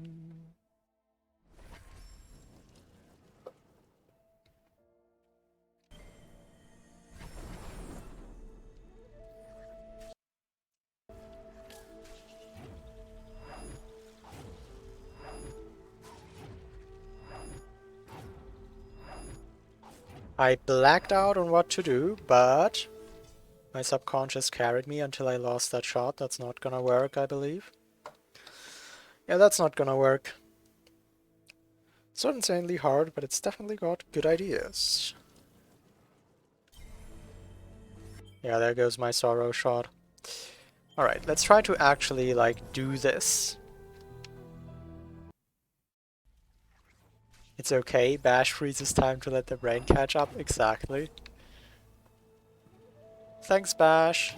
[SPEAKER 1] I blacked out on what to do, but my subconscious carried me until I lost that shot. That's not gonna work, I believe. Yeah, that's not gonna work. It's not insanely hard, but it's definitely got good ideas. Yeah, there goes my Sorrow shot. Alright, let's try to actually, like, do this. It's okay, Bash freezes time to let the brain catch up. Exactly. Thanks, Bash.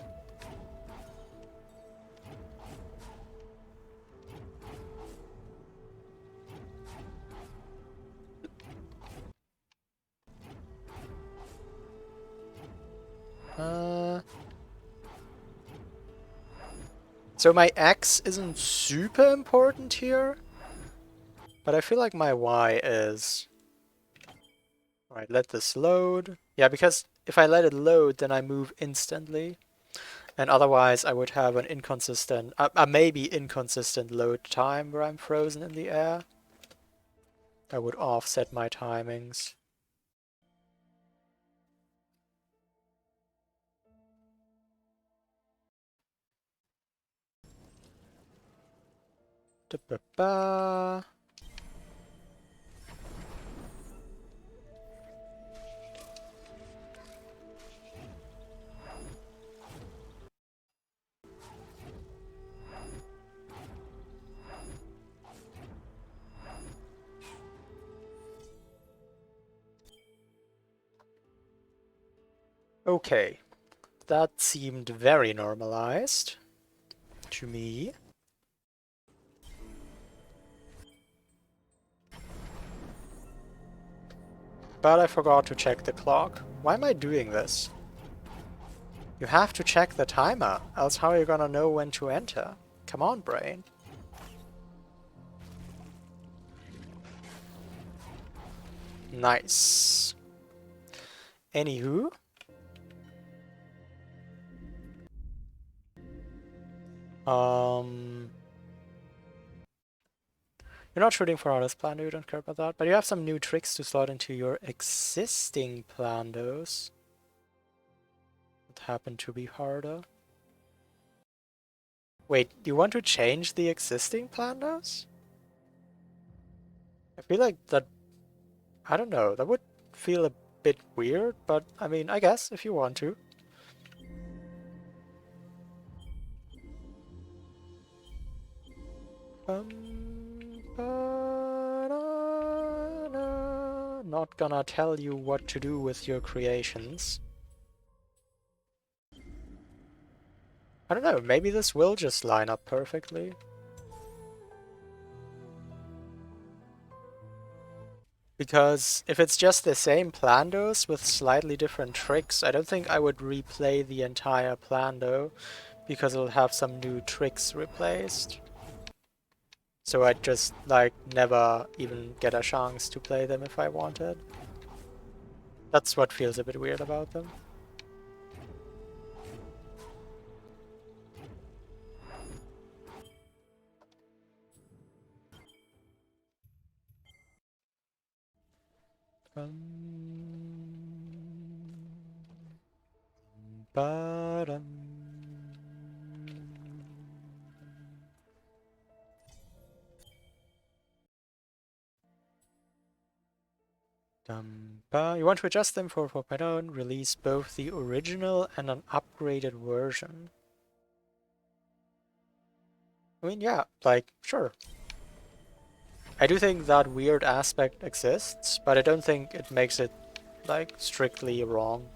[SPEAKER 1] So my X isn't super important here, but I feel like my Y is. Alright, let this load. Yeah, because if I let it load, then I move instantly. And otherwise I would have an inconsistent, a maybe inconsistent load time where I'm frozen in the air. I would offset my timings. Da-ba-ba. Okay, that seemed very normalized to me. But I forgot to check the clock. Why am I doing this? You have to check the timer, else how are you gonna know when to enter? Come on, brain. Nice. Anywho. You're not shooting for artist Plando, you don't care about that. But you have some new tricks to slot into your existing Plandos. That happen to be harder. Wait, do you want to change the existing Plandos? I feel like that... I don't know, that would feel a bit weird, but I mean, I guess, if you want to. Not gonna tell you what to do with your creations. I don't know, maybe this will just line up perfectly. Because if it's just the same Plandos with slightly different tricks, I don't think I would replay the entire Plando, because it'll have some new tricks replaced. So I'd just, like, never even get a chance to play them if I wanted. That's what feels a bit weird about them. Ba-dum. You want to adjust them for 4.0 and release both the original and an upgraded version. I mean, yeah, like, sure. I do think that weird aspect exists, but I don't think it makes it, like, strictly wrong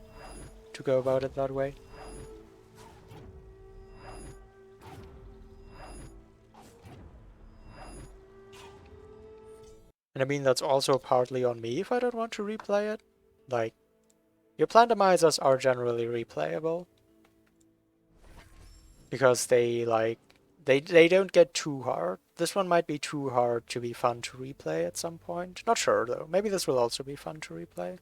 [SPEAKER 1] to go about it that way. And I mean, that's also partly on me if I don't want to replay it. Like, your Plandomizers are generally replayable. Because they, like, they don't get too hard. This one might be too hard to be fun to replay at some point. Not sure, though. Maybe this will also be fun to replay.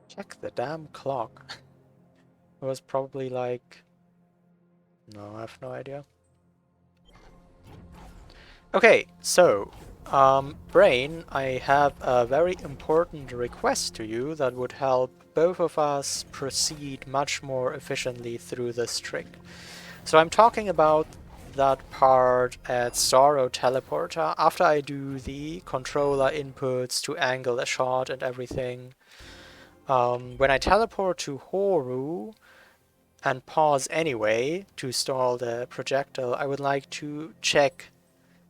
[SPEAKER 1] Check the damn clock. It was probably like... No, I have no idea. Okay, so, Brain, I have a very important request to you that would help both of us proceed much more efficiently through this trick. So I'm talking about that part at Sorrow Teleporter, after I do the controller inputs to angle a shot and everything. When I teleport to Horu and pause anyway to stall the projectile, I would like to check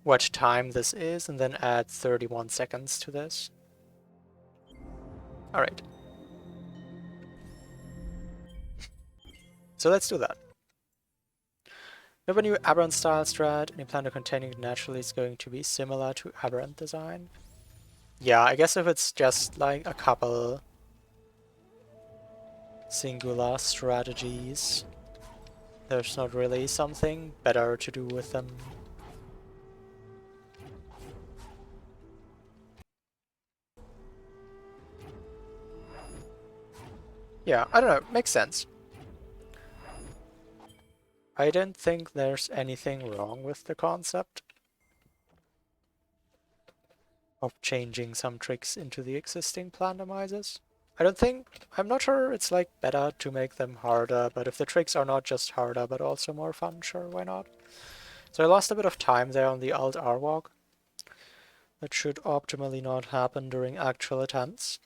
[SPEAKER 1] what time this is and then add 31 seconds to this. Alright. So let's do that. We have a new Aberrant style strat. Any Plando containing it naturally is going to be similar to Aberrant design. Yeah, I guess if it's just like a couple singular strategies, there's not really something better to do with them. Yeah, I don't know, makes sense. I don't think there's anything wrong with the concept of changing some tricks into the existing Plandomizers. I'm not sure it's like better to make them harder, but if the tricks are not just harder but also more fun, sure, why not? So I lost a bit of time there on the Alt-R walk. That should optimally not happen during actual attempts.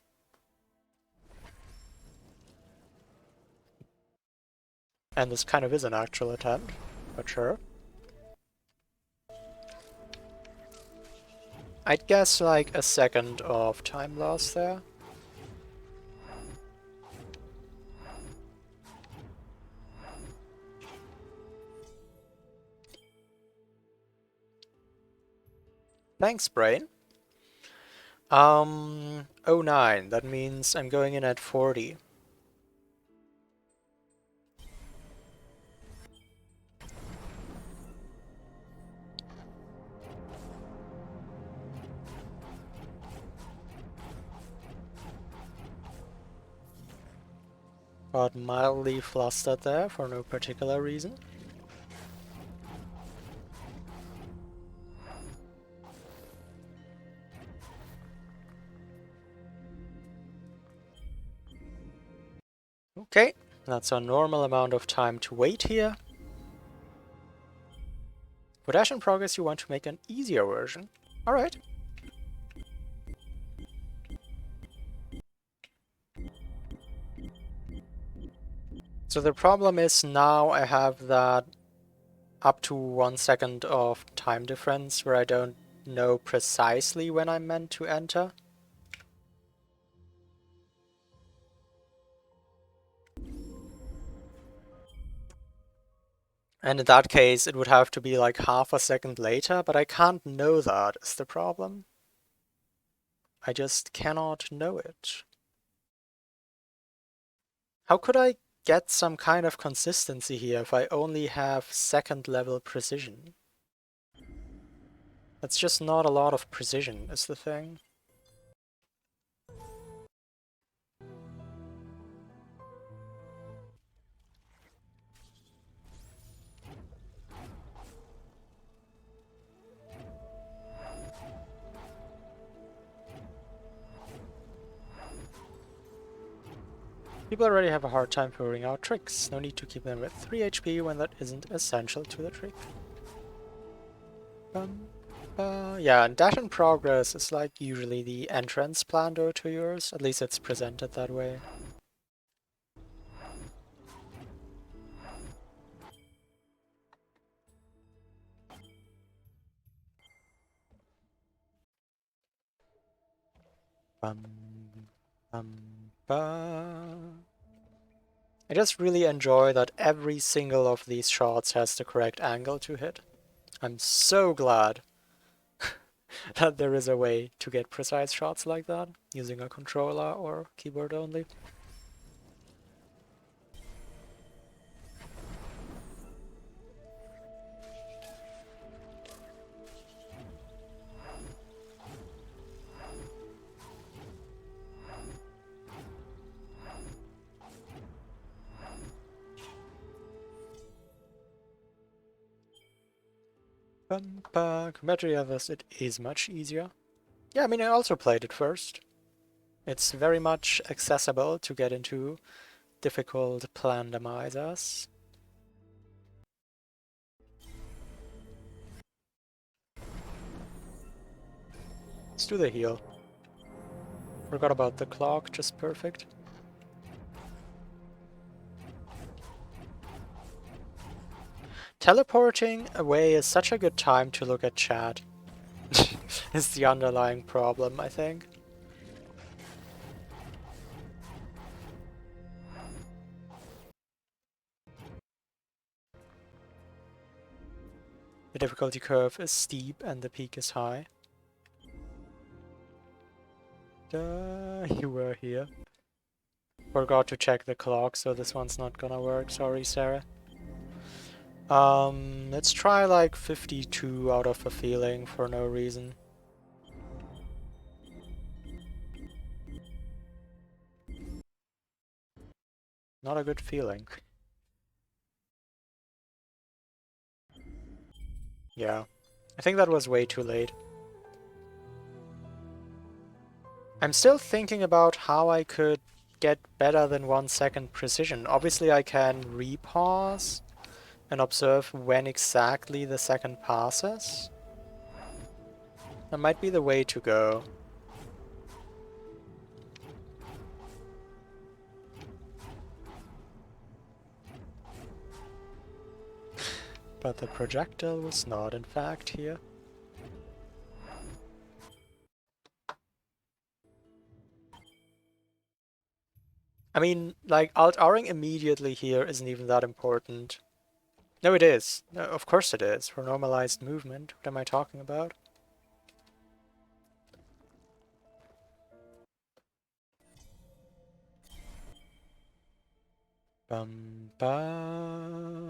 [SPEAKER 1] And this kind of is an actual attempt, but sure. I'd guess like a second of time loss there. Thanks, brain. 09, that means I'm going in at 40. Got mildly flustered there for no particular reason. Okay, that's a normal amount of time to wait here. For Dash in Progress you want to make an easier version. Alright. So the problem is now I have that up to 1 second of time difference where I don't know precisely when I'm meant to enter. And in that case, it would have to be like half a second later, but I can't know that is the problem. I just cannot know it. How could I get some kind of consistency here if I only have second level precision? That's just not a lot of precision, is the thing. People already have a hard time figuring out tricks. No need to keep them at 3 HP when that isn't essential to the trick. Yeah, and Dash in Progress is like usually the entrance plando to yours. At least it's presented that way. I just really enjoy that every single of these shots has the correct angle to hit. I'm so glad that there is a way to get precise shots like that using a controller or keyboard only. Compared to the others, it is much easier. Yeah, I mean, I also played it first. It's very much accessible to get into difficult plandemizers. Let's do the heal. Forgot about the clock, just perfect. Teleporting away is such a good time to look at chat. Is the underlying problem, I think. The difficulty curve is steep and the peak is high. You were here. Forgot to check the clock, so this one's not gonna work. Sorry, Sarah. Let's try like 52 out of a feeling for no reason. Not a good feeling. Yeah. I think that was way too late. I'm still thinking about how I could get better than 1 second precision. Obviously I can repause and observe when exactly the second passes. That might be the way to go. But the projectile was not in fact here. I mean, like, alt-Ring immediately here isn't even that important. No, it is. No, of course it is. For normalized movement. What am I talking about? Bum ba.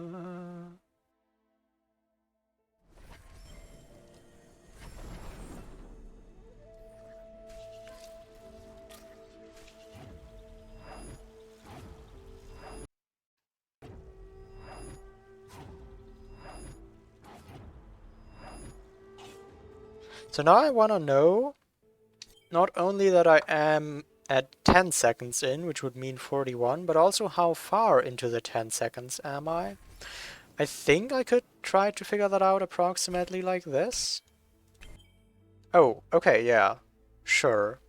[SPEAKER 1] So now I want to know not only that I am at 10 seconds in, which would mean 41, but also how far into the 10 seconds am I? I think I could try to figure that out approximately like this. Oh, okay, yeah. Sure.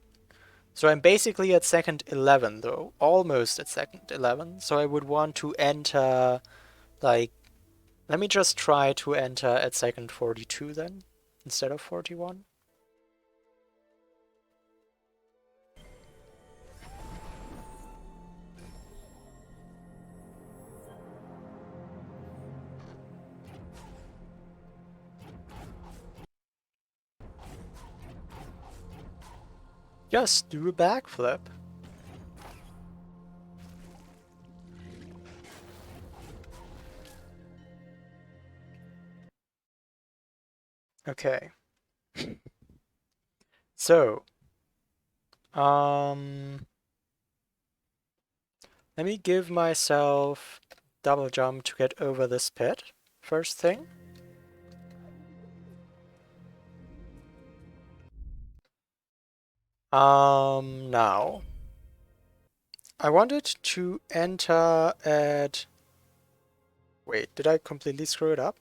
[SPEAKER 1] So I'm basically at second 11 though, almost at second 11, so I would want to enter, like, let me just try to enter at second 42 then, instead of 41. Just do a backflip. Okay. So, let me give myself double jump to get over this pit, first thing. Now, I wanted to enter at... Wait, did I completely screw it up?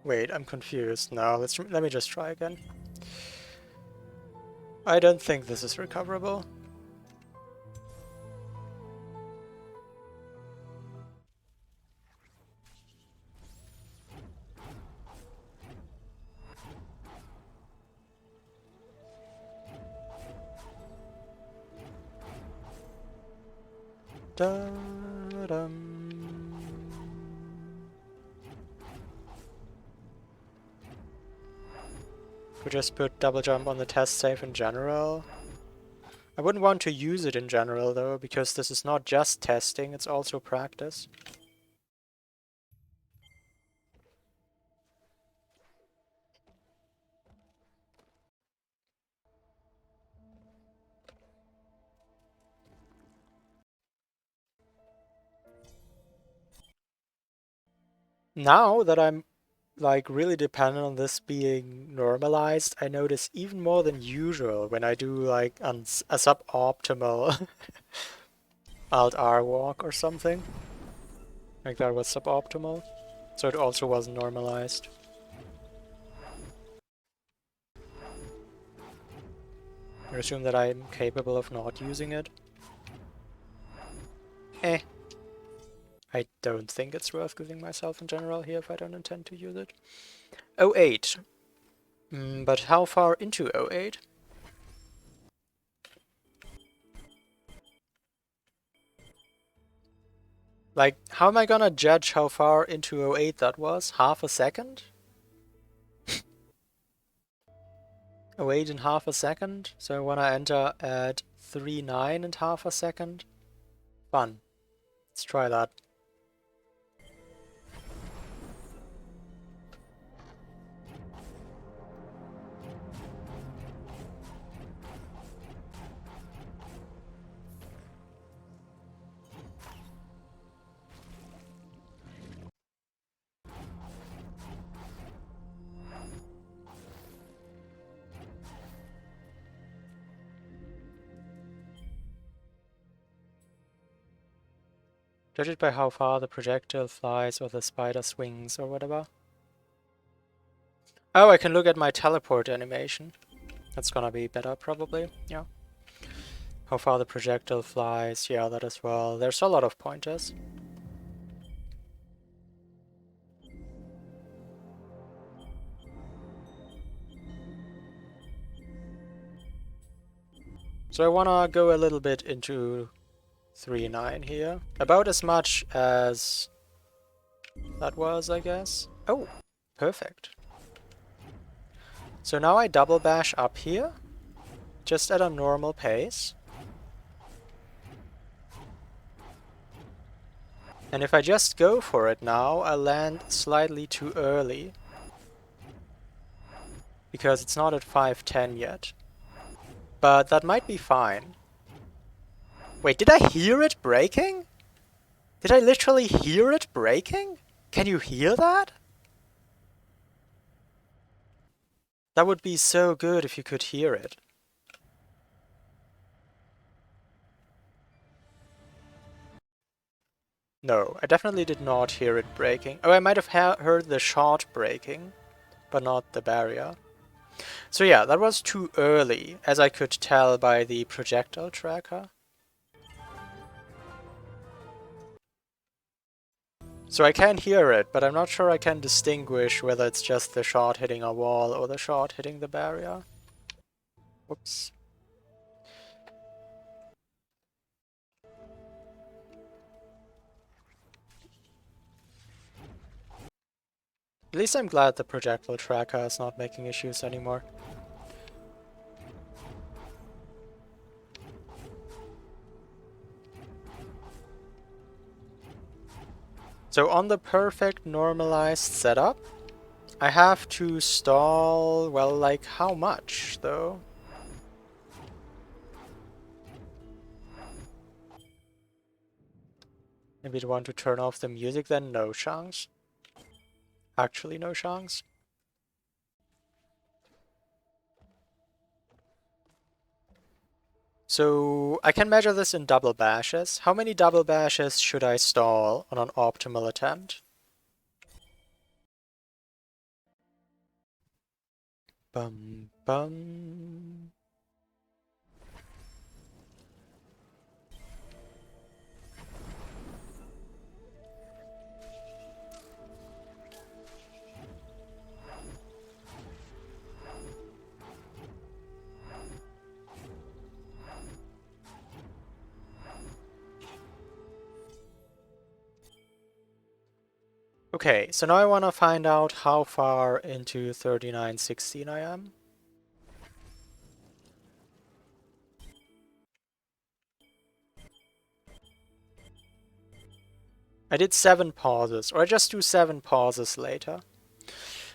[SPEAKER 1] Wait, I'm confused now. Let me just try again. I don't think this is recoverable. Da-dum. Could just put double jump on the test save in general. I wouldn't want to use it in general though, because this is not just testing, it's also practice. Now that I'm like really dependent on this being normalized, I notice even more than usual when I do like a suboptimal Alt-R walk or something. Like that was suboptimal. So it also wasn't normalized. I assume that I'm capable of not using it. Eh. I don't think it's worth giving myself in general here if I don't intend to use it. 08. But how far into 08? Like, how am I gonna judge how far into 08 that was? Half a second? 08 in half a second? So I wanna enter at 3.9 in half a second? Fun. Let's try that. Judge it by how far the projectile flies or the spider swings or whatever. Oh, I can look at my teleport animation. That's gonna be better, probably. Yeah. How far the projectile flies. Yeah, that as well. There's a lot of pointers. So I wanna go a little bit into 3.9 here. About as much as that was, I guess. Oh, perfect. So now I double bash up here, just at a normal pace. And if I just go for it now, I land slightly too early. Because it's not at 510 yet. But that might be fine. Wait, did I hear it breaking? Did I literally hear it breaking? Can you hear that? That would be so good if you could hear it. No, I definitely did not hear it breaking. Oh, I might have heard the shot breaking, but not the barrier. So yeah, that was too early, as I could tell by the projectile tracker. So I can hear it, but I'm not sure I can distinguish whether it's just the shot hitting a wall or the shot hitting the barrier. Whoops. At least I'm glad the projectile tracker is not making issues anymore. So on the perfect normalized setup, I have to stall, well, like how much though? Maybe I'd want to turn off the music then? No chance. Actually no chance. So I can measure this in double bashes. How many double bashes should I stall on an optimal attempt? Bum bum. Okay, so now I want to find out how far into 3916 I am. I did 7 pauses, or I just do 7 pauses later.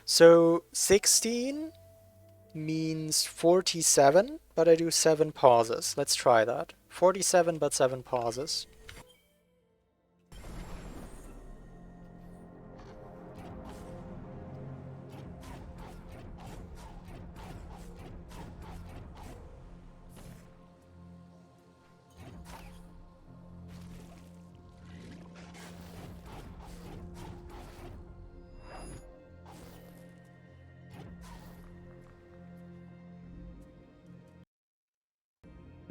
[SPEAKER 1] So 16 means 47, but I do 7 pauses. Let's try that. 47 but 7 pauses.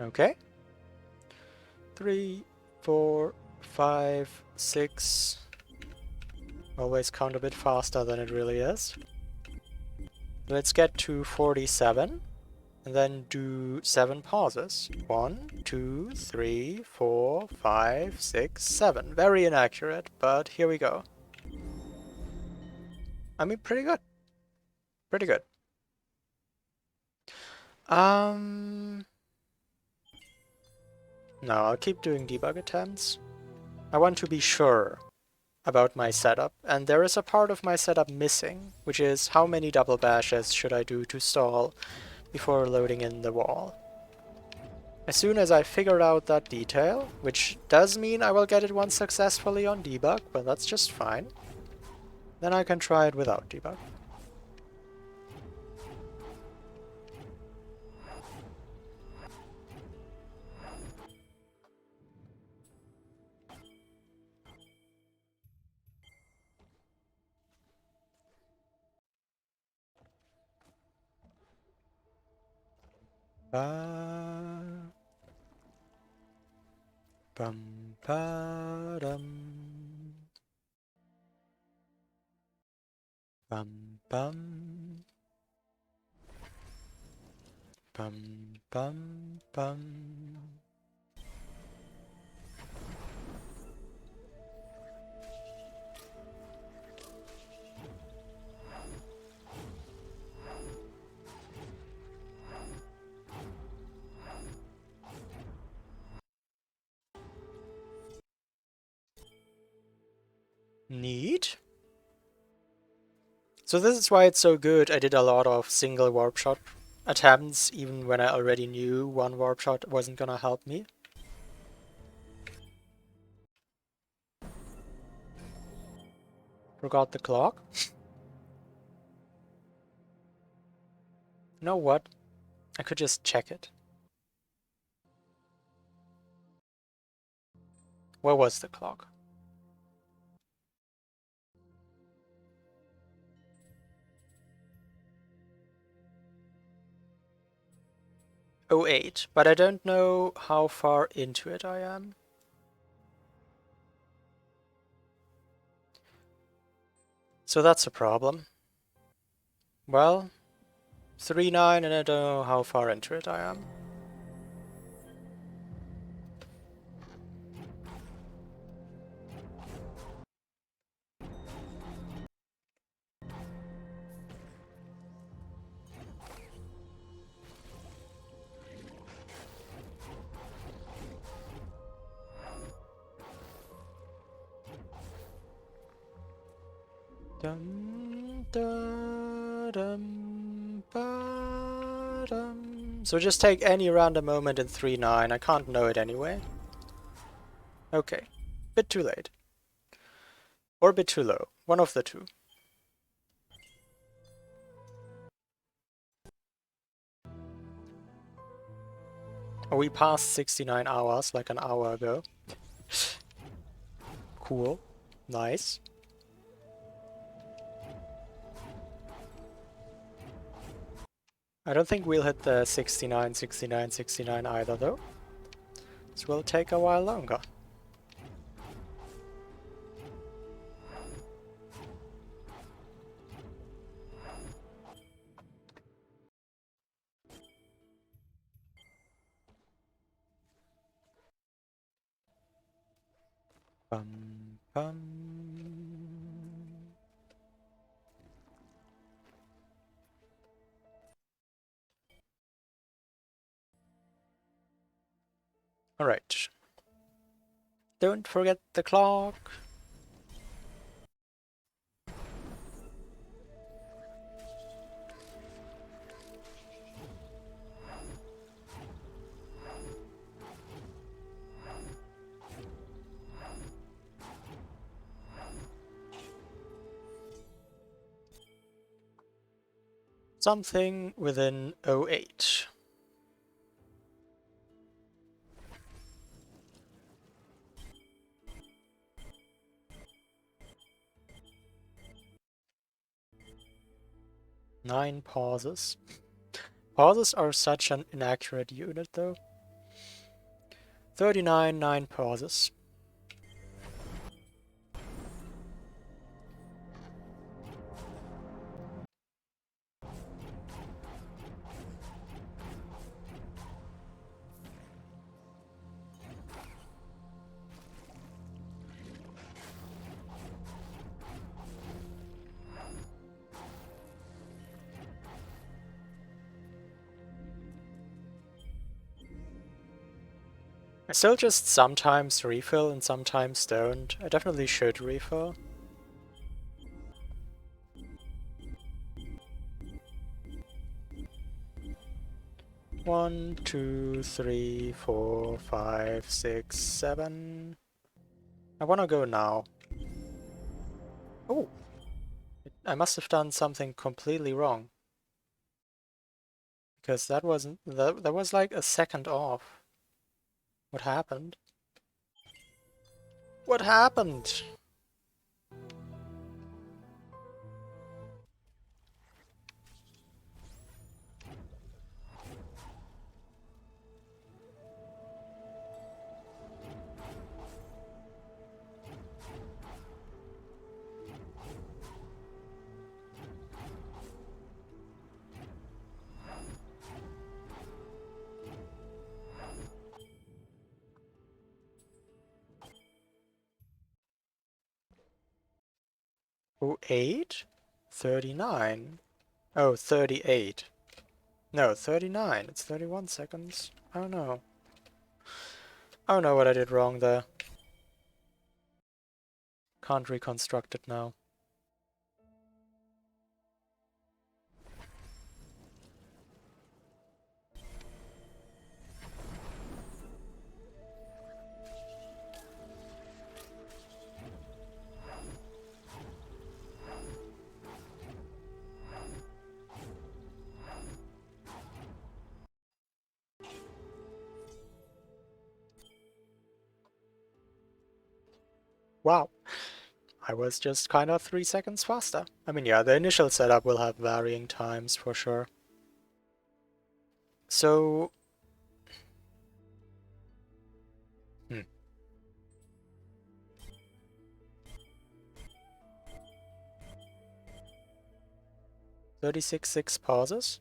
[SPEAKER 1] Okay. 3, 4, 5, 6. Always count a bit faster than it really is. Let's get to 47. And then do 7 pauses. 1, 2, 3, 4, 5, 6, 7. Very inaccurate, but here we go. I mean, pretty good. Pretty good. No, I'll keep doing debug attempts. I want to be sure about my setup, and there is a part of my setup missing, which is how many double bashes should I do to stall before loading in the wall. As soon as I figure out that detail, which does mean I will get it once successfully on debug, but that's just fine, then I can try it without debug. ba bum ba dum bum bum bum bum bum. Neat. So this is why it's so good. I did a lot of single warp shot attempts, even when I already knew one warp shot wasn't gonna help me. Forgot the clock. You know what? I could just check it. Where was the clock? Oh, 08, but I don't know how far into it I am. So that's a problem. Well, 3-9 and I don't know how far into it I am. Dum, da, dum, ba, dum. So just take any random moment in 3-9. I can't know it anyway. Okay. Bit too late. Or a bit too low. One of the two. Oh, we passed 69 hours like an hour ago. Cool. Nice. I don't think we'll hit the 69, 69, 69 either though. This will take a while longer. Bum, bum. Alright. Don't forget the clock. Something within 08. Nine pauses. Pauses are such an inaccurate unit though. 39, 9 pauses. I still just sometimes refill and sometimes don't. I definitely should refill. One, two, three, 4, 5, 6, 7. I wanna go now. Oh! I must have done something completely wrong. Because that wasn't... that was like a second off. What happened? What happened? 08? 39. Oh, 38. No, 39. It's 31 seconds. Oh no. Oh no, what I did wrong there. Can't reconstruct it now. Wow. I was just kind of 3 seconds faster. I mean, yeah, the initial setup will have varying times for sure. So... 36 pauses?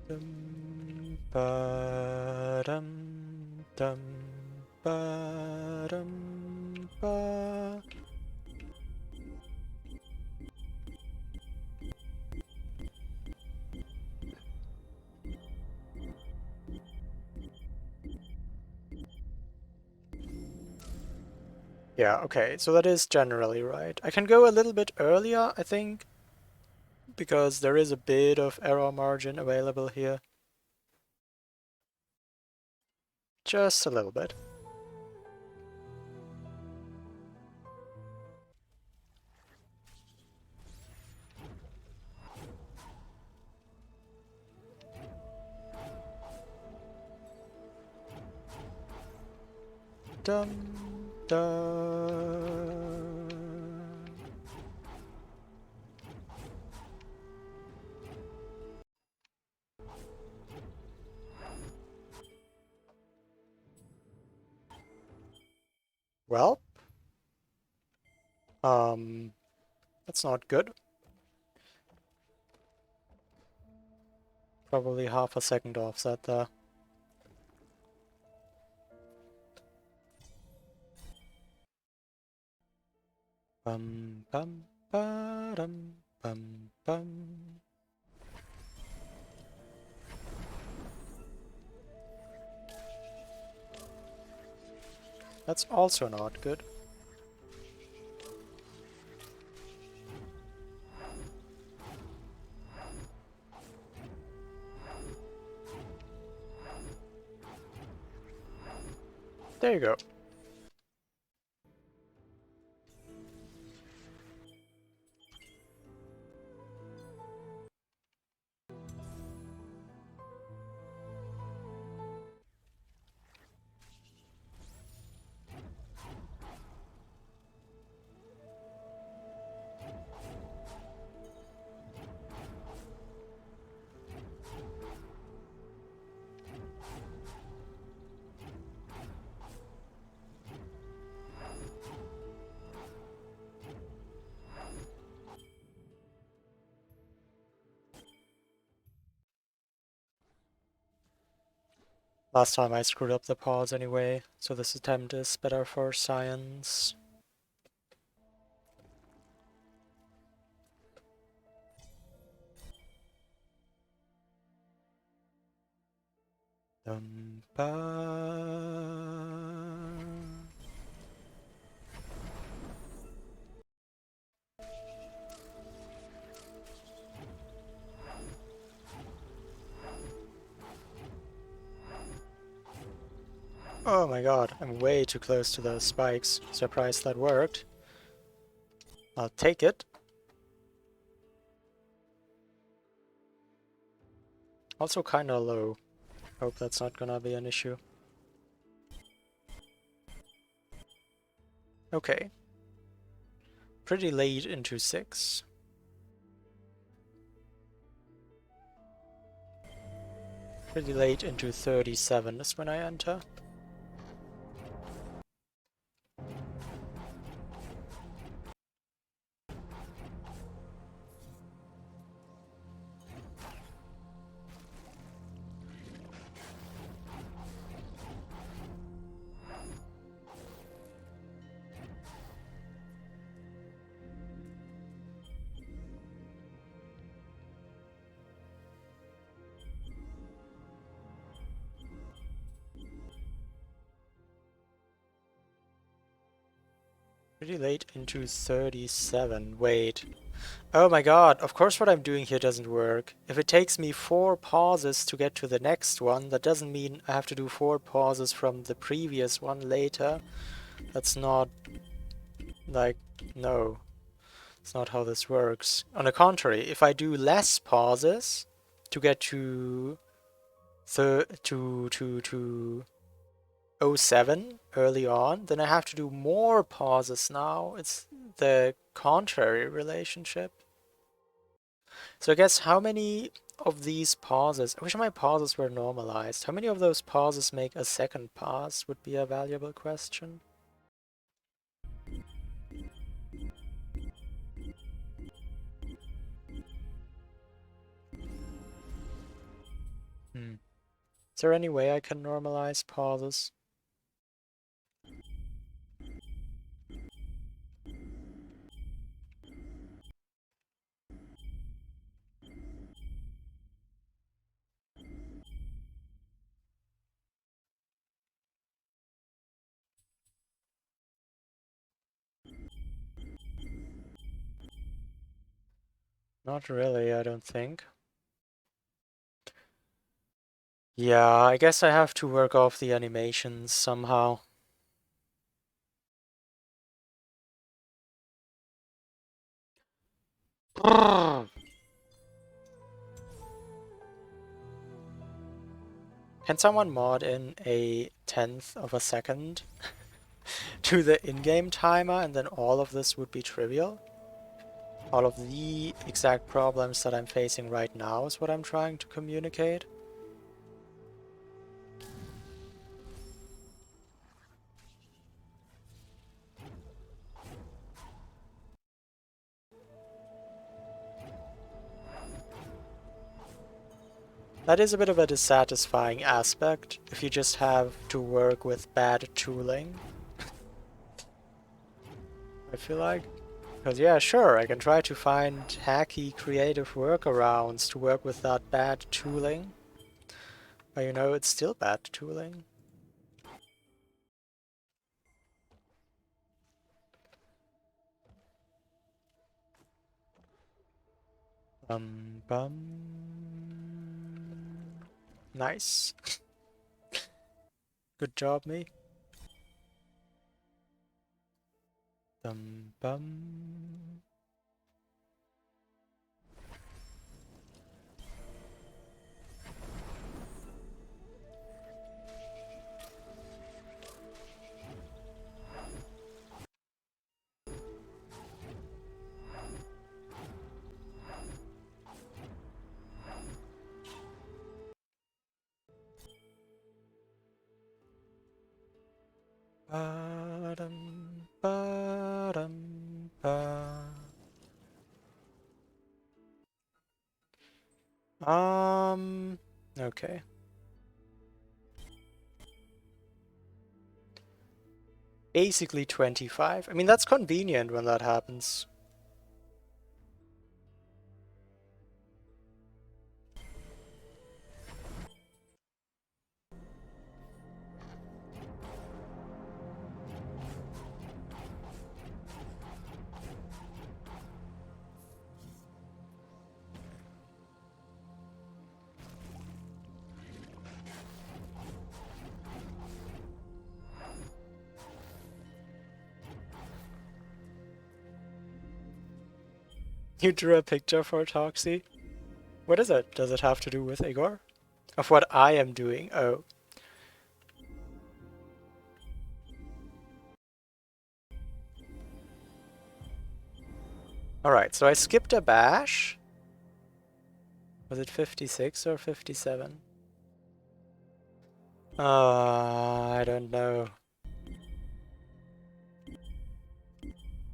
[SPEAKER 1] Dum ba dum dum ba dum ba. Yeah, okay, so that is generally right. I can go a little bit earlier, I think, because there is a bit of error margin available here. Just a little bit. Dum dum. Well, that's not good. Probably half a second offset there. Bum bum ba dum bum bum. That's also not good. There you go. Last time I screwed up the pause anyway, so this attempt is better for science. Dum ba. Oh my god, I'm way too close to those spikes. Surprised that worked. I'll take it. Also kinda low. Hope that's not gonna be an issue. Okay. Pretty late into 6. Pretty late into 37 is when I enter. Pretty late into 37. Wait. Oh my god, of course what I'm doing here doesn't work. If it takes me 4 pauses to get to the next one, that doesn't mean I have to do 4 pauses from the previous one later. That's not... like, no. It's not how this works. On the contrary, if I do less pauses to get to... to 07 early on, then I have to do more pauses now. It's the contrary relationship. So I guess how many of these pauses, I wish my pauses were normalized. How many of those pauses make a second pause would be a valuable question. Is there any way I can normalize pauses? Not really, I don't think. Yeah, I guess I have to work off the animations somehow. Can someone mod in a 1/10 of a second to the in-game timer and then all of this would be trivial? All of the exact problems that I'm facing right now is what I'm trying to communicate. That is a bit of a dissatisfying aspect if you just have to work with bad tooling. I feel like. Because yeah, sure, I can try to find hacky creative workarounds to work with that bad tooling. But you know, it's still bad tooling. Bum. Nice. Good job, me. Bum. Ba-dum, ba-dum, ba. Okay. Basically 25. I mean, that's convenient when that happens. You drew a picture for Toxie? What is it? Does it have to do with Igor? Of what I am doing? Oh. Alright, so I skipped a bash. Was it 56 or 57? I don't know.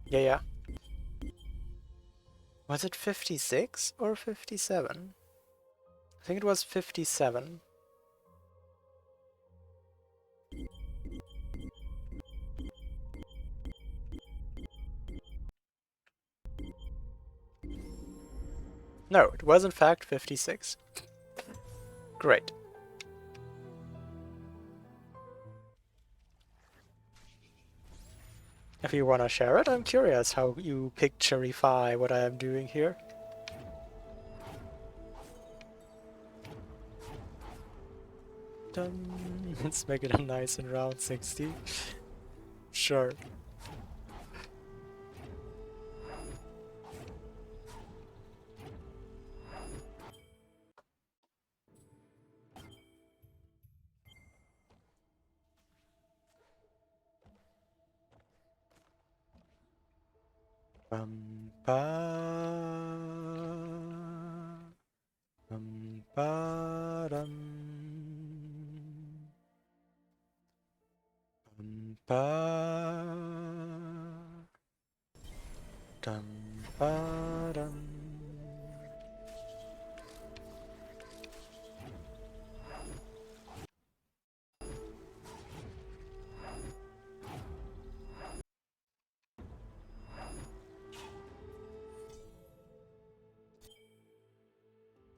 [SPEAKER 1] Yeah. Was it 56 or 57? I think it was 57. No, it was in fact 56. Great. If you wanna share it, I'm curious how you picturify what I am doing here. Dun. Let's make it a nice and round 60. Sure. Bum ba bum ba dum bum ba dum ba dum.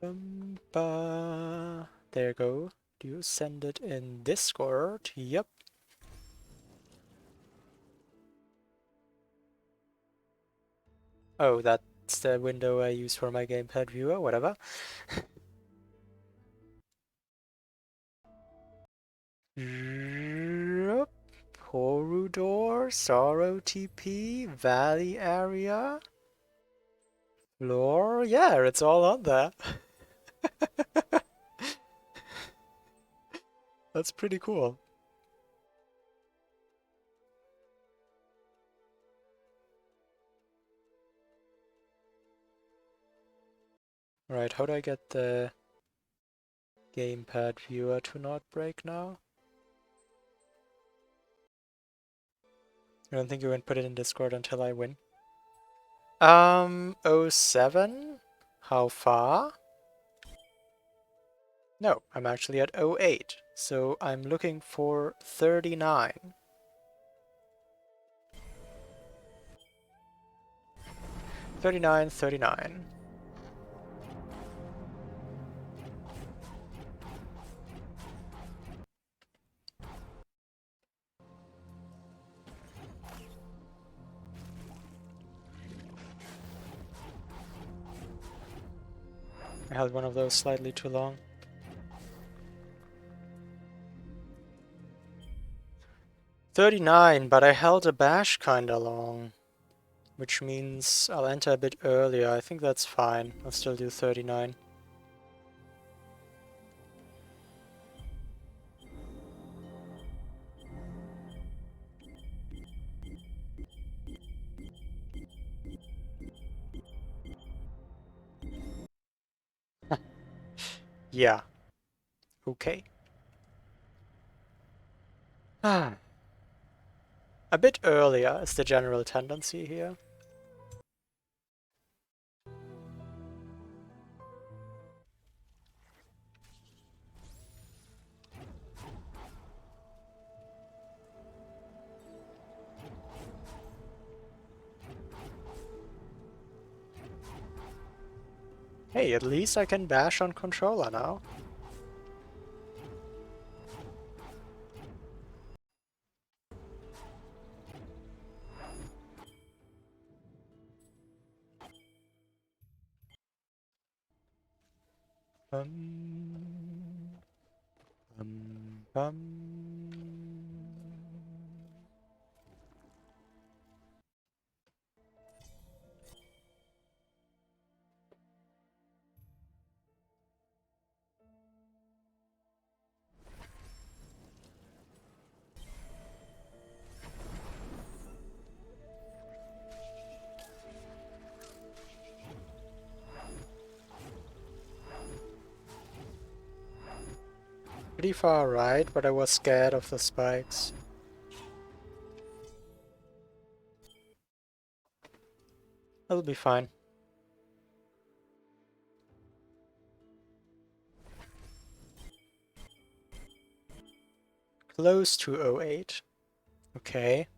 [SPEAKER 1] Bum ba. There you go. Do you send it in Discord? Yep. Oh, that's the window I use for my gamepad viewer, whatever. Yup. Horudor, Sorrow TP, Valley area, lore. Yeah, it's all on there. That's pretty cool. Right, how do I get the gamepad viewer to not break now? I don't think you can put it in Discord until I win. 07? How far? No, I'm actually at 08, so I'm looking for 39. 39, 39. I held one of those slightly too long. 39, but I held a bash kinda long. Which means I'll enter a bit earlier. I think that's fine. I'll still do 39. Yeah. Okay. Ah. A bit earlier is the general tendency here. Hey, at least I can bash on controller now. Bum, bum, bum. Pretty far right, but I was scared of the spikes. It'll be fine. Close to 08. Okay.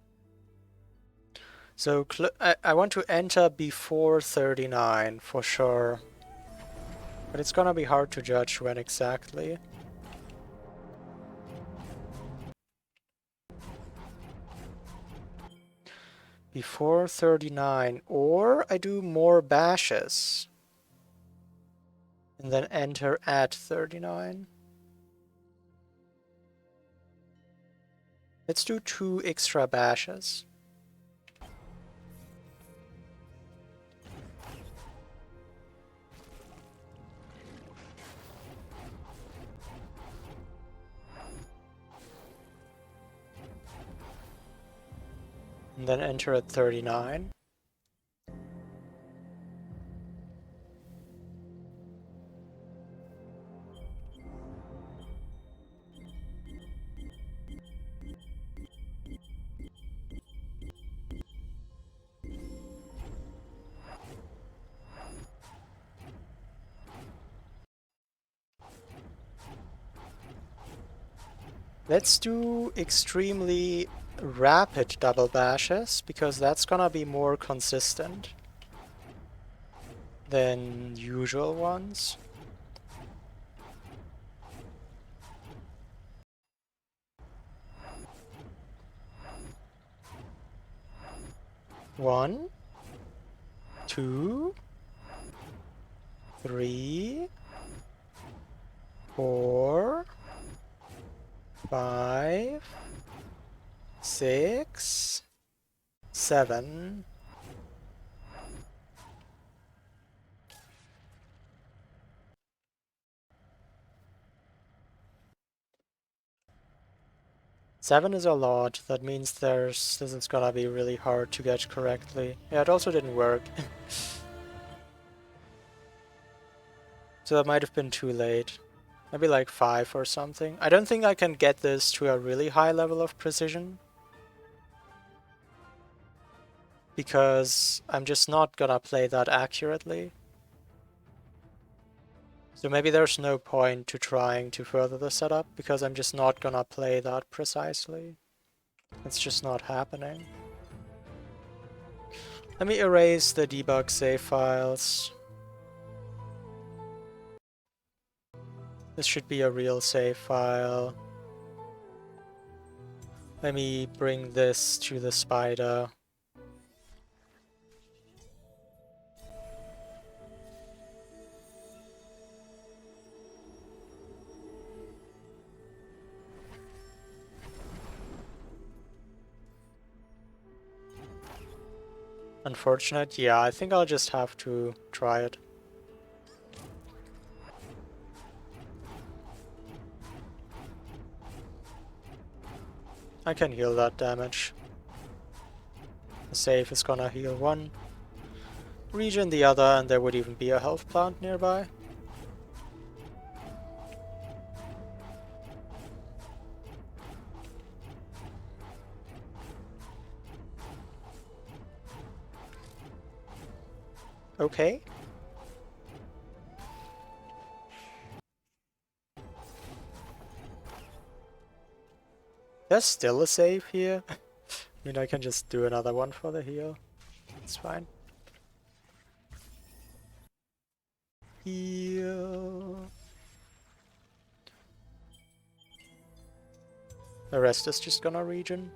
[SPEAKER 1] So I want to enter before 39 for sure. But it's gonna be hard to judge when exactly. Before 39. Or I do more bashes. And then enter at 39. Let's do 2 extra bashes. And then enter at 39. Let's do extremely rapid double bashes, because that's gonna be more consistent than usual ones. One, 2, 3, 4, 5, 6, 7. Seven is a lot. That means this is gonna be really hard to get correctly. Yeah, it also didn't work. So that might have been too late. Maybe like 5 or something. I don't think I can get this to a really high level of precision, because I'm just not gonna play that accurately. So maybe there's no point to trying to further the setup, because I'm just not gonna play that precisely. It's just not happening. Let me erase the debug save files. This should be a real save file. Let me bring this to the spider. Unfortunate, yeah, I think I'll just have to try it. I can heal that damage. The save is gonna heal 1, regen the other, and there would even be a health plant nearby. Okay. There's still a save here. I mean, I can just do another one for the heal. It's fine. Heal. The rest is just gonna regen.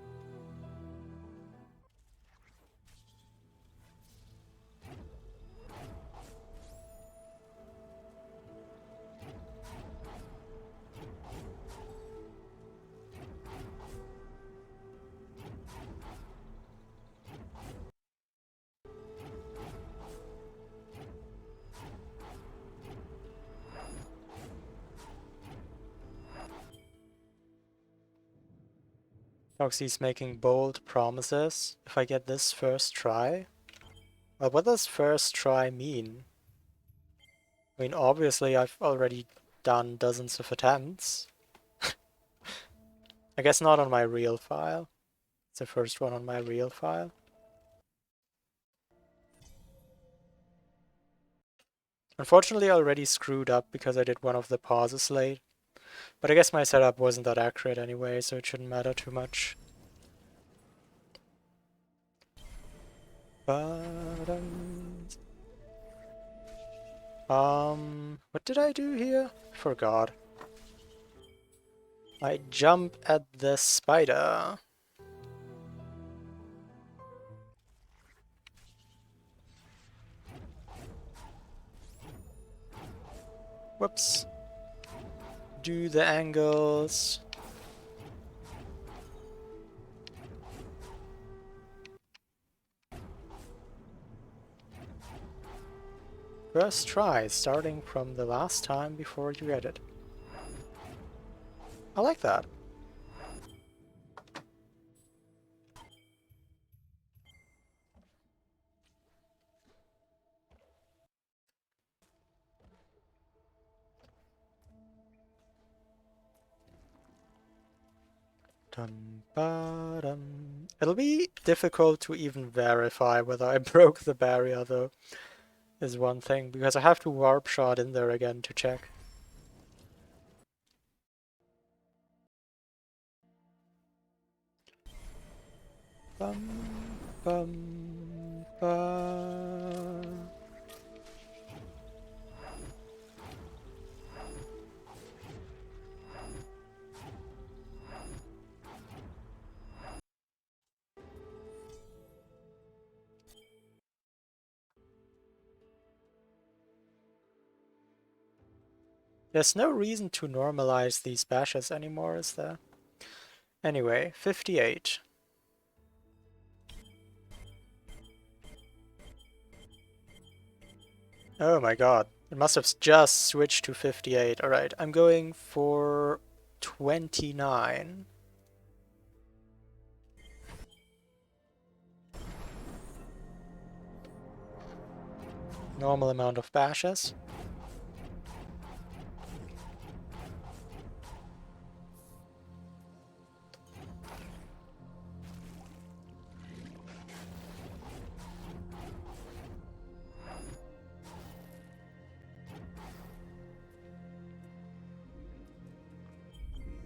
[SPEAKER 1] Foxy's making bold promises. If I get this first try? Well, what does first try mean? I mean, obviously I've already done dozens of attempts. I guess not on my real file. It's the first one on my real file. Unfortunately, I already screwed up because I did one of the pauses late. But I guess my setup wasn't that accurate anyway, so it shouldn't matter too much. What did I do here? Forgot. I jump at the spider. Whoops. Do the angles. First try, starting from the last time before you edit. I like that. Dum, ba, dum. It'll be difficult to even verify whether I broke the barrier though, is one thing, because I have to warp shot in there again to check. Bum, bum, ba. There's no reason to normalize these bashes anymore, is there? Anyway, 58. Oh my god. It must have just switched to 58. Alright, I'm going for 29. Normal amount of bashes.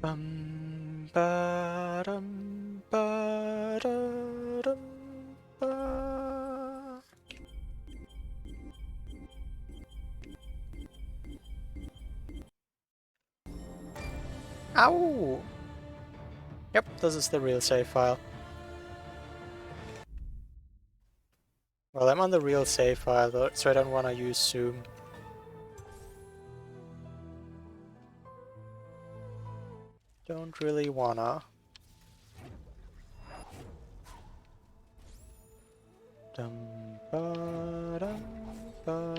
[SPEAKER 1] Bum, ba, dum, ba, da, dum, ba. Ow! Yep, this is the real save file. Well, I'm on the real save file though, so I don't want to use zoom. Don't really wanna. Dum, ba, dum, ba.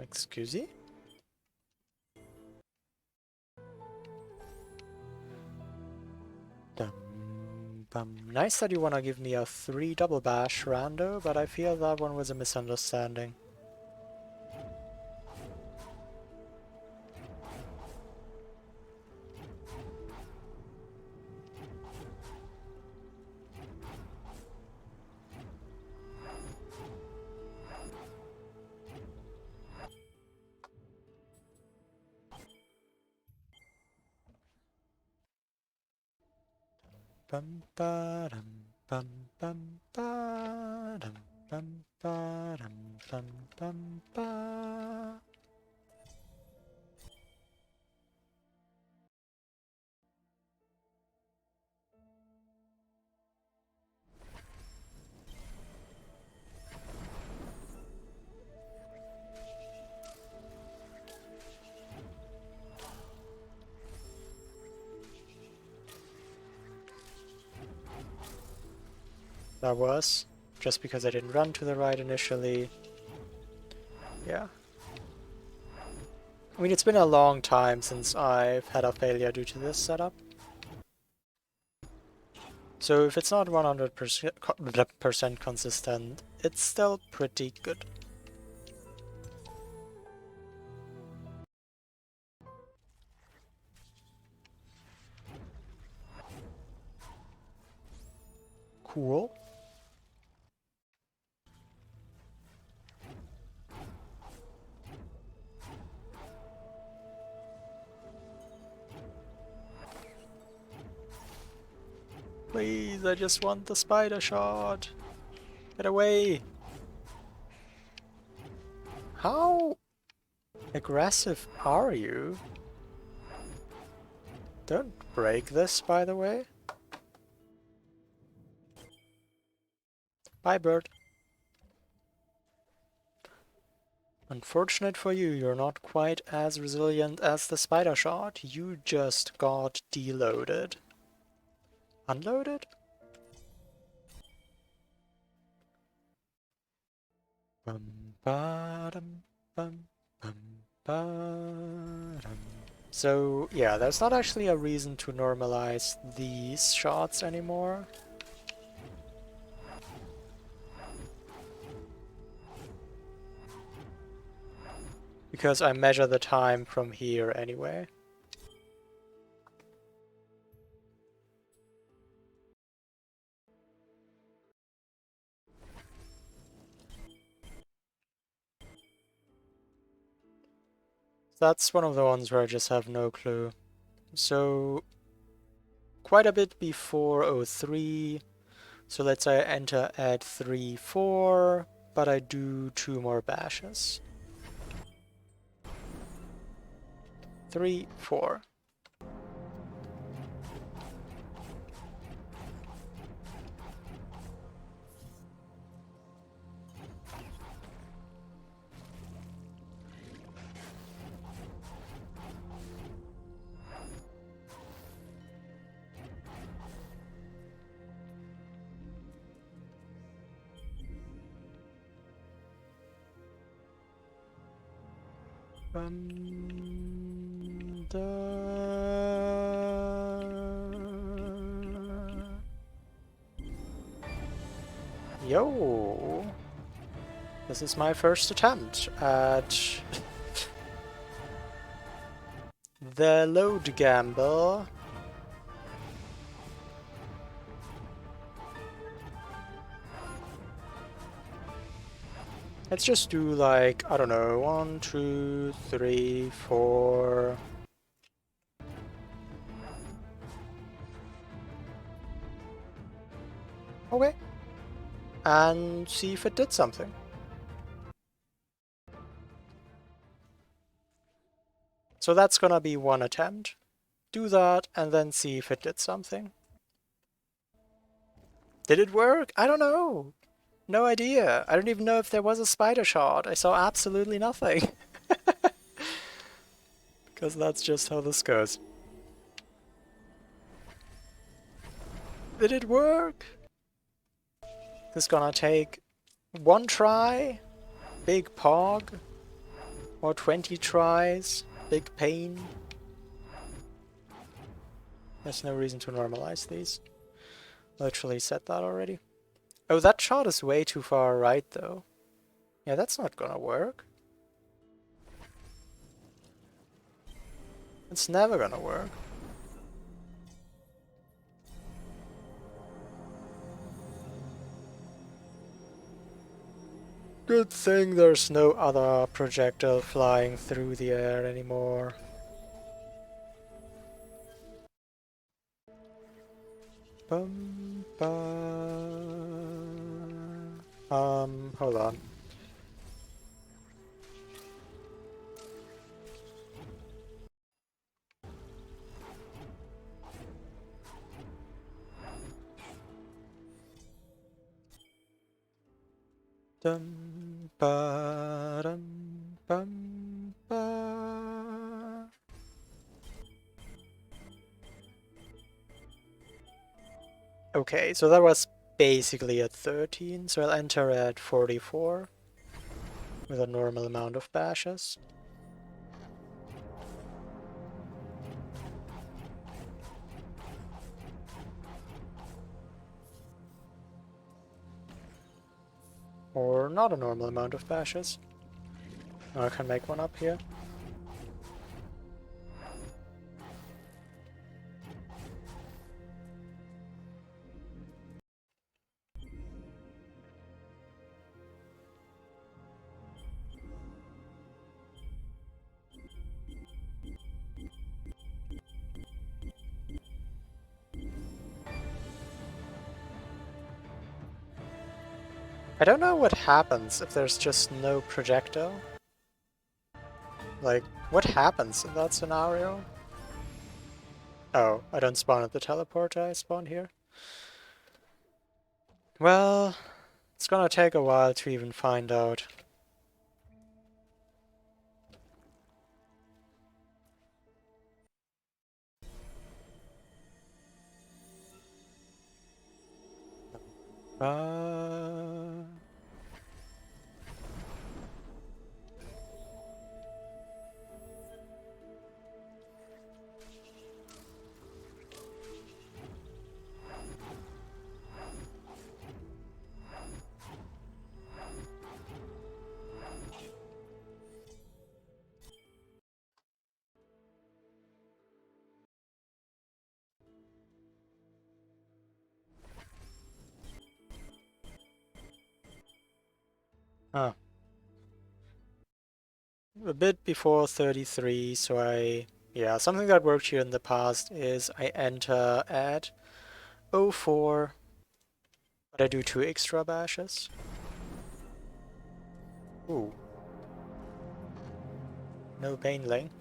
[SPEAKER 1] Excuse me? Nice that you wanna give me a 3 double bash rando, but I feel that one was a misunderstanding. Bum ba dum bum bum ba dum bum ba dum bum bum ba. That was just because I didn't run to the right initially. Yeah. I mean, it's been a long time since I've had a failure due to this setup. So if it's not 100% consistent, it's still pretty good. Cool. Please, I just want the spider shot. Get away. How aggressive are you? Don't break this, by the way. Bye, bird. Unfortunate for you, you're not quite as resilient as the spider shot. You just got deloaded. Unloaded? Bum, ba-dum, bum, bum, ba-dum. So, yeah, there's not actually a reason to normalize these shots anymore. Because I measure the time from here anyway. That's one of the ones where I just have no clue. So, quite a bit before 03. So let's say I enter at 3, 4, but I do 2 more bashes. 3, 4. Yo! This is my first attempt at the load gamble. Let's just do like, I don't know, 1, 2, 3, 4. Okay. And see if it did something. So that's gonna be one attempt. Do that and then see if it did something. Did it work? I don't know. No idea. I don't even know if there was a spider shot. I saw absolutely nothing. Because that's just how this goes. Did it work? This is gonna take 1 try, big pog, or 20 tries, big pain. There's no reason to normalize these. Literally said that already. Oh, that shot is way too far right though. Yeah, that's not gonna work. It's never gonna work. Good thing there's no other projectile flying through the air anymore. Bum, ba. Hold on. Dum, ba, dum, bum, ba. Okay, so that was basically at 13, so I'll enter at 44 with a normal amount of bashes. Or not a normal amount of bashes. I can make one up here. I don't know what happens if there's just no projectile. Like, what happens in that scenario? Oh, I don't spawn at the teleporter, I spawn here. Well, it's gonna take a while to even find out. Uh... Ah. A bit before 33, so yeah, something that worked here in the past is I enter at 04, but I do 2 extra bashes. Ooh. No Baneling.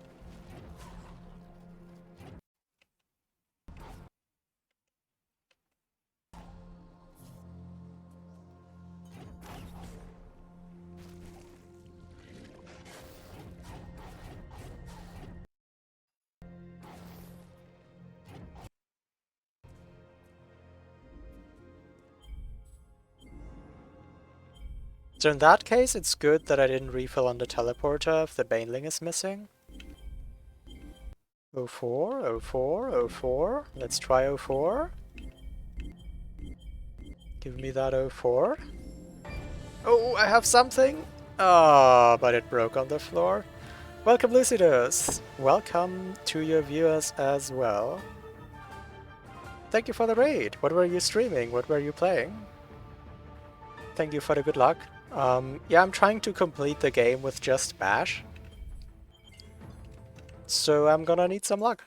[SPEAKER 1] So in that case, it's good that I didn't refill on the teleporter if the Baneling is missing. 04, 04, 04. Let's try 04. Give me that 04. Oh, I have something! Ah, but it broke on the floor. Welcome, Lucidus! Welcome to your viewers as well. Thank you for the raid! What were you streaming? What were you playing? Thank you for the good luck. Yeah, I'm trying to complete the game with just Bash. So I'm gonna need some luck.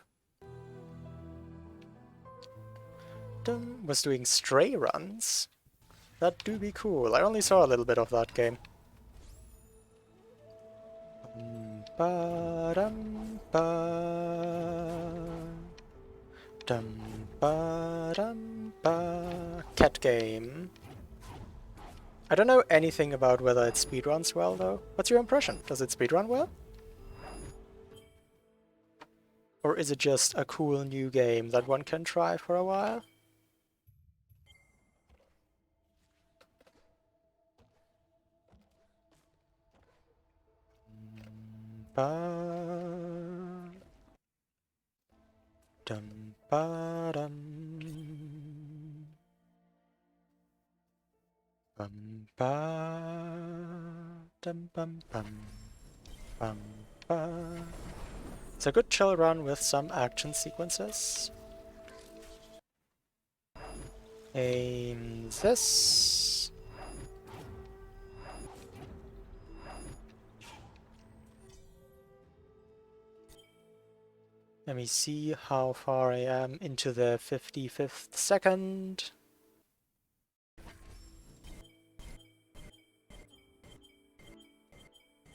[SPEAKER 1] Was doing stray runs. That do be cool. I only saw a little bit of that game. Ba-dum, ba-dum, ba. Cat game. I don't know anything about whether it speedruns well, though. What's your impression? Does it speedrun well? Or is it just a cool new game that one can try for a while? Ba-dum, ba-dum. Bum, ba-dum, bum, bum. Bum, ba. It's a good chill run with some action sequences. Aim this. Let me see how far I am into the 55th second.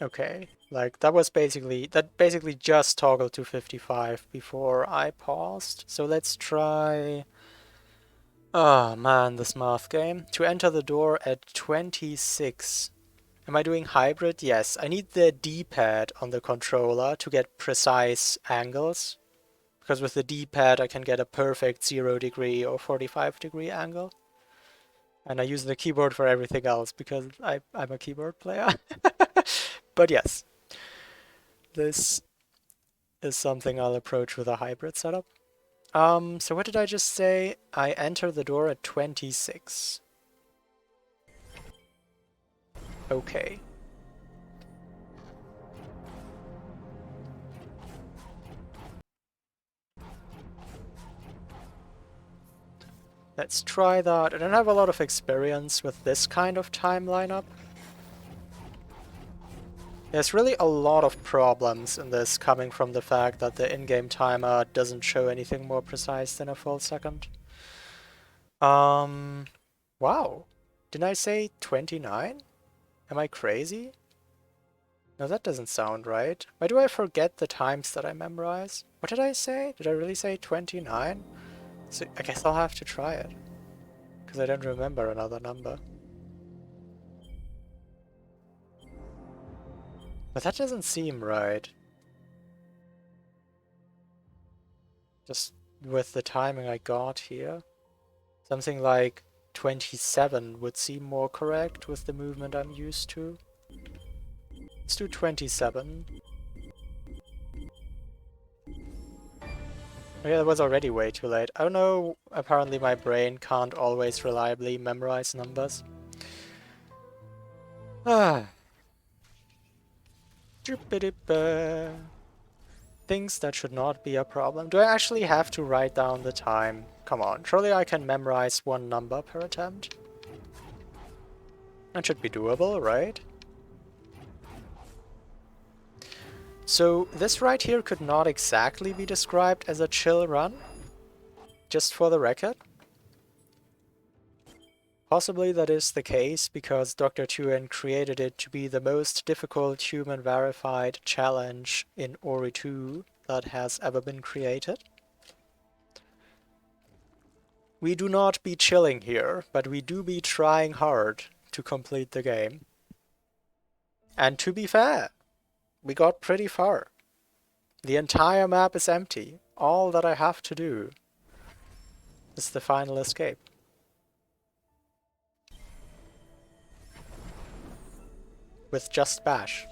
[SPEAKER 1] Okay, like that basically just toggled to 55 before I paused. So let's try. Oh man, this math game. To enter the door at 26. Am I doing hybrid? Yes. I need the D-pad on the controller to get precise angles. Because with the D-pad I can get a perfect 0° or 45° angle. And I use the keyboard for everything else because I'm a keyboard player. But yes. This is something I'll approach with a hybrid setup. So what did I just say? I enter the door at 26. okay. Let's try that. I don't have a lot of experience with this kind of time lineup. There's really a lot of problems in this coming from the fact that the in-game timer doesn't show anything more precise than a full second. Wow. Didn't I say 29? Am I crazy? No, that doesn't sound right. Why do I forget the times that I memorize? What did I say? Did I really say 29? So I guess I'll have to try it. Because I don't remember another number. But that doesn't seem right. Just with the timing I got here. Something like 27 would seem more correct with the movement I'm used to. Let's do 27. Oh yeah, that was already way too late. I don't know, apparently my brain can't always reliably memorize numbers. Ah. Things that should not be a problem. Do I actually have to write down the time? Come on, surely I can memorize one number per attempt? That should be doable, right? So this right here could not exactly be described as a chill run, just for the record. Possibly that is the case because Dr. Tuan created it to be the most difficult human-verified challenge in Ori 2 that has ever been created. We do not be chilling here, but we do be trying hard to complete the game. And to be fair, we got pretty far. The entire map is empty. All that I have to do is the final escape. With just Bash.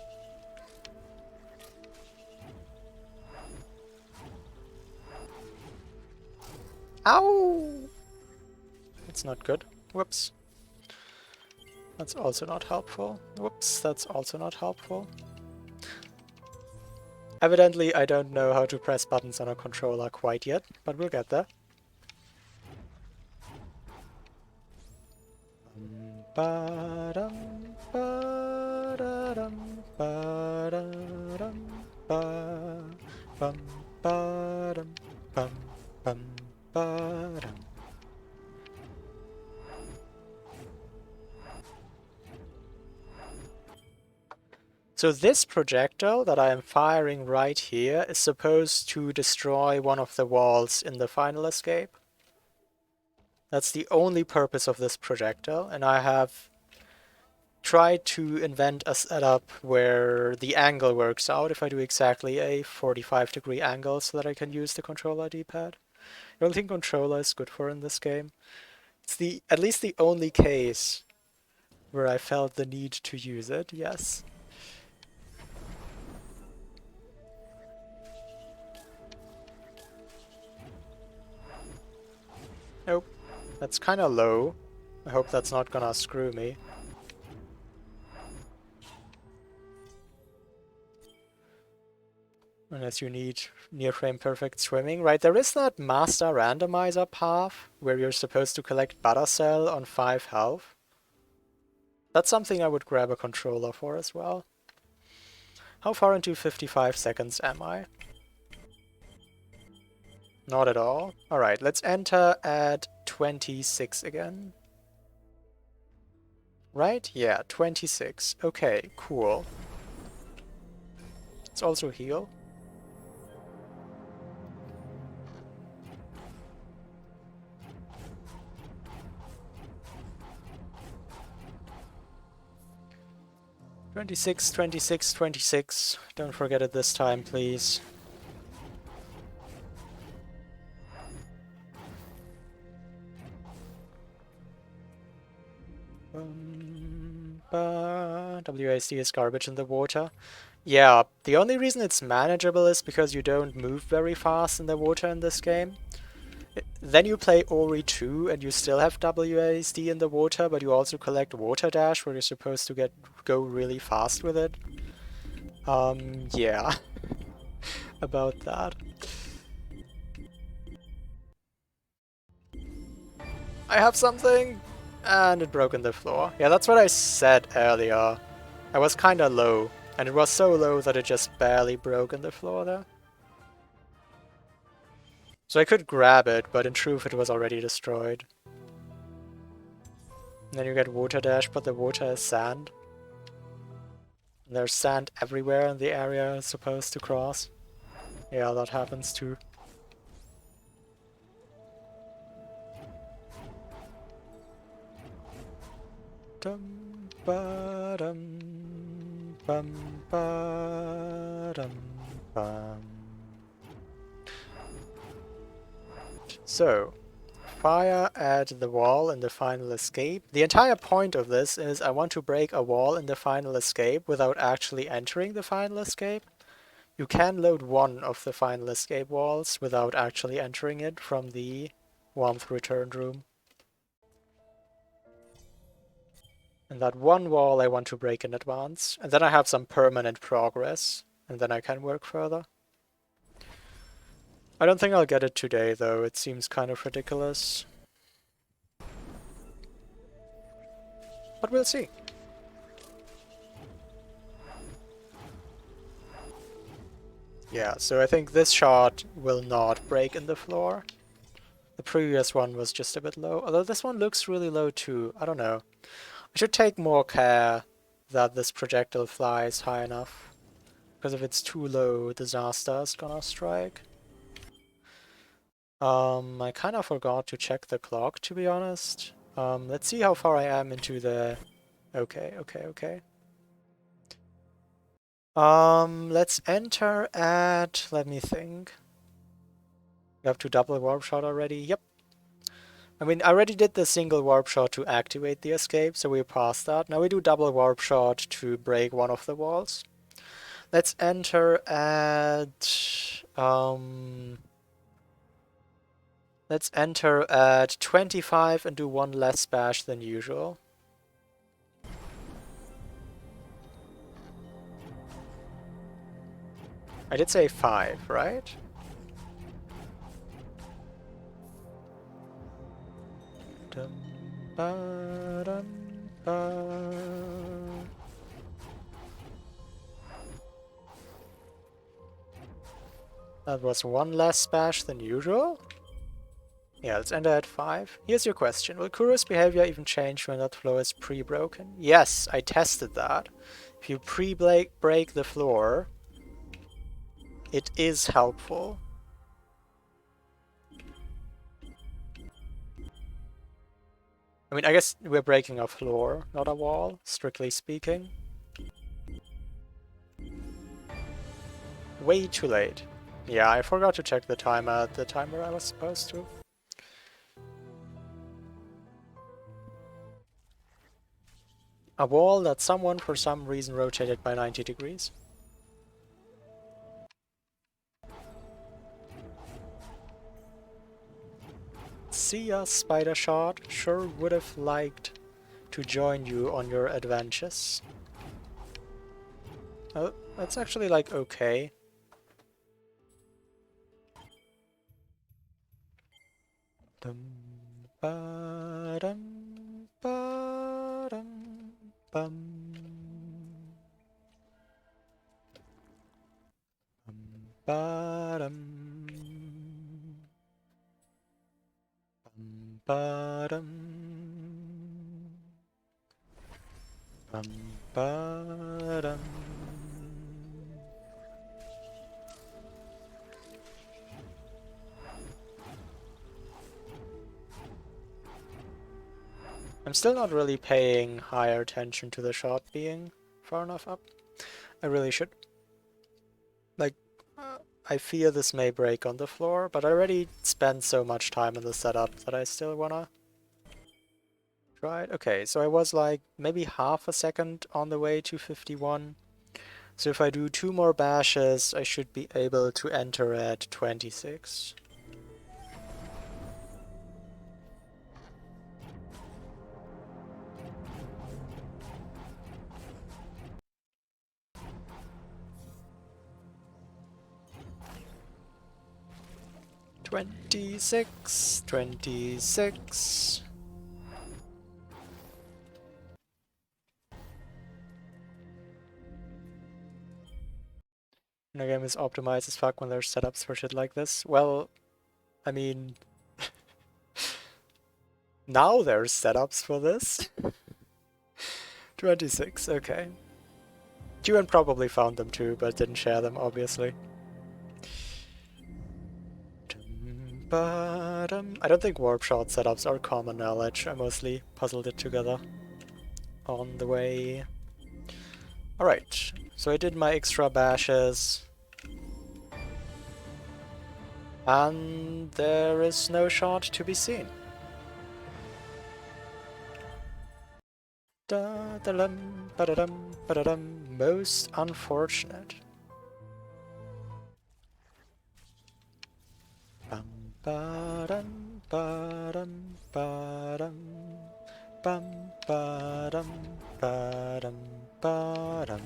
[SPEAKER 1] Ow! That's not good. Whoops. That's also not helpful. Whoops, that's also not helpful. Evidently, I don't know how to press buttons on a controller quite yet, but we'll get there. So this projectile that I am firing right here is supposed to destroy one of the walls in the final escape. That's the only purpose of this projectile, and I have tried to invent a setup where the angle works out if I do exactly a 45-degree angle so that I can use the controller D-pad. The only thing controller is good for in this game. It's at least the only case where I felt the need to use it, yes. Nope. That's kinda low. I hope that's not gonna screw me. Unless you need near-frame perfect swimming, right? There is that master randomizer path where you're supposed to collect Butter Cell on 5 health. That's something I would grab a controller for as well. How far into 55 seconds am I? Not at all. Alright, let's enter at 26 again. Right? Yeah, 26. Okay, cool. Let's also heal. "26, 26, 26. Don't forget it this time, please." WASD is garbage in the water. Yeah, the only reason it's manageable is because you don't move very fast in the water in this game. Then you play Ori 2 and you still have WASD in the water, but you also collect Water Dash where you're supposed to go really fast with it. Yeah. About that. I have something! And it broke in the floor. Yeah, that's what I said earlier. I was kinda low, and it was so low that it just barely broke in the floor there. So I could grab it, but in truth it was already destroyed. And then you get Water Dash, but the water is sand. And there's sand everywhere in the area it's supposed to cross. Yeah, that happens too. Dum ba dum bum ba dum bum. So, fire at the wall in the final escape. The entire point of this is I want to break a wall in the final escape without actually entering the final escape. You can load one of the final escape walls without actually entering it from the warmth return room. And that one wall I want to break in advance, and then I have some permanent progress, and then I can work further. I don't think I'll get it today though, it seems kind of ridiculous. But we'll see. Yeah, so I think this shot will not break in the floor. The previous one was just a bit low, although this one looks really low too, I don't know. I should take more care that this projectile flies high enough, because if it's too low, disaster is gonna strike. I kind of forgot to check the clock, to be honest. Let's see how far I am into the... Okay. Let's enter at... Let me think. You have to double warp shot already? Yep. I mean, I already did the single warp shot to activate the escape, so we're past that. Now we do double warp shot to break one of the walls. Let's enter at... Let's enter at 25 and do one less bash than usual. I did say 5, right? Dum, ba, dum, ba. That was one less bash than usual. Yeah, let's enter at 5. Here's your question. Will Kuro's behavior even change when that floor is pre-broken? Yes, I tested that. If you pre-break the floor, it is helpful. I mean, I guess we're breaking a floor, not a wall, strictly speaking. Way too late. Yeah, I forgot to check the timer at the time where I was supposed to. A wall that someone for some reason rotated by 90 degrees. See ya, Spider Shot. Sure would have liked to join you on your adventures. Oh, that's actually like okay. Dum ba dum ba dum bum. Ba dum ba dum ba dum. I'm still not really paying higher attention to the shot being far enough up. I really should. Like, I fear this may break on the floor, but I already spent so much time in the setup that I still wanna try it. Okay, so I was like maybe half a second on the way to 51. So if I do 2 more bashes, I should be able to enter at 26. 26, 26. The game is optimized as fuck when there's setups for shit like this. Well, I mean, now there's setups for this. 26, okay. Juan probably found them too, but didn't share them, obviously. I don't think warp shot setups are common knowledge. I mostly puzzled it together on the way. Alright, so I did my extra bashes. And there is no shot to be seen. Da-da-dum, ba-da-dum, ba-da-dum. Most unfortunate. Bum ba-dum, ba-dum, ba-dum. Bum ba-dum, ba-dum, ba-dum.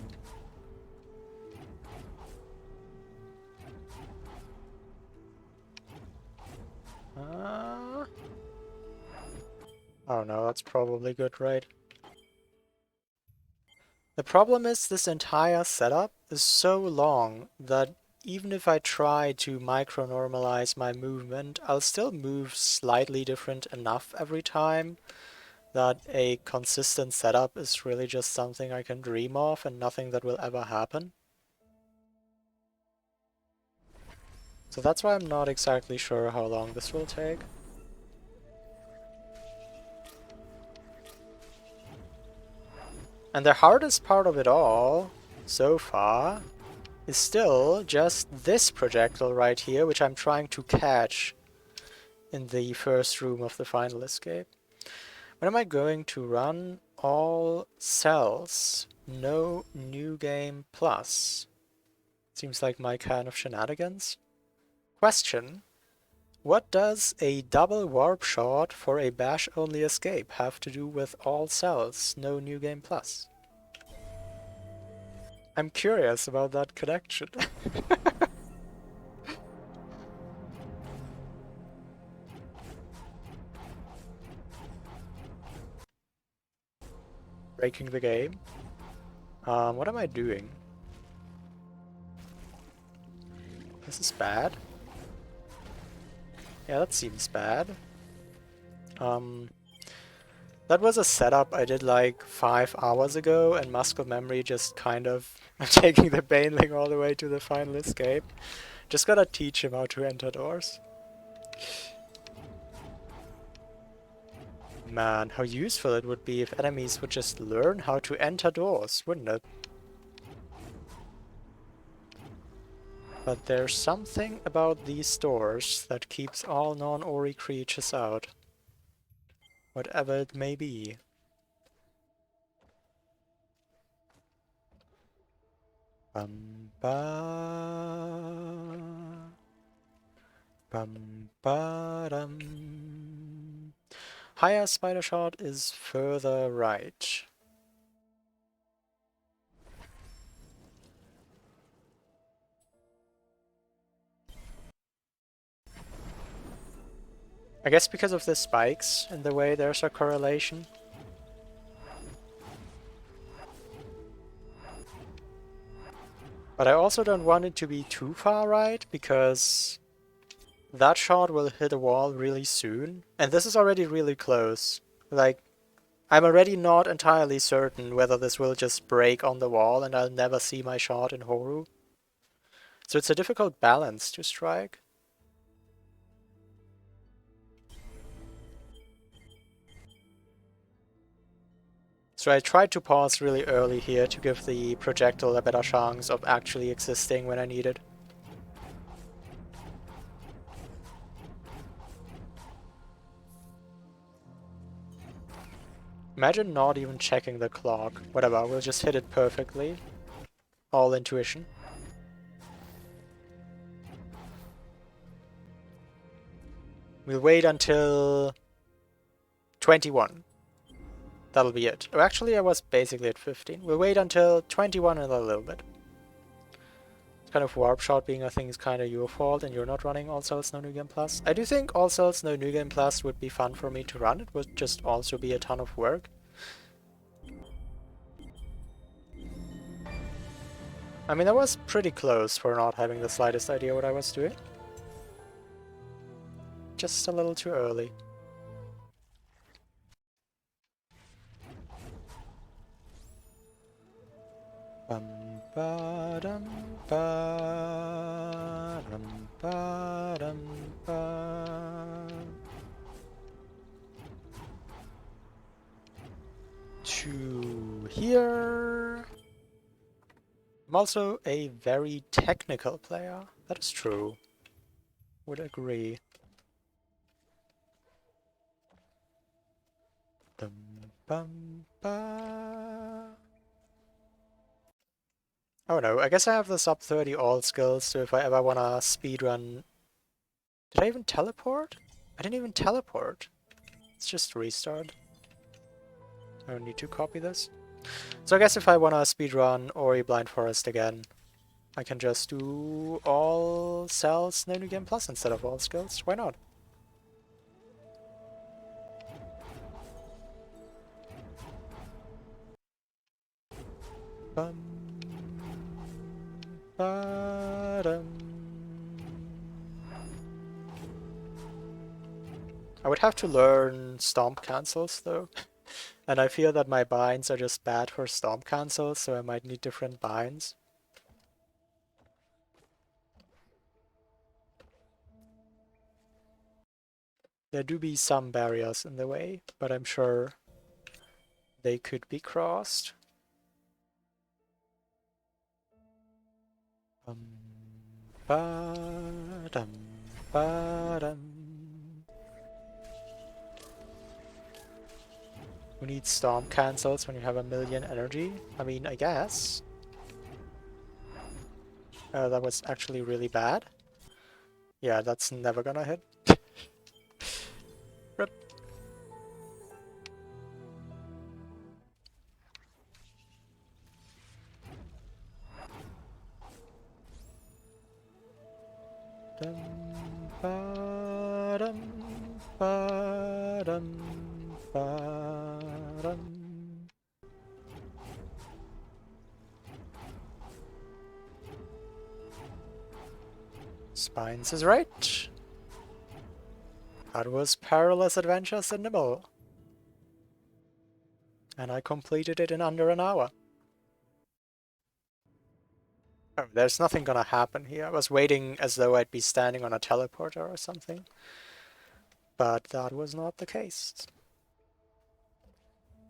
[SPEAKER 1] Oh no, that's probably good, right? The problem is this entire setup is so long that even if I try to micro-normalize my movement, I'll still move slightly different enough every time that a consistent setup is really just something I can dream of and nothing that will ever happen. So that's why I'm not exactly sure how long this will take. And the hardest part of it all, so far, is still just this projectile right here, which I'm trying to catch in the first room of the final escape. When am I going to run all cells? No new game plus. Seems like my kind of shenanigans. Question. What does a double warp shot for a bash-only escape have to do with all cells, no new game plus? I'm curious about that connection. Breaking the game. What am I doing? This is bad. Yeah, that seems bad. That was a setup I did like 5 hours ago, and muscle memory just kind of taking the Baneling all the way to the final escape. Just gotta teach him how to enter doors. Man, how useful it would be if enemies would just learn how to enter doors, wouldn't it? But there's something about these doors that keeps all non-Ori creatures out. Whatever it may be. Bum ba bum ba dum. Higher spider shot is further right. I guess because of the spikes in the way there's a correlation. But I also don't want it to be too far right, because that shot will hit a wall really soon. And this is already really close. Like, I'm already not entirely certain whether this will just break on the wall and I'll never see my shot in Horu. So it's a difficult balance to strike. So I tried to pause really early here to give the projectile a better chance of actually existing when I need it. Imagine not even checking the clock. Whatever, we'll just hit it perfectly. All intuition. We'll wait until 21. That'll be it. Oh, actually, I was basically at 15. We'll wait until 21 and a little bit. kind of Warp Shot being a thing is kind of your fault and you're not running All Cells No New Game Plus. I do think All Cells No New Game Plus would be fun for me to run. It would just also be a ton of work. I mean, I was pretty close for not having the slightest idea what I was doing. Just a little too early. Bum ba dum ba dum ba dum ba. To here. I'm also a very technical player. That is true. Would agree. Dum bum ba. Oh no, I guess I have the sub 30 all skills, so if I ever wanna speedrun... Did I even teleport? I didn't even teleport. Let's just restart. I don't need to copy this. So I guess if I wanna speedrun Ori Blind Forest again, I can just do all cells No New Game Plus instead of all skills. Why not? Bum, ba-dum. I would have to learn stomp cancels though. And I feel that my binds are just bad for stomp cancels, so I might need different binds. There do be some barriers in the way, but I'm sure they could be crossed. Ba-dum, ba-dum. Who needs stomp cancels when you have a million energy? I mean, I guess. That was actually really bad. Yeah, that's never gonna hit. Rip. Dum, ba-dum, ba-dum, ba-dum. Spines is right. That was Perilous Adventures in Nibble. And I completed it in under an hour. Oh, there's nothing gonna happen here. I was waiting as though I'd be standing on a teleporter or something. But that was not the case.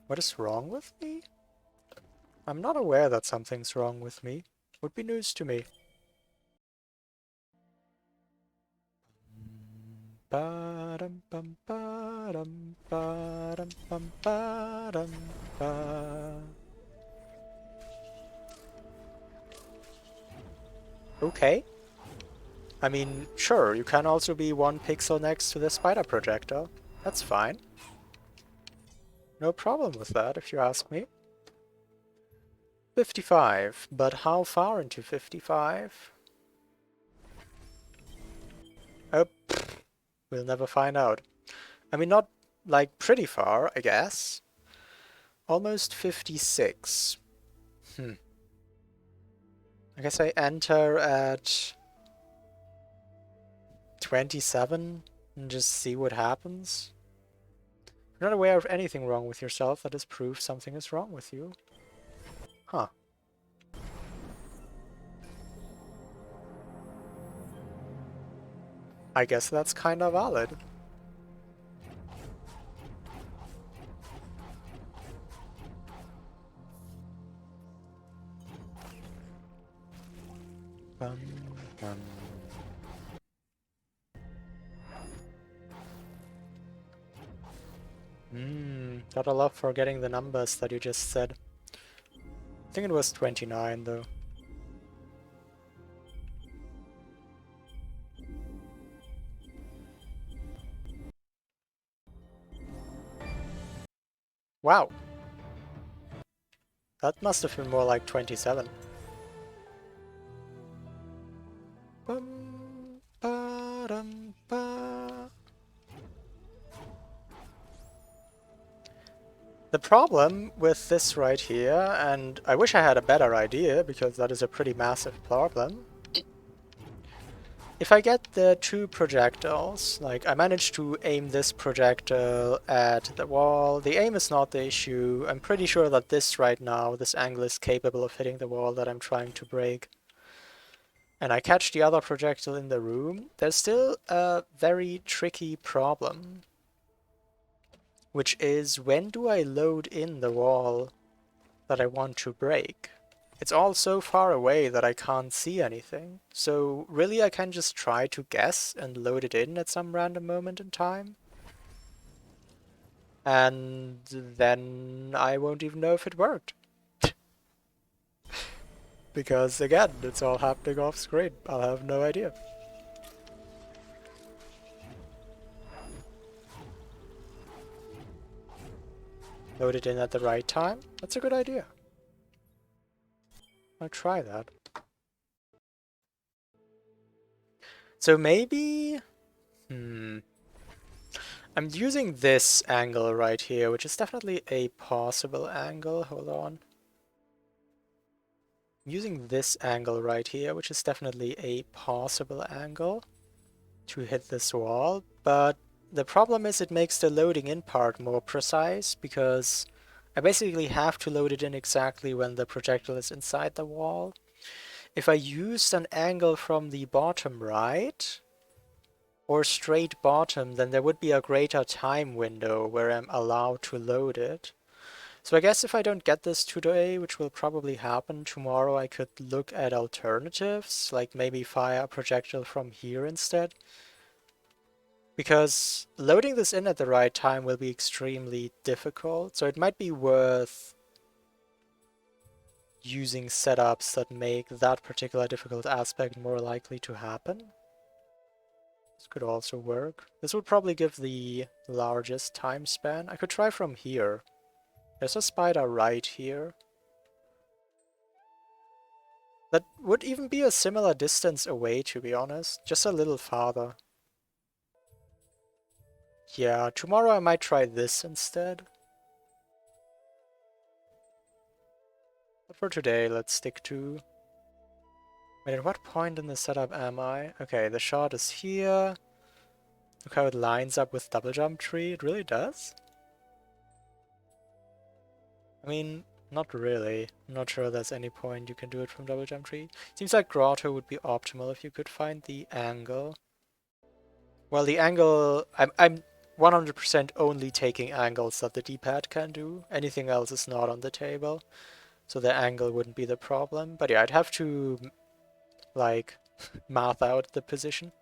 [SPEAKER 1] What is wrong with me? I'm not aware that something's wrong with me. Would be news to me. Ba-dum bum ba-dum ba-dum bum ba-dum ba. Okay. I mean, sure, you can also be 1 pixel next to the spider projector. That's fine. No problem with that, if you ask me. 55, but how far into 55? Oh, we'll never find out. I mean, not, like, pretty far, I guess. Almost 56. I guess I enter at 27 and just see what happens. If you're not aware of anything wrong with yourself, that is proof something is wrong with you. Huh. I guess that's kinda valid. Bum, bum. Gotta love forgetting the numbers that you just said. I think it was 29 though. Wow. That must have been more like 27. Bum, ba-dum, ba. The problem with this right here, and I wish I had a better idea because that is a pretty massive problem. If I get the two projectiles, like I managed to aim this projectile at the wall, the aim is not the issue. I'm pretty sure that this right now, this angle is capable of hitting the wall that I'm trying to break. And I catch the other projectile in the room. There's still a very tricky problem, which is when do I load in the wall that I want to break? It's all so far away that I can't see anything. So really I can just try to guess and load it in at some random moment in time. And then I won't even know if it worked. Because again, it's all happening off screen. I'll have no idea. Load it in at the right time? That's a good idea. I'll try that. So maybe... I'm using this angle right here, which is definitely a possible angle. Hold on. I'm using this angle right here, which is definitely a possible angle to hit this wall, but the problem is it makes the loading in part more precise, because I basically have to load it in exactly when the projectile is inside the wall. If I used an angle from the bottom right, or straight bottom, then there would be a greater time window where I'm allowed to load it. So I guess if I don't get this today, which will probably happen tomorrow, I could look at alternatives, like maybe fire a projectile from here instead. Because loading this in at the right time will be extremely difficult, so it might be worth using setups that make that particular difficult aspect more likely to happen. This could also work. This would probably give the largest time span. I could try from here. There's a spider right here. That would even be a similar distance away, to be honest. Just a little farther. Yeah, tomorrow I might try this instead. But for today, let's stick to... Wait, at what point in the setup am I? Okay, the shot is here. Look how it lines up with double jump tree. It really does? I mean, not really. I'm not sure there's any point you can do it from double jump tree. Seems like grotto would be optimal if you could find the angle. Well, the angle... I'm 100% only taking angles that the D-pad can do. Anything else is not on the table. So the angle wouldn't be the problem. But yeah, I'd have to, like, math out the position.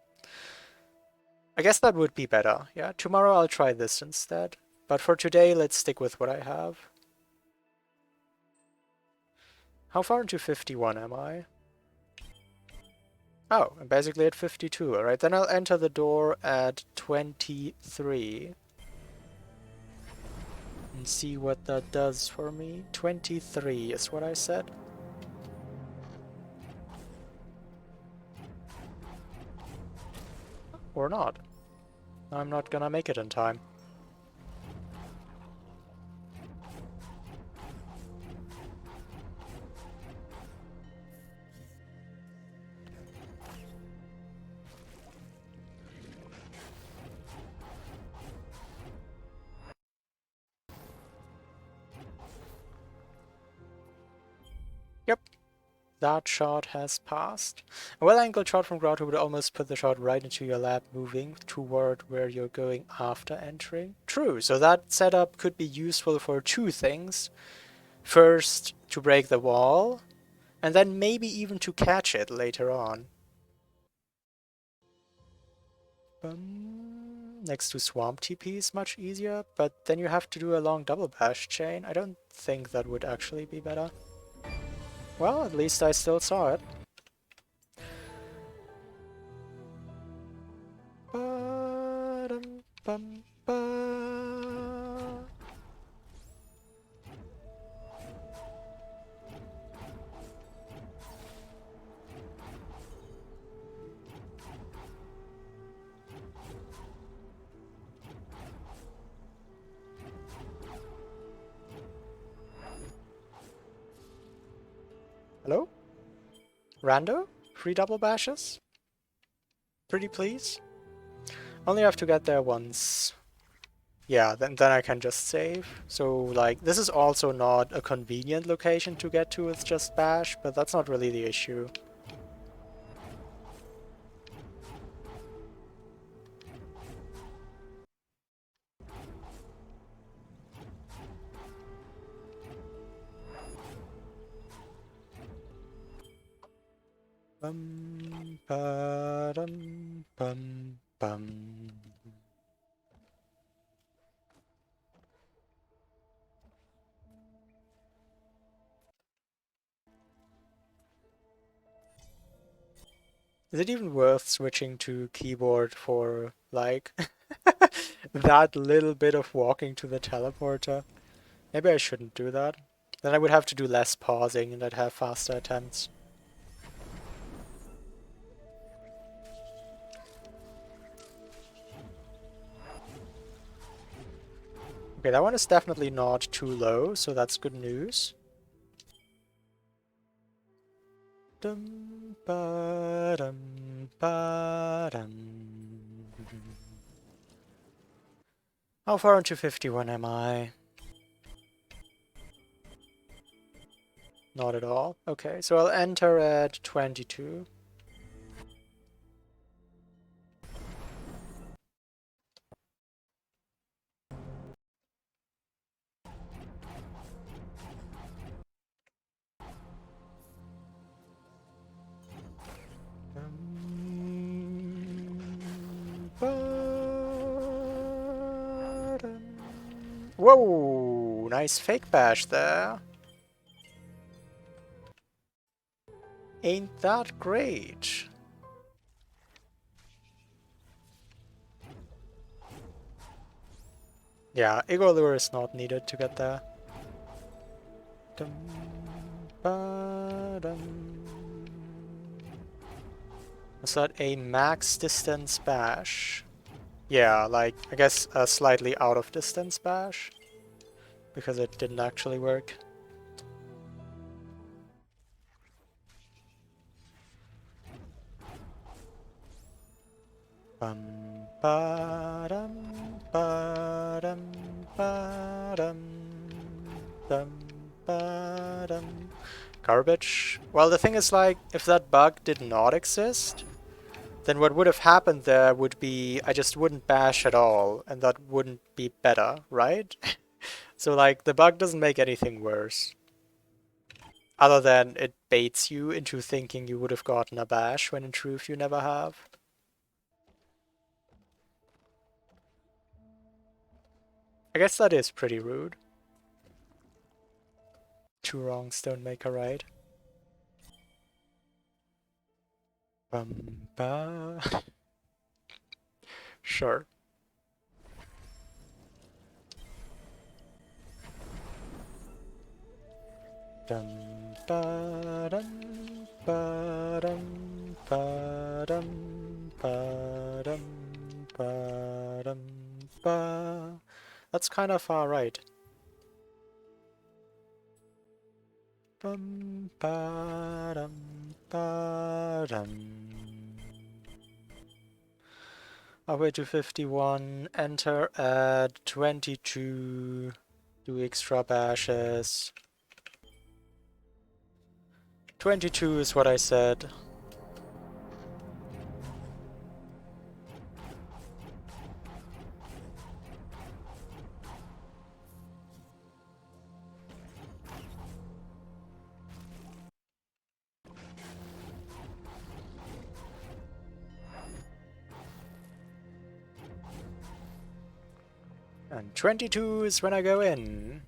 [SPEAKER 1] I guess that would be better. Yeah, tomorrow I'll try this instead. But for today, let's stick with what I have. How far into 51 am I? Oh, I'm basically at 52. Alright, then I'll enter the door at 23. And see what that does for me. 23 is what I said. Or not. I'm not gonna make it in time. Yep. That shot has passed. A well-angled shot from Grotto would almost put the shot right into your lab, moving toward where you're going after entering. True, so that setup could be useful for two things. First, to break the wall, and then maybe even to catch it later on. Next to Swamp TP is much easier, but then you have to do a long double bash chain. I don't think that would actually be better. Well, at least I still saw it. Rando? 3 double bashes? Pretty please? Only have to get there once. Yeah, then I can just save. So, like, this is also not a convenient location to get to with just bash, but that's not really the issue. Bum, ba-dum, bum, bum. Is it even worth switching to keyboard for, like, that little bit of walking to the teleporter? Maybe I shouldn't do that. Then I would have to do less pausing and I'd have faster attempts. Okay, that one is definitely not too low, so that's good news. Dum, ba, dum, ba, dum. How far into 51 am I? Not at all. Okay, so I'll enter at 22. Whoa! Nice fake bash there. Ain't that great? Yeah, Igor Lure is not needed to get there. Dum, ba, dum. Was that a max distance bash? Yeah, like, I guess a slightly out of distance bash. Because it didn't actually work. Bum, ba, dum, ba, dum, ba, dum, dum, ba, dum. Garbage. Well, the thing is, like, if that bug did not exist, then what would have happened there would be I just wouldn't bash at all, and that wouldn't be better, right? So, like, the bug doesn't make anything worse. Other than it baits you into thinking you would have gotten a bash, when in truth you never have. I guess that is pretty rude. Two wrongs don't make a right. Ba. Sure. Dum ba dum ba dum ba dum ba dum ba dum ba. That's kind of far right. Bum ba dum ba dum. Halfway to 51. Enter at 22. Do extra bashes. 22 is what I said. And 22 is when I go in.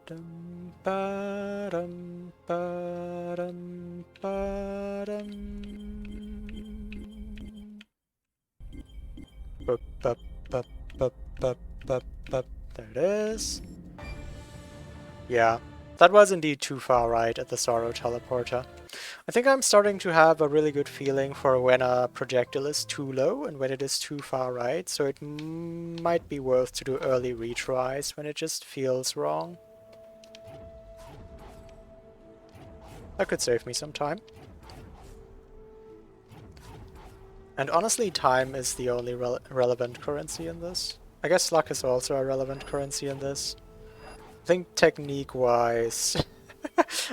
[SPEAKER 1] Dum ba dum ba dum ba dum. Bup, bup, bup, bup, bup, bup, bup. There it is. Yeah, that was indeed too far right at the Sorrow Teleporter. I think I'm starting to have a really good feeling for when a projectile is too low and when it is too far right, so it might be worth to do early retries when it just feels wrong. That could save me some time. And honestly, time is the only relevant currency in this. I guess luck is also a relevant currency in this. I think technique-wise,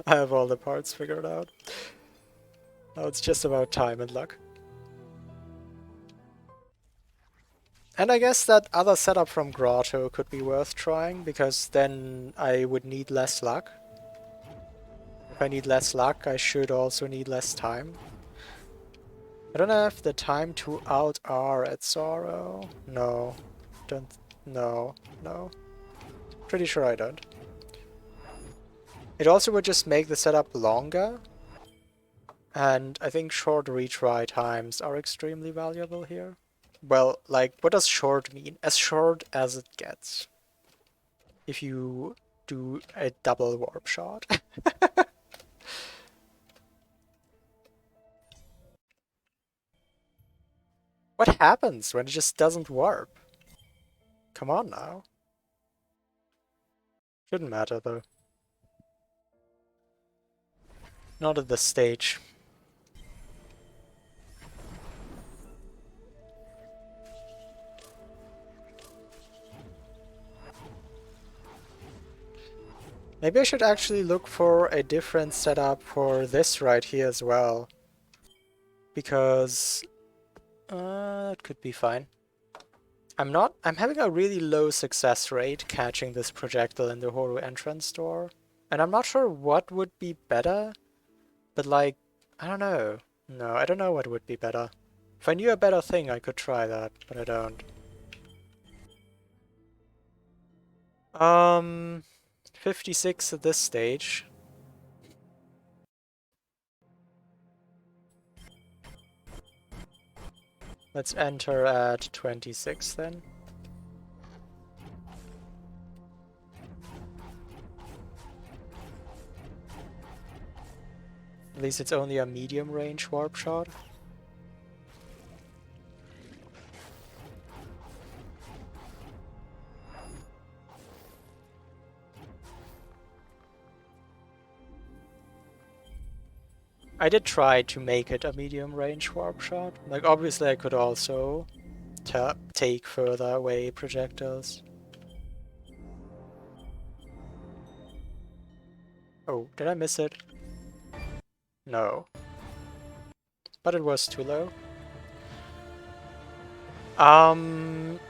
[SPEAKER 1] I have all the parts figured out. Now it's just about time and luck. And I guess that other setup from Grotto could be worth trying, because then I would need less luck. If I need less luck, I should also need less time. I don't have the time to out-R at Sorrow. No. No. Pretty sure I don't. It also would just make the setup longer. And I think short retry times are extremely valuable here. Well, like, what does short mean? As short as it gets. If you do a double warp shot. What happens when it just doesn't warp? Come on now. Shouldn't matter though. Not at this stage. Maybe I should actually look for a different setup for this right here as well. Because that could be fine. I'm having a really low success rate catching this projectile in the Horu entrance door. And I'm not sure what would be better, but like, I don't know. No, I don't know what would be better. If I knew a better thing, I could try that, but I don't. 56 at this stage. Let's enter at 26 then. At least it's only a medium range warp shot. I did try to make it a medium range warp shot. Like, obviously I could also take further away projectiles. Oh, did I miss it? No. But it was too low.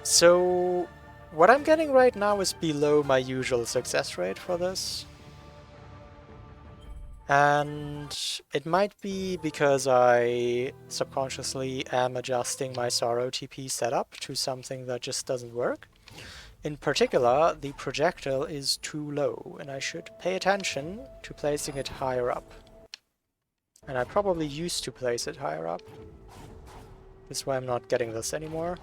[SPEAKER 1] So what I'm getting right now is below my usual success rate for this. And it might be because I subconsciously am adjusting my Sorrow TP setup to something that just doesn't work. In particular, the projectile is too low, and I should pay attention to placing it higher up. And I probably used to place it higher up. That's why I'm not getting this anymore.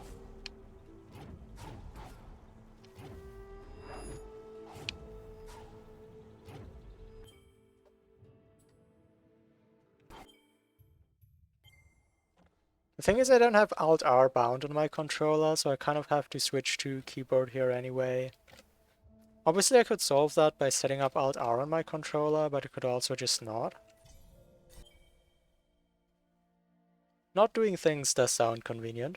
[SPEAKER 1] The thing is, I don't have Alt-R bound on my controller, so I kind of have to switch to keyboard here anyway. Obviously I could solve that by setting up Alt-R on my controller, but I could also just not. Not doing things does sound convenient.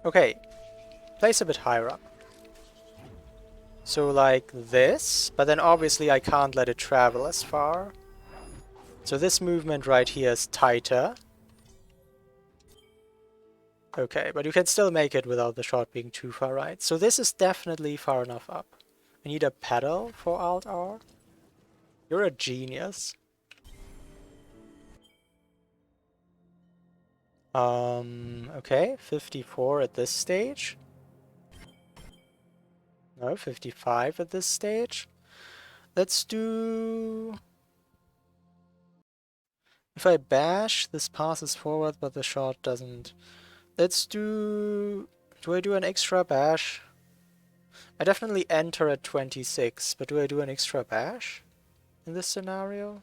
[SPEAKER 1] Okay, place a bit higher up. So like this, but then obviously I can't let it travel as far. So this movement right here is tighter. Okay, but you can still make it without the shot being too far right. So this is definitely far enough up. I need a pedal for Alt-R. You're a genius. Okay, 54 at this stage. No, 55 at this stage. Let's do... If I bash, this passes forward, but the shot doesn't. Let's do... Do I do an extra bash? I definitely enter at 26, but do I do an extra bash in this scenario?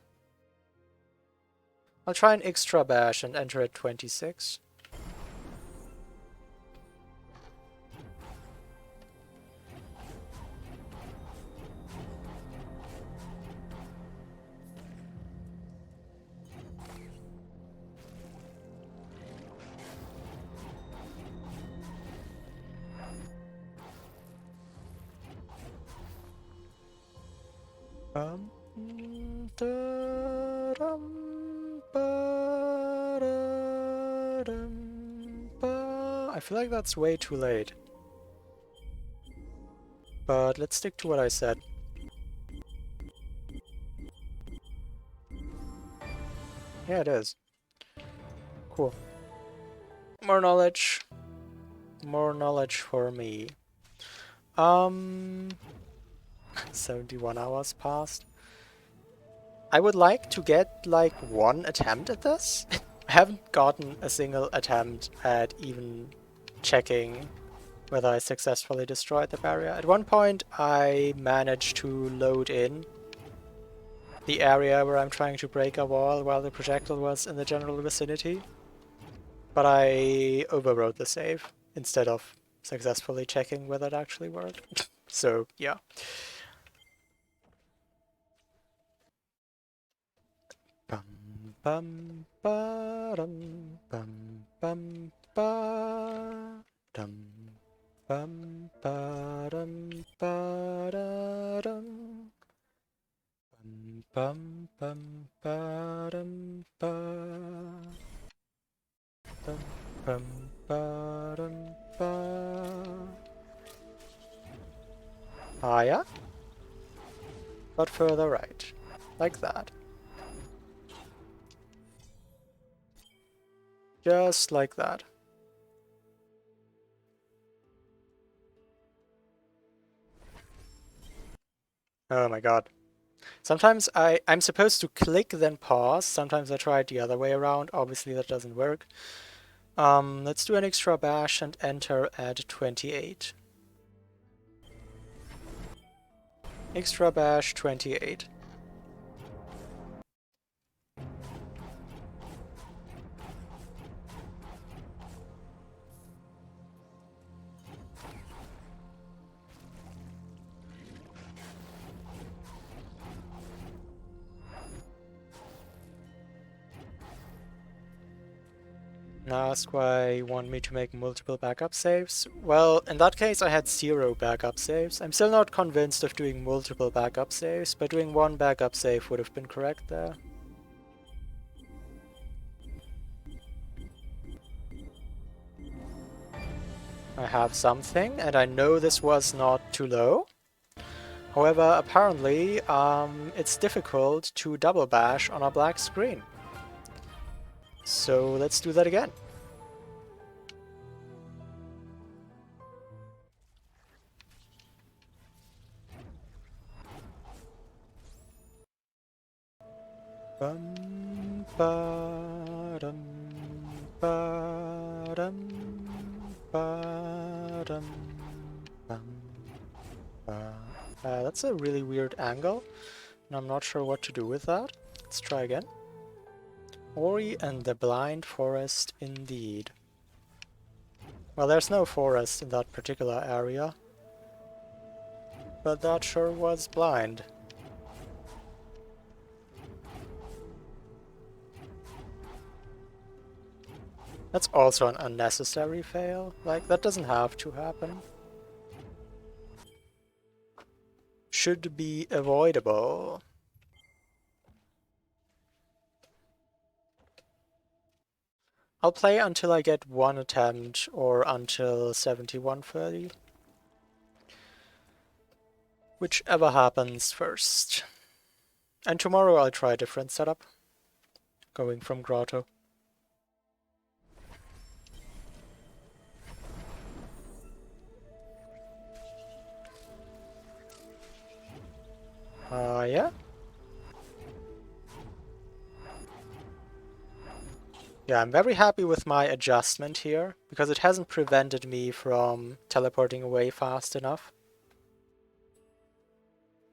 [SPEAKER 1] I'll try an extra bash and enter at 26. Um, da-dum, ba-da-dum, ba. I feel like that's way too late. But let's stick to what I said. Yeah, it is. Cool. More knowledge. More knowledge for me. 71 hours passed. I would like to get like one attempt at this. I haven't gotten a single attempt at even checking whether I successfully destroyed the barrier. At one point I managed to load in the area where I'm trying to break a wall while the projectile was in the general vicinity. But I overwrote the save instead of successfully checking whether it actually worked. So, yeah. Bum bum ba dum bum bum ba dum bum ba dum ba da dum bum bum ba dum ba dum bum ba dum ba. Higher, but further right, like that. Just like that. Oh my god. Sometimes I'm supposed to click then pause, sometimes I try it the other way around, obviously that doesn't work. Let's do an extra bash and enter at 28. Extra bash 28. Now ask why you want me to make multiple backup saves. Well, in that case I had 0 backup saves. I'm still not convinced of doing multiple backup saves, but doing one backup save would have been correct there. I have something, and I know this was not too low. However, apparently, it's difficult to double bash on a black screen. So let's do that again. Bum, ba, dum, ba, dum, ba, dum, bum, ba. That's a really weird angle, and I'm not sure what to do with that. Let's try again. Ori and the Blind Forest indeed. Well, there's no forest in that particular area, but that sure was blind. That's also an unnecessary fail. Like, that doesn't have to happen. Should be avoidable. I'll play until I get one attempt or until 7130. Whichever happens first. And tomorrow I'll try a different setup. Going from Grotto. Yeah? Yeah, I'm very happy with my adjustment here, because it hasn't prevented me from teleporting away fast enough.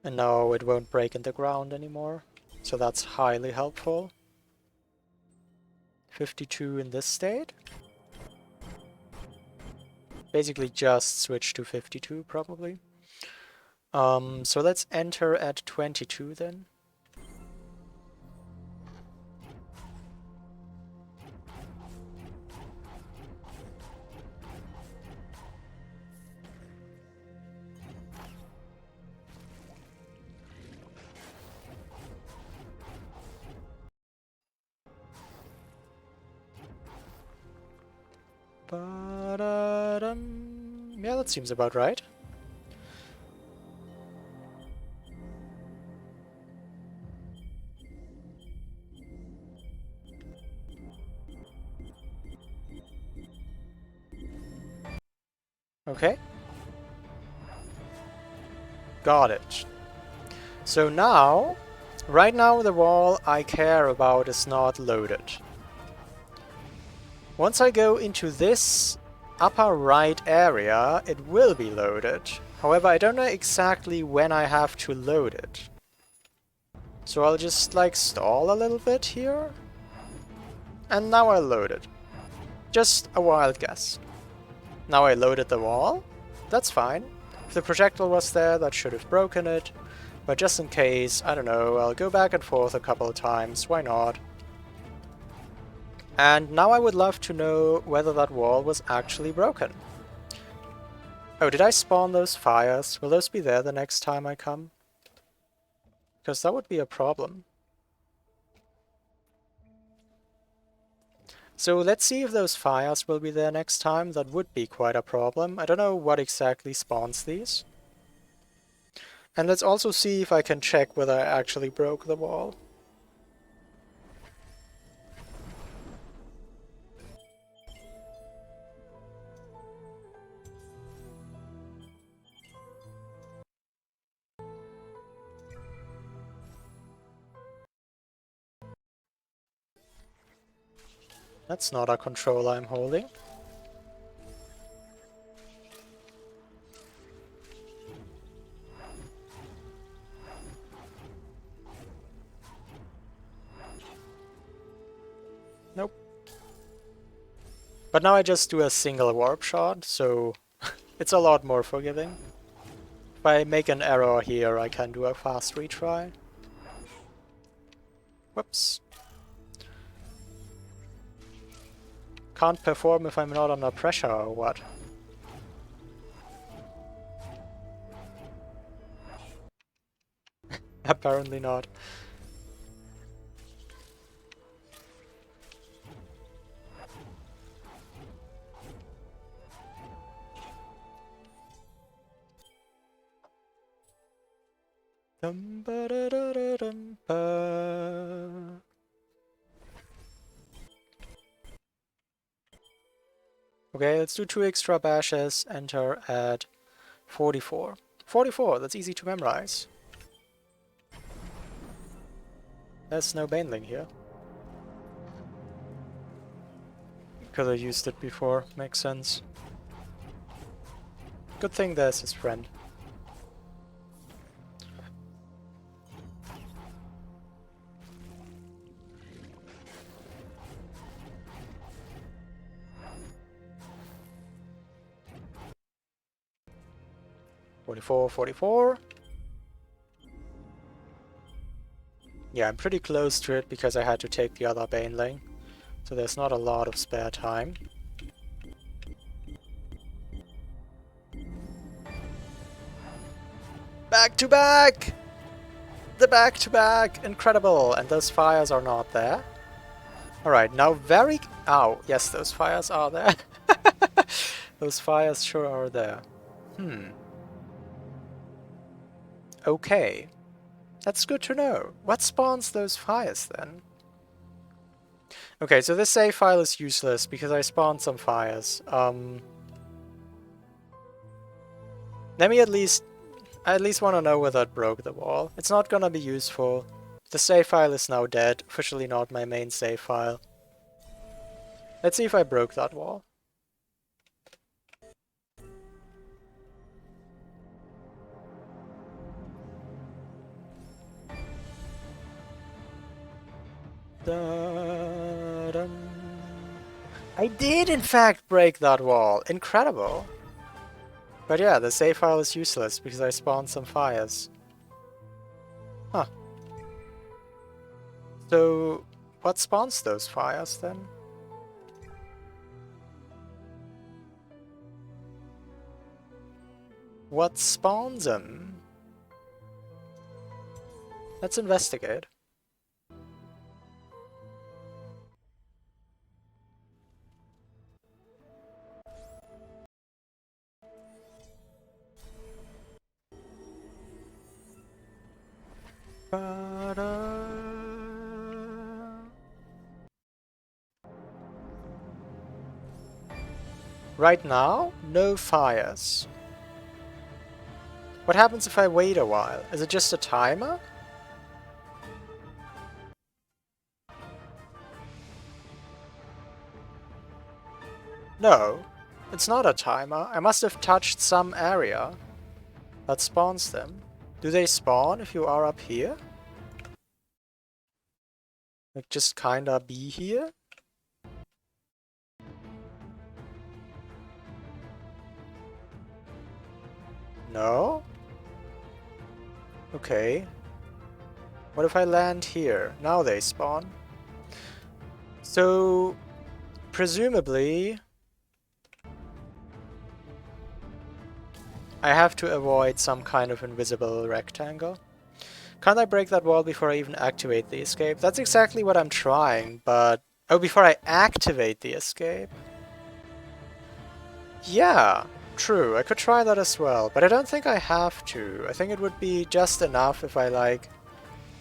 [SPEAKER 1] And now it won't break in the ground anymore, so that's highly helpful. 52 in this state. Basically just switch to 52 probably. So let's enter at 22 then. Ba-da-dum. Yeah, that seems about right. Okay. Got it. So now, right now the wall I care about is not loaded. Once I go into this upper right area, it will be loaded. However, I don't know exactly when I have to load it. So I'll just like stall a little bit here. And now I'll load it. Just a wild guess. Now I loaded the wall. That's fine. If the projectile was there, that should have broken it. But just in case, I don't know, I'll go back and forth a couple of times. Why not? And now I would love to know whether that wall was actually broken. Oh, did I spawn those fires? Will those be there the next time I come? Because that would be a problem. So let's see if those fires will be there next time. That would be quite a problem. I don't know what exactly spawns these. And let's also see if I can check whether I actually broke the wall. That's not a controller I'm holding. Nope. But now I just do a single warp shot, so it's a lot more forgiving. If I make an error here, I can do a fast retry. Whoops. Can't perform if I'm not under pressure or what? Apparently not. Dum ba da da da dum ba. Okay, let's do 2 extra bashes, enter at 44. 44, that's easy to memorize. There's no Baneling here. Because I used it before, makes sense. Good thing there's his friend. $44. Yeah, I'm pretty close to it because I had to take the other Baneling. So there's not a lot of spare time. Back to back! The back to back! Incredible! And those fires are not there. Alright, now very... Ow, yes, those fires are there. Those fires sure are there. Okay. That's good to know. What spawns those fires then? Okay, so this save file is useless because I spawned some fires. Let me at least... I at least want to know whether it broke the wall. It's not gonna be useful. The save file is now dead. Officially not my main save file. Let's see if I broke that wall. Da-dum. I did in fact break that wall. Incredible. But yeah, the save file is useless because I spawned some fires. Huh. So, what spawns those fires then? What spawns them? Let's investigate. Ba-da. Right now, no fires. What happens if I wait a while? Is it just a timer? No, it's not a timer. I must have touched some area that spawns them. Do they spawn if you are up here? Like just kinda be here? No? Okay. What if I land here? Now they spawn. So, presumably, I have to avoid some kind of invisible rectangle. Can't I break that wall before I even activate the escape? That's exactly what I'm trying, but... Oh, before I activate the escape? Yeah, true. I could try that as well, but I don't think I have to. I think it would be just enough if I, like,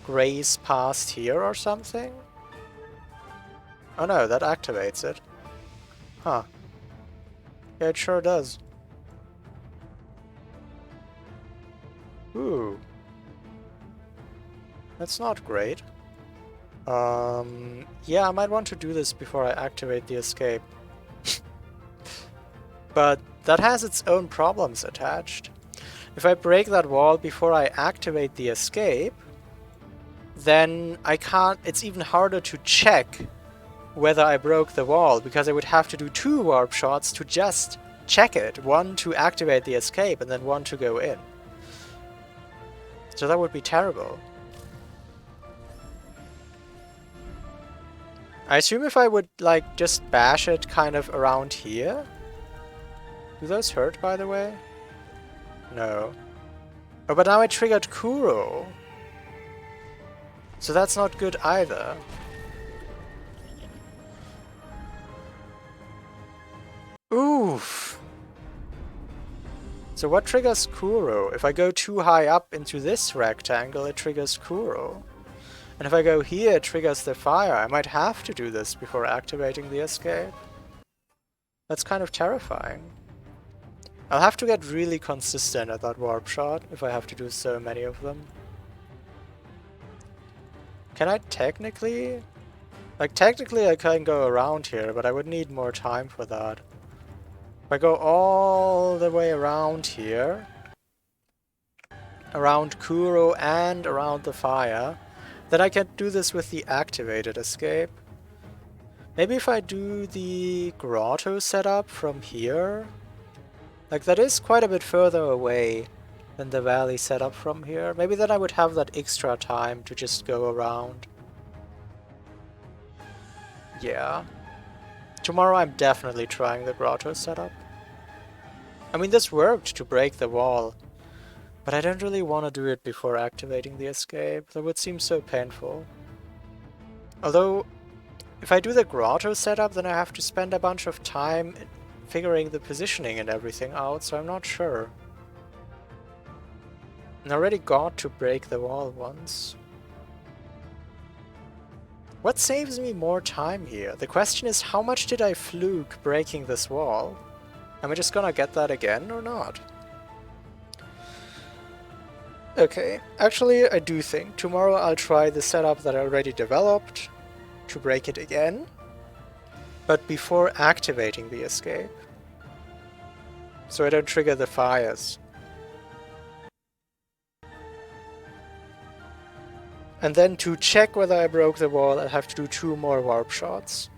[SPEAKER 1] graze past here or something. Oh no, that activates it. Huh. Yeah, it sure does. Ooh. That's not great. Yeah, I might want to do this before I activate the escape. But that has its own problems attached. If I break that wall before I activate the escape, then I can't... It's even harder to check whether I broke the wall, because I would have to do 2 warp shots to just check it. One to activate the escape, and then one to go in. So that would be terrible. I assume if I would, like, just bash it kind of around here... Do those hurt, by the way? No. Oh, but now I triggered Kuro. So that's not good either. Oof! So what triggers Kuro? If I go too high up into this rectangle, it triggers Kuro. And if I go here, it triggers the fire. I might have to do this before activating the escape. That's kind of terrifying. I'll have to get really consistent at that warp shot if I have to do so many of them. Can I technically... Like, technically I can go around here, but I would need more time for that. If I go all the way around here, around Kuro and around the fire, then I can do this with the activated escape. Maybe if I do the grotto setup from here... Like, that is quite a bit further away than the valley setup from here. Maybe then I would have that extra time to just go around. Yeah. Tomorrow I'm definitely trying the grotto setup. I mean, this worked to break the wall, but I don't really want to do it before activating the escape. That would seem so painful. Although, if I do the grotto setup, then I have to spend a bunch of time figuring the positioning and everything out, so I'm not sure. I already got to break the wall once. What saves me more time here? The question is, how much did I fluke breaking this wall? Am I just gonna get that again or not? Okay, actually I do think tomorrow I'll try the setup that I already developed to break it again, but before activating the escape, so I don't trigger the fires. And then to check whether I broke the wall, I'll have to do 2 more warp shots.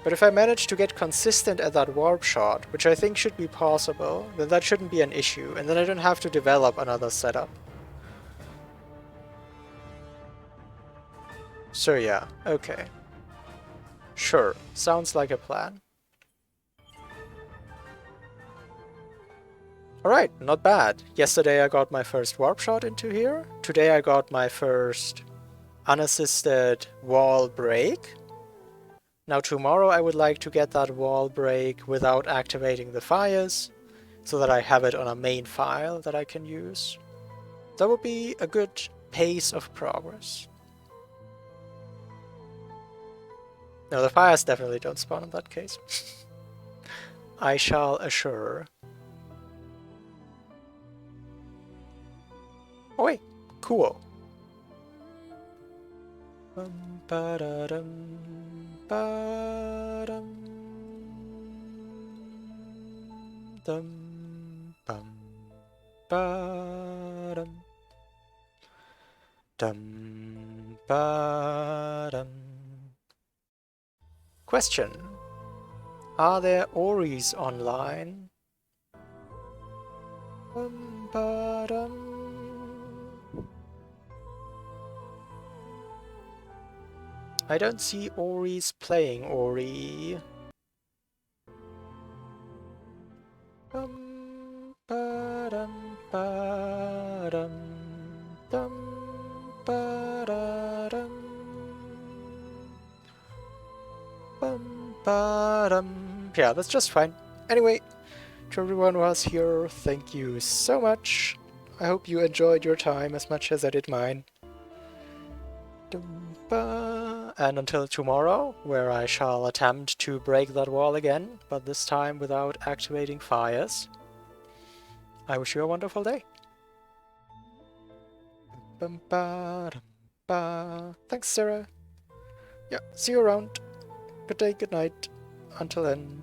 [SPEAKER 1] But if I manage to get consistent at that warp shot, which I think should be possible, then that shouldn't be an issue, and then I don't have to develop another setup. So yeah, okay. Sure, sounds like a plan. Alright, not bad. Yesterday I got my first warp shot into here. Today I got my first unassisted wall break. Now tomorrow I would like to get that wall break without activating the fires, so that I have it on a main file that I can use. That would be a good pace of progress. No, the fires definitely don't spawn in that case. I shall assure. Oh wait, cool. Question. Are there Oris online? I don't see Oris playing Ori. Yeah, that's just fine. Anyway, to everyone who was here, thank you so much. I hope you enjoyed your time as much as I did mine. And until tomorrow, where I shall attempt to break that wall again, but this time without activating fires, I wish you a wonderful day. Thanks, Sarah. Yeah, see you around. Good day, good night. Until then.